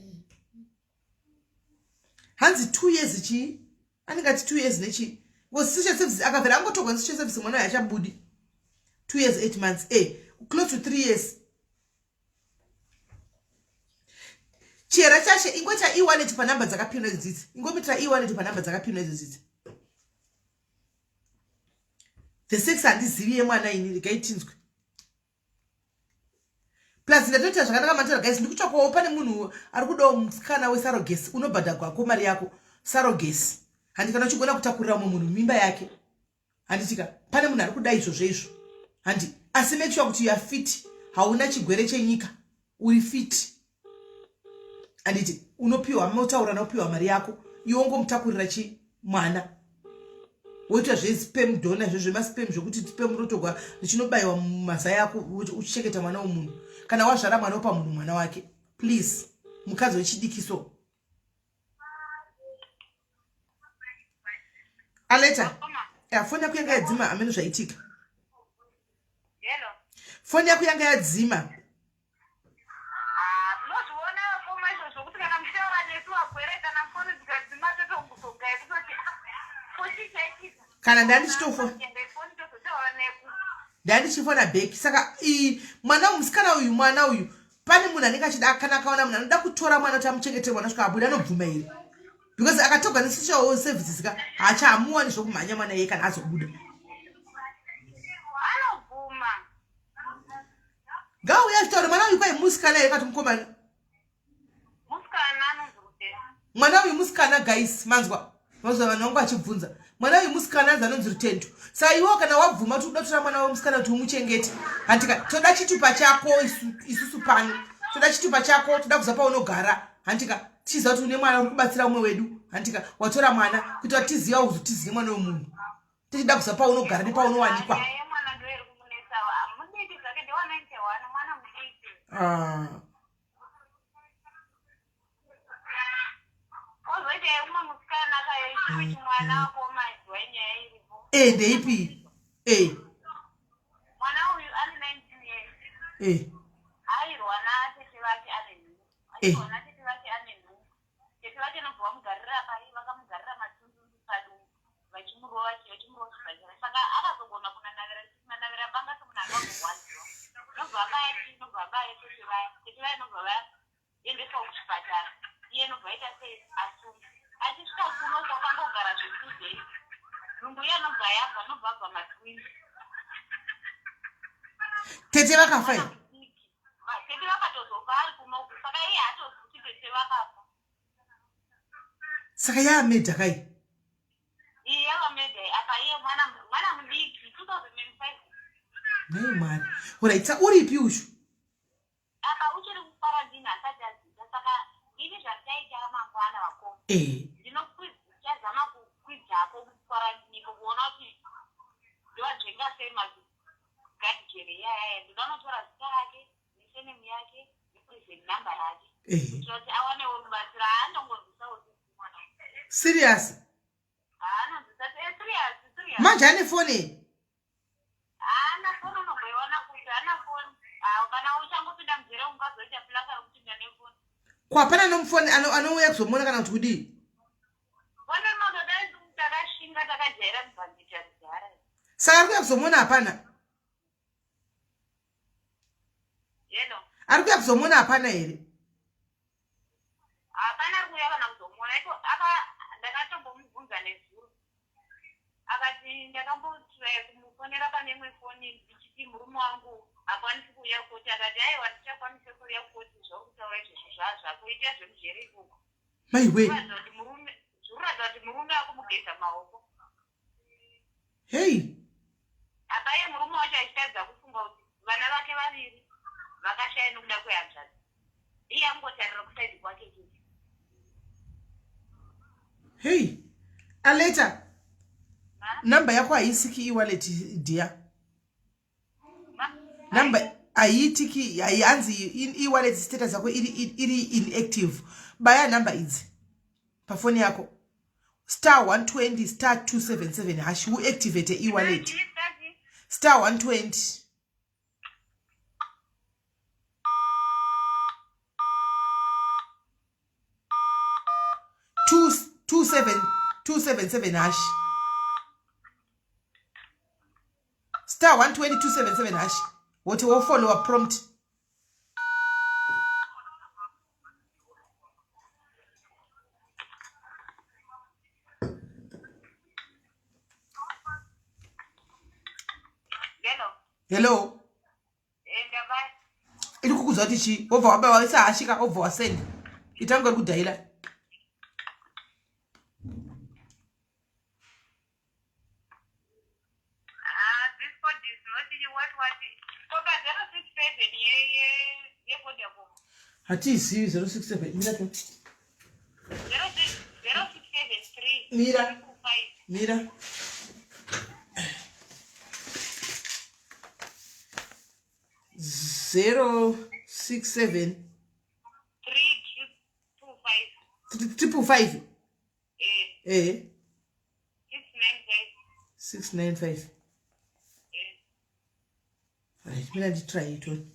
Speaker 1: Hanzi 2 years chi anenge ati 2 years nechi because social services akavera angotogwa social service mwana uyu achabudi 2 years 8 months close to 3 years. Chera chashe ingota e-wallet pa number dzakapinwa idzidzi, ingomitra e-wallet pa number dzakapinwa idzidzi. The 6 handizivi yemwana ini rikaitinzwe. Plus ndatoita zvakanaka matara guys, ndikutsvakawo pane munhu ari kudawo musikana wesurrogacy unobhadharwa ko mari yako surrogacy. Handi kana uchigona kutakurira mumwe munhu mimba yake. Handitika pane munhu ari kuda izvo zvezvo. Handi asi make sure kuti you are fit, hauna chigwere chenyika, uri fit. Handiti unopiwa motaura nopiwa mari yako, iwe ngomutakurira chi mwana. woita spam donor zvezve spam zvokuti spam rotogwa richinobayiwa mumazai ako uchichengeta mwana womunhu kana wazvara mwana wopa munhu mwana wake. Please mukadzi wechidikiso. Aleta foni yako yanga yadzima amene zvaitika. Foni yako yanga yadzima. Kana ndandichifona beki saka mwana musikana uyu pane munhu anenge achida kana akaona munhu anoda kutora mwana kuti amuchengetera mwana svika abuda anobvuma here because akatogwa nesocial services ka haachamuwani zvokumhanya mwana iye kana azobuda ngauya achitaura mwana uyu kwai musikana here kati mukomana mwana uyu musikana guys manzwa vanhu vangu achibvunza mwana uyu musikana anonzi Rutendo. Saka iwo kana wabvuma kuti uda kutora mwana wemusikana kuti umuchengete handika toda chitupa chako isusu pano toda chitupa chako toda kuziva paunogara handika tichiziva kuti une mwana uri kubatsira umwe wedu handika watora mwana kuti tiziva kuzotizire mwana wemunhu tichida kuziva paunogara nepaunowanikwa. Ndeipi
Speaker 5: mwana uyu ane 19 years airwa natete vake ane nhumu airwa natete vake ane nhumu tete vake nobva vamugarira pai vakamugarira matundu padumbu vachimurova chibhadhara saka akazogona kunanavira banga semunhu akagogwadziwa nobva vabaya nobva vabaya tete vaya nobva vaendeswa kuchipatara iye nobva aita sei asuma achisvika kuno kwakangogara zve2 days nungu iye nobva yabva nobva abva matwins
Speaker 1: tete vakafa here
Speaker 5: tete vakatozofa ari kunoku saka iye hatozi kuti tete vakafa
Speaker 1: saka yaamedha kai
Speaker 5: iye yavamedha apa iye mwana mudiki 2005
Speaker 1: nei mwari uraitsa uripi ushu
Speaker 5: apa uchiri kuparadini asati adzidza saka ini zvanditaita mangwana vakoma ndinozama kukwidzako kuparadiniko kuona kuti ndivadzvenga sei magadhijeri iyaya ndinonotora zita rake nesenemu yake neprison number rake kuitira kuti awanewo rubatsiro haanongozvisawo mwana
Speaker 1: serious
Speaker 5: haanonzisa serious
Speaker 1: manje ane foni
Speaker 5: haana foni unogaiwana kuti haana foni kana uchangopinda muzere ungazoita plaka rekupinda nefoni
Speaker 1: kwapana nomufoni anouya kuzomona kana kuti kudii
Speaker 5: foni mazoda takashinga takajaira mubhanditi akuzara
Speaker 1: saka ari kuya kuzomona hapana ari kuya kuzomona hapana here
Speaker 5: hapana ari kuya kana kuzomona iko ndakatombombvunza nezuro akati ndakambotraya kumufonera pane imwe foni ndichiti murume wangu hakwanisi kuuya koti akati aiwa ndichakwanise kuuya koti zvokutaura izvozvo zvazvakuita zvemujeri ikoko
Speaker 1: maiwe
Speaker 5: zvikuratidza kuti murume akumugeza maoko
Speaker 1: hei
Speaker 5: apa iye murume wacho achitadza kufunga kuti vana vake vaviri vakashaya nokuda kwehanzvadzi iye angotarira kusaidi kwake chete
Speaker 1: hei aleta namba yako haisiki e-wallet dia namba haitiki haianzi e-wallet status yako iri inactive baya namba idzi pafoni yako *120 *277 hash uactivate e-wallet *120 277 hash *120 277 hash wote wo follow up prompt hello iri kukuudza kuti chi wobva wabawaisa hashika wobva wasend itangwe kudhaila hatizivi 067 mira mira 067 555 695 right mina nditry it on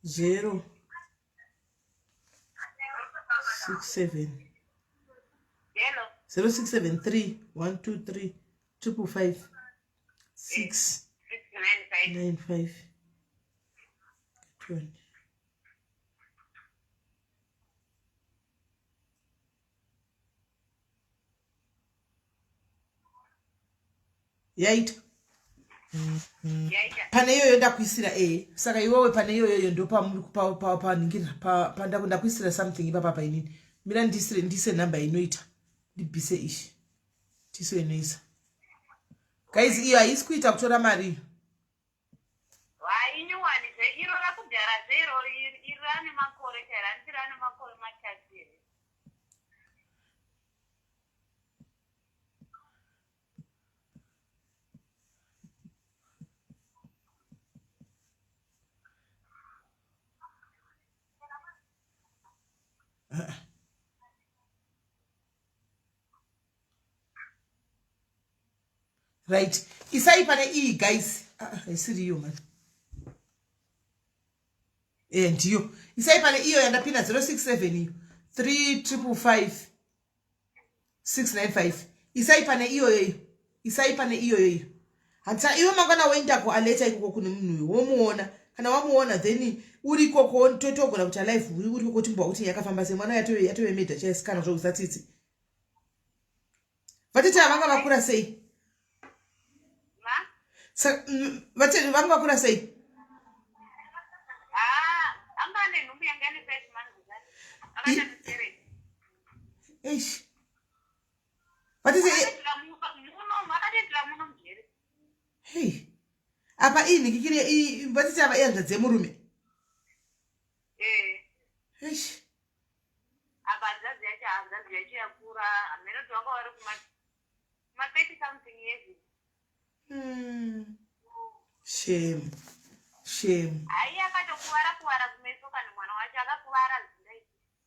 Speaker 1: 067 0673 123 555 695 20 yaita pane iyoyo ndakuisira saka iwewe pane iyoyo ndo paningira ndakuisira something ipapa painini mira ndise namba inoita ndibvise ishi tiso inoisa guys iyo haisi kuita kutora mari right isai pane guys isiriyo man ndiyo isai pane iyo yandapinda 067 iyo 3555 695 isai pane iyoyo isai pane iyoyo hata iwe mangwana wenda kualeta ikoko kune munhu womuona kana wamuona then uri ikoko totogona kuti alive uri ikoko timbwa kuti yakafamba semwana yatovemedha chaisikana zvokusatiti vatiti havanga vakura sei vatiti vanga vakura sei eish vatiti hey apa inikikiri vatiti ava iyanza dzemurume eish shame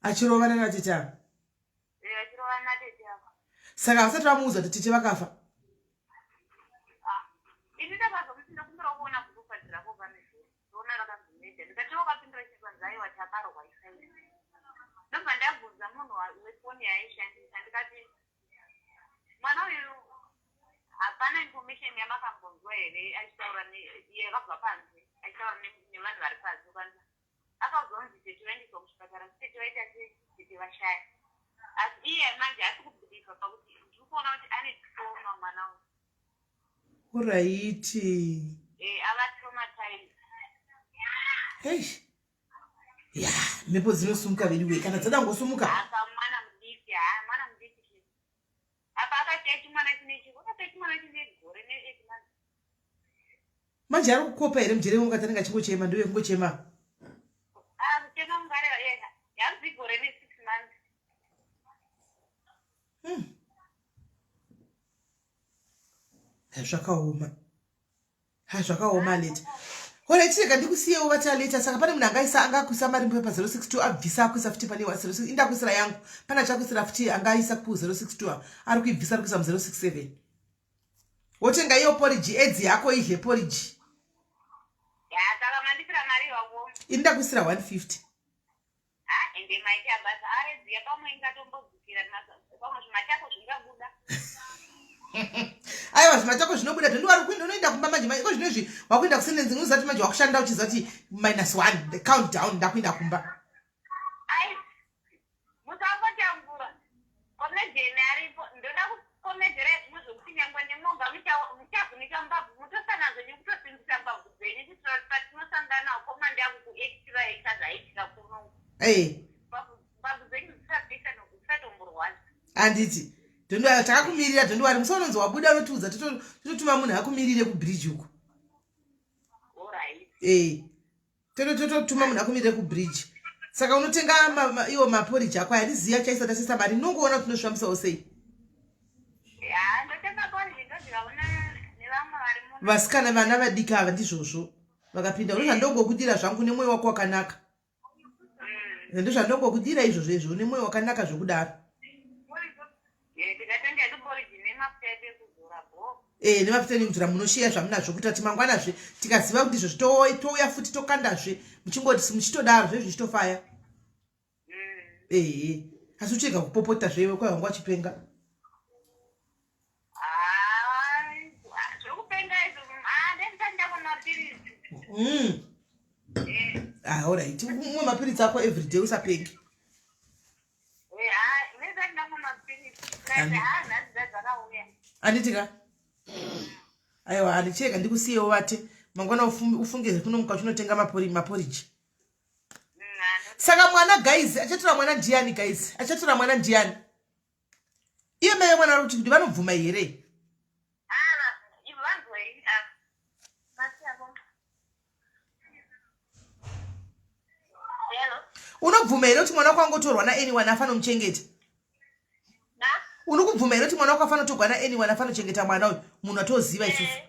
Speaker 1: achirovana natete ava saka vasati vamuudza kuti tete vakafa
Speaker 5: hapana information yamakambonzwa here achitaura yakabva panze achitaura nevanhu vari pasi kwanza akazonzi tete vaendeswa kuchipatara tete vaita tete vashaya asi iye manje asi kubhilivha pakuti ndiri kuona kuti ane trauma mwana uyu
Speaker 1: uraiti
Speaker 5: ava traumatized
Speaker 1: ya mhepo dzinosumuka vediwe kana dzadangosumuka
Speaker 5: mwana mudiki apa akaita chimwana chimwana chine gore ne8 months
Speaker 1: manje ari kukopa here mujere wangu katanenge achingochema ndoye kungochema
Speaker 5: kuchema mungare yega yaruzi gore ne6 months
Speaker 1: zvakaoma leta ora itirega ndikusiyewo vati aleta saka pane munhu angakuisa mari mpepa 062 abvisa akuisa futi pane 062 indakuisira yangu pane achakuisira futi angaisa ku 062 ari kuibvisa ari kuisa mu067 wotenga iyo poriji edzi yako ihe poriji
Speaker 5: saka mandisira mari wako
Speaker 1: indakuisira 150
Speaker 5: ende maiti abasa edzi yapamwe ingatombogukira pamwe zvima chako zvingabuda
Speaker 1: aiwa zvima chako zvinobuda unoenda kumba manje iko zvinezvi wakuenda kusenenzi unozati manje wakushanda uchizati -1 the countdown ndakuenda kumba
Speaker 5: musangotambura komedheni aripo ndoda kukomedhera muzokuti nyangwa nemonga muchavhunika mbabvu mutosanazo nekutosimbisa mbabvu dzenyu patinosangana komanda yangu kuextra ikazaitika kuno mbabvu dzenyu dzisabvisa nokusatomborwadza
Speaker 1: handiti Dondwari takakumirira Dondwari musononzo wabuda notuza totuma munhu akumirire kubridge uko. Totuma munhu akumirire kubridge. Saka unotenga iwo maporridge ako ayariziya chaisa tasisa mari nongoona tunosvambisawo sei. Vasikana vana vadiki ava ndizvozvo vakapinda ndozvandongokudira zvangu nemwoyo wako wakanaka. Ndozvandongokudira izvozvo nemwoyo wakanaka zvokudaro. Nemafuta ekuzora munoshiya zvamunazvo kuti ati mangwanazve tikaziva kuti izvozvo touya futi tokandazve muchingoti muchitodaro zvezvo zvichitofaya. Asi uchirega kupopota zvewe kwa wangu achipenga. Alright. Umwe mapiritsi ako everyday usapengi. Anditika. Aiwa andicheka ndikusiyewo vate. Mangwana ufunge kunomuka unotenga maporridge. Saka mwana guys, achatora mwana ndiani guys? Achatora mwana ndiani? Iye meye mwana kuti vanobvuma here? Unobvuma here kuti mwana wako angotorwa na anyone afano muchengeta? Unokubvuma here kuti mwana wako afano kutorwa na anyone afano kuchengeta mwana uyu? Munhu atoziva isusu.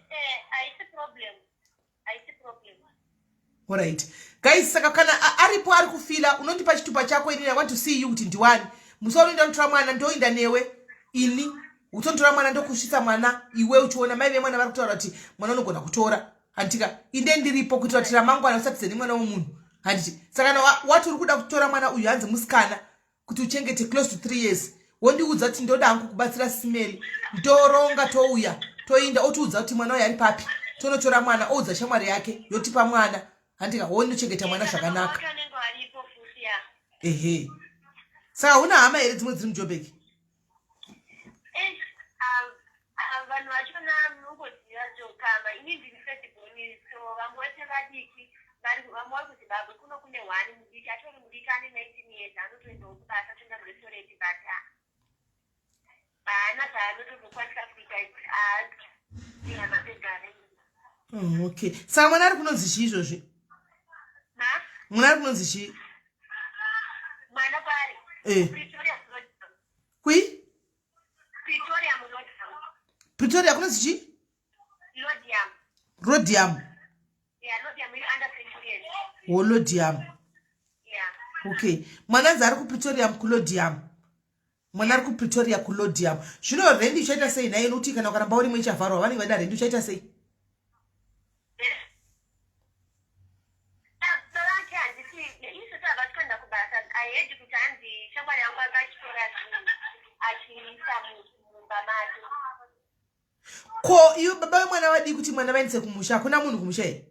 Speaker 1: Alright. Guys, saka kana aripo ari kufila unondipa chitupa chako ini I want to see you kuti ndiwani. Musonoenda kutora mwana ndoinda newe ini. Utontora mwana ndokushisa mwana iwe uchiona mai vemwana vari kutaura kuti mwana unogona kutora. Handika inde ndiripo kuti watira mangwana usatize nemwana womunhu. Handiti saka wati uri kuda kutora mwana uyu hanzi musikana kuti uchengete close to 3 years. Wondiudza kuti ndoda hangu kubatsira Simeli. Ndoronga touya. Toinda otiudza kuti mwana uyu ari papi. Tonotora mwana oudza shamwari yake yotipa mwana. Handika wondochengeta mwana zvakanaka. Saka una hama here dzimwe dziri muJoburg?
Speaker 5: Vanhu vachona mungoziva zvokama ini ndiri festiboni so vamwe vese vadiki vamwe vari kuzimbabwe kuno kune hwani mudiki atori mudiki ane 19 years anotoendawo kubasa atoenda murestoreti but haana zvaanotozokwanisa kuita amapegare.
Speaker 1: Okay. Saka mwana ari kunonzi chii izvozvi? Mwana ari kunonzi chii?
Speaker 5: Mwana kwari?
Speaker 1: Kui? Pretoria kunonzi chii? Rhodium.
Speaker 5: Yeah, Rhodium iri under 20 years.
Speaker 1: Rhodium.
Speaker 5: Yeah.
Speaker 1: Okay. Mwana ari kuPretoria kuRhodium. Mwana ari kuPretoria kuRhodium. Zvino rendi uchaita sei naye nokuti kana ukaramba uri muchavharwa vanenge vada rendi uchaita sei? Ko iyo baba wemwana wadi kuti mwana vaendese kumusha hakuna munhu kumusha here?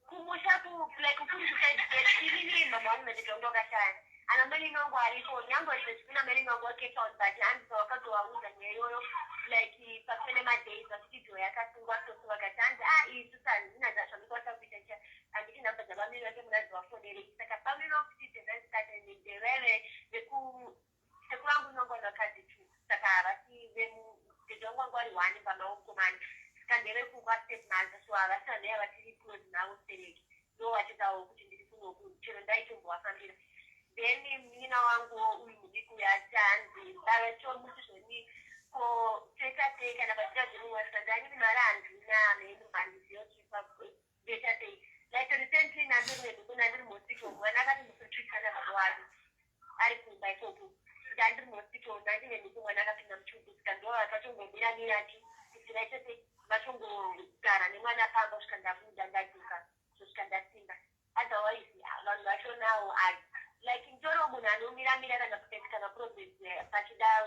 Speaker 5: Kumusha like kuri mama wangu ndondoka sana. Anambali nongo aliko nyango kuna meli nongo keka on but and so wakati wauza nyeyoyo like pasene madays of studio yakasungwa so wakatanda hii sasa ninaza shamiko hata kupitia andiki namba za bami yote mnazo wafodele saka bami no kupitia ndani sasa ni derele sekulangu nongo na kazi tu saka basi vemu kidongo ngwali wani bama ukomani skandele kwa step nazo so abasa ne abatiri close na useleki ndo wachitawo kuti ndikuno kuchero ndaito mbwafambira then mina wangu uyu mudiku ya chanzi baracho mushoni ko teka na batira zinu wasandani marandu na menu mandizio kipa beta day like recently na ndio kuna ndio mosiko mwana kati msitwika na mawali ari kumba ikopo ndio mosiko na ndio mwana kati na mchubu skando akatongo bila mirati isiraite matongo gara ni mwana pamba uskanda buda ndatuka uskanda singa otherwise abantu bacho now like in Joro Munano, Miramira and a particular process, Pachida,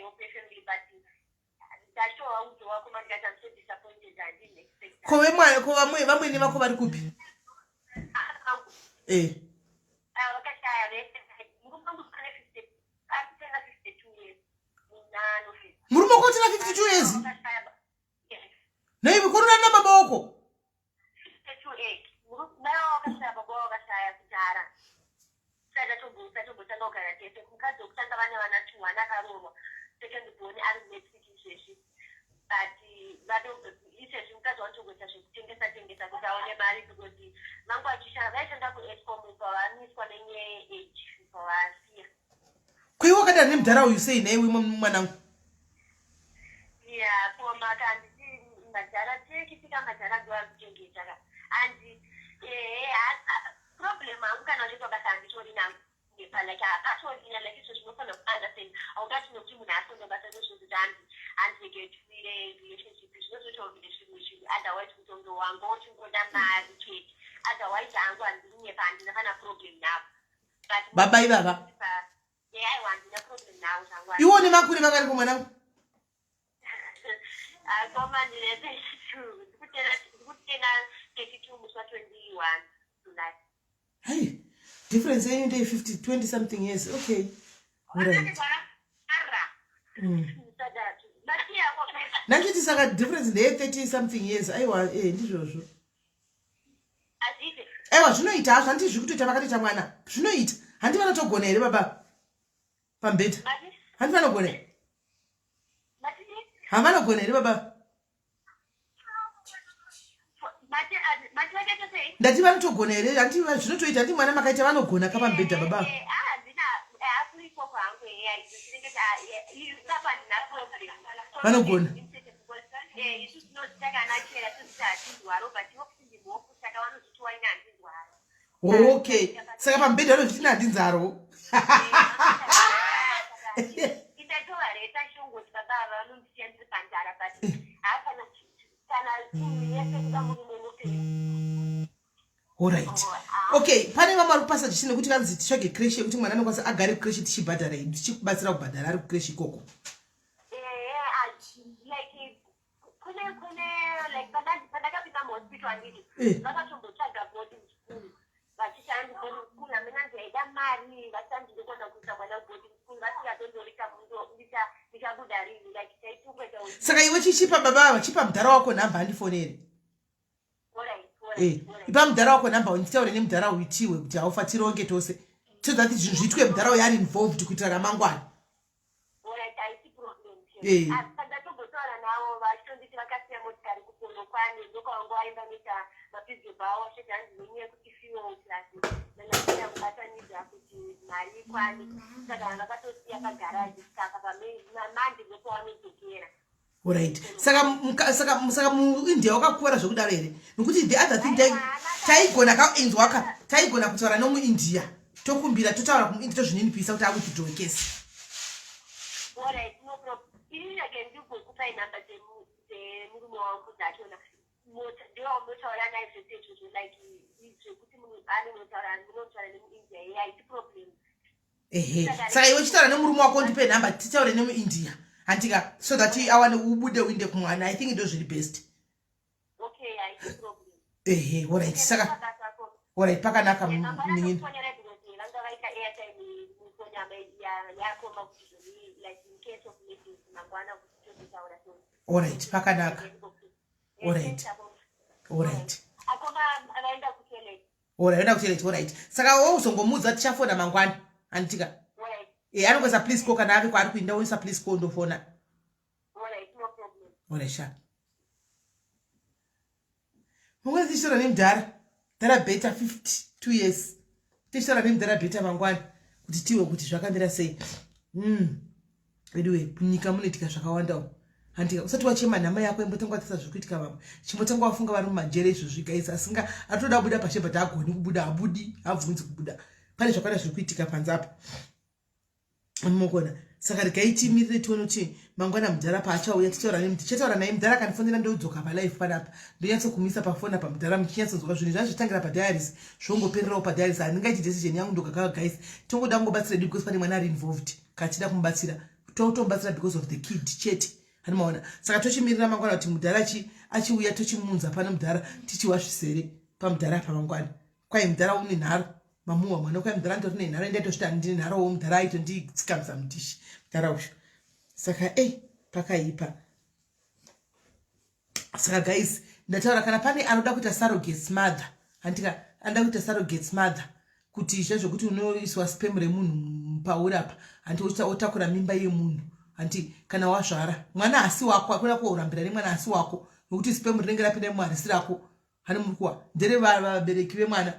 Speaker 5: operation, but that show out to welcome and I'm so disappointed I didn't expect that.
Speaker 1: Vamweni vako vari kupi? Murume wako tena 52 years? Naivi kuruna na baba wako?
Speaker 5: 52 Now wakashaya baba wakashaya kutara. Sada tobu tanga ukaratete kukazo kutanga vane ari Netflix izvezvi but izvezvi mukadzi wanotogoita zvekutengesa kuti aone mari because vangu vachishanda vaishanda kuEscom pavaniswa nenyaya yeage pavasiya.
Speaker 1: Kuiwa wakadaro nemudhara uyu sei naiwe mwanangu?
Speaker 5: Yeah, so makanditi madhara tekisika madhara ndoakuchengeta and problem angu kana uchiita basa handitori nangu like apatorina like izvo zvinofanira kuunderstand haungati nokuti munhu asondobasa nezvokuti handizeketwire relationship zvinozoita kuti zvimwe otherwise kuti wanga uchingoda mari chete otherwise hangu handinyepa handina kana problem navo
Speaker 1: baba ivava
Speaker 5: aiwa handina problem navo zvangu
Speaker 1: iwo nemakuri vakari kumwanangu
Speaker 5: akomandire 32 ndikutena 32 musi wa 21 tonight.
Speaker 1: Hey, difference any day 20 something years. Okay. Right. Nanti saka difference day 30 something years. Aiwa ndizvozvo.
Speaker 5: Azite.
Speaker 1: Aiwa zvinoita hazvo hanti zvikutoita vakatoita mwana. Zvinoita. Handi vanotogona here baba. Pambeta. Handi vanogona. Havanogona here baba. Ndati vanotogona here hanti zvinotoita hanti mwana makaita vanogona kapambedha baba. Vanogona. Okay. Saka pambedha vanozvitina handinzaro. Alright. Okay, pane mama rupasa chishine kuti kanzi titsvage crash yekuti mwana anokwanisa agare crash tichibhadhara idu tichikubatsira kubhadhara ari crash ikoko.
Speaker 5: Like kune like pandakapinda muhospital anditi vakatombotsvaga boarding school vachishandi boarding school amena ndaida mari vachandikona kuisa mwana boarding school vasingatondorika mundo ndichabuda rini like taitukweta.
Speaker 1: Saka iwe chichipa baba chipa mudhara wako namba handifonere. Ipa mudhara wako namba nditaure nemudhara uitiwe kuti haufa tironge tose. Tozati zvinhu zviitwe mudhara uyu ari involved kuitira ramangwana.
Speaker 5: Alright, aisi problem. Pandatogotaura navo vachitonditi vakasiya motikari kupono kwani ndokwanga vaenda noita mapizzo bhawo sveti handinenyaya kuti fuel plus nanasiya kubatanidza kuti mari kwani saka vakatosiya pagaraji saka pamande ndokwavanodzokera.
Speaker 1: Alright. Saka muIndia wakakura zvokudaro here. Nokuti the other thing taigona kaenzwa ka taigona kutaura nomuIndia. Tokumbira totaura kumuIndia tozvininipisa kuti akutidrowe kesi.
Speaker 5: Alright, no problem. Ini again ndikukupa inamba dzemurume wangu dzachona. Ndiwo unotaura naye zvese like zvekuti munhu anotaura nemuIndia haisi problem.
Speaker 1: Saka iwe chitaura nemurume wako ndipe namba titaure nemuIndia. Antika so that I want to ubude winde kumwana. I think it was the best.
Speaker 5: Okay, I see problem.
Speaker 1: Alright. Saka. Alright, paka naka ningine. Alright, paka naka. Alright. Alright.
Speaker 5: Anaenda kuteleka.
Speaker 1: Anaenda kuteleka, alright. Saka wewe uzongomudza tichafona mangwana. Antika. Anokwesa please call kana ave kwari kuinda unisa please call ndofona.
Speaker 5: Alright, no problem.
Speaker 1: Alright, sha. Mwana tishora nemudhara. Dara beta 52 years. Tishora nemudhara beta mangwana kuti tiwe kuti zvakamira sei. Anyway, nyika munoitika zvakawanda. Handika usati wachema nhama yako imbotongwatisa zvikuitika vamwe. Chimbotongwa wafunga vari mumajere izvo zvigaisa asinga atoda kubuda pashe but agoni kubuda abudi abvunzi kubuda. Pane zvakawanda zvikuitika panzapa. Mukona saka rikaitimire tionoti mangwana mudhara paachauya tichataura naye mudhara kanifonera ndodzoka palife panapa ndonyatso kumisa pafoni apa mudhara muchinyatsozoka zvinhu zvazvitangira padiaris zvongopererawo padiaris handingaiti decision yangu ndokakava guys tongoda kungobatsira di because pane mwana ari involved katida kumubatsira tomubatsira because of the kid chete hanimaona saka tochimirira mangwana kuti mudhara achiuya tochimunza pane mudhara tichiwa zvisere pamudhara pamangwana kwai mudhara une nharo mamuwa mwana kwa mudhara ndorine nharo enda tosvita ndine nharo wo mudhara aito nditsikamisa mutishi mudhara uyu saka pakaipa saka guys ndataura kana pane anoda kuita surrogate mother handika anoda kuita surrogate mother kuti izvo kuti unoiswa sperm remunhu pauri apa handi otakura mimba yemunhu anti kana wazvara mwana asi wako akuna kuurambira nemwana asi wako nokuti sperm rinenge rapinda muharisi rako hani murikuwa ndere vabereki vemwana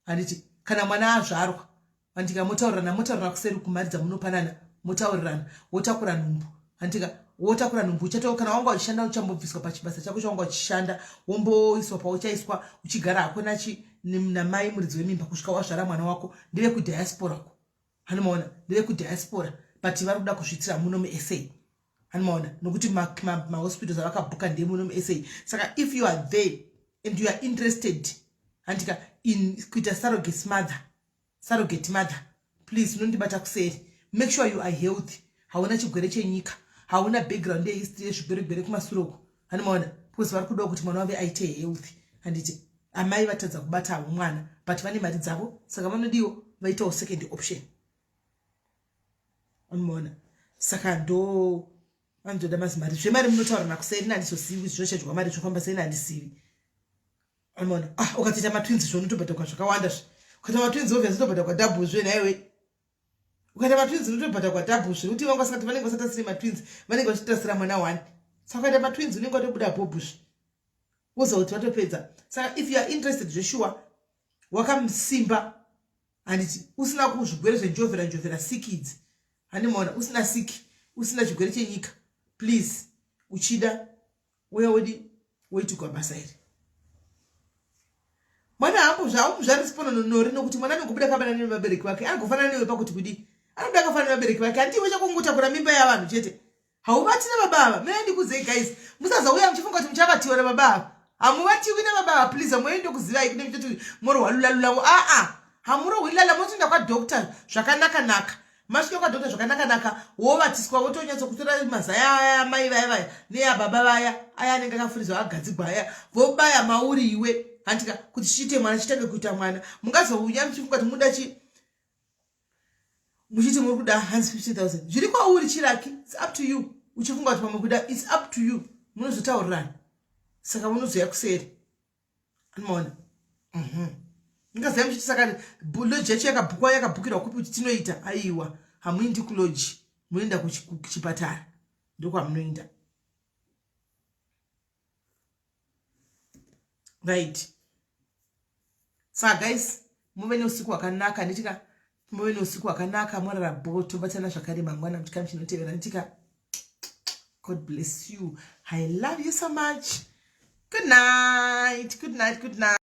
Speaker 1: handiti kana mwana azvarwa andika motaurana kuseri kumaridza munopanana motaurirana wotakura nhumbu andika wotakura nhumbu uchato kana wanga uchishanda uchambobviswa pachibasa chako chawanga uchishanda womboiswa pauchaiswa uchigara hako namai muridzi wemimba kusvika wazvara mwana wako ndeve kudiaspora ko hani maona ndeve kudiaspora but vari kuda kuzvitira muno muSA hani maona nokuti mahospitals avakabhuka ndeye muno muSA saka if you are there and you are interested andika in kuita surrogate mother please unondibata kuseri make sure you are healthy hauna chigwere chenyika hauna background yehistory yezvigweregwere kumasuroko hani maona because vari kuda kuti mwana wave aite healthy handiti amai vatadza kubata havo mwana but vane mari dzavo saka vanodiwo vaitawo second option unoona saka ndo vanotoda mazimari zvemari munotaurana kuseri nandisosivi zvinoshajwa mari zvofamba sei nandisivi unoona ukatoita matwins zvonotobhadhakwa zvakawanda ukaita matwins obviously utobhadhakwa double zvenaiwe ukaita matwins unotobhadhakwa double zvekuti vanga vasati vanenge vasatasire matwins vanenge vachitasira mwana 1 saka ukaita matwins unenge watobuda bhobhu woza kuti vatopedza saka if you are interested zveshuwa wakamusimba handiti usina kuzvigwere zvenjovera sikidzi hani maona usina siki usina chigwere chenyika please uchida woitigwa basa iri mwana hangu zvarispononori nokuti mwana anongobuda kabana nemabereki wake anogofanana newe pakuti kudi anobuda akafanana nemabereki wake handiwe chakungotakura mimba yavanhu chete hauvati nababava meandikuzei guys musazauya muchifunga kuti muchavatiwa nababava hamuvatiwi nababava please hamuende kuzivai kune muchiti morohwalulalulavo hamurohwilala motoenda kwadokta zvakanaka masvika kwadokta zvakanaka wovatiswa wotonyatsa kutora mazaya aya mai vaya neababa vaya aya anenge akafurizwa agadzigwa aya vobaya mauri iwe handika kuti chiite mwana chitange kuita mwana mungazouya muchifunga kuti muda muchiti muri kuda hands 50,000 zviri kwauri chiraki it's up to you uchifunga kuti pamekuda it's up to you munozotaurirana saka munozoya kuseri anomaona ngazaya muchiti saka loji yacho yakabhukirwa kupi kuti tinoita aiwa hamuindi kuloji munoenda kuchipatara ndokwamunoenda right saka guys muve neusiku hwakanaka nditika muve neusiku hwakanaka morara bho tobatana zvakare mangwana muchikamu chinotevera nditika God bless you. I love you so much. Good night.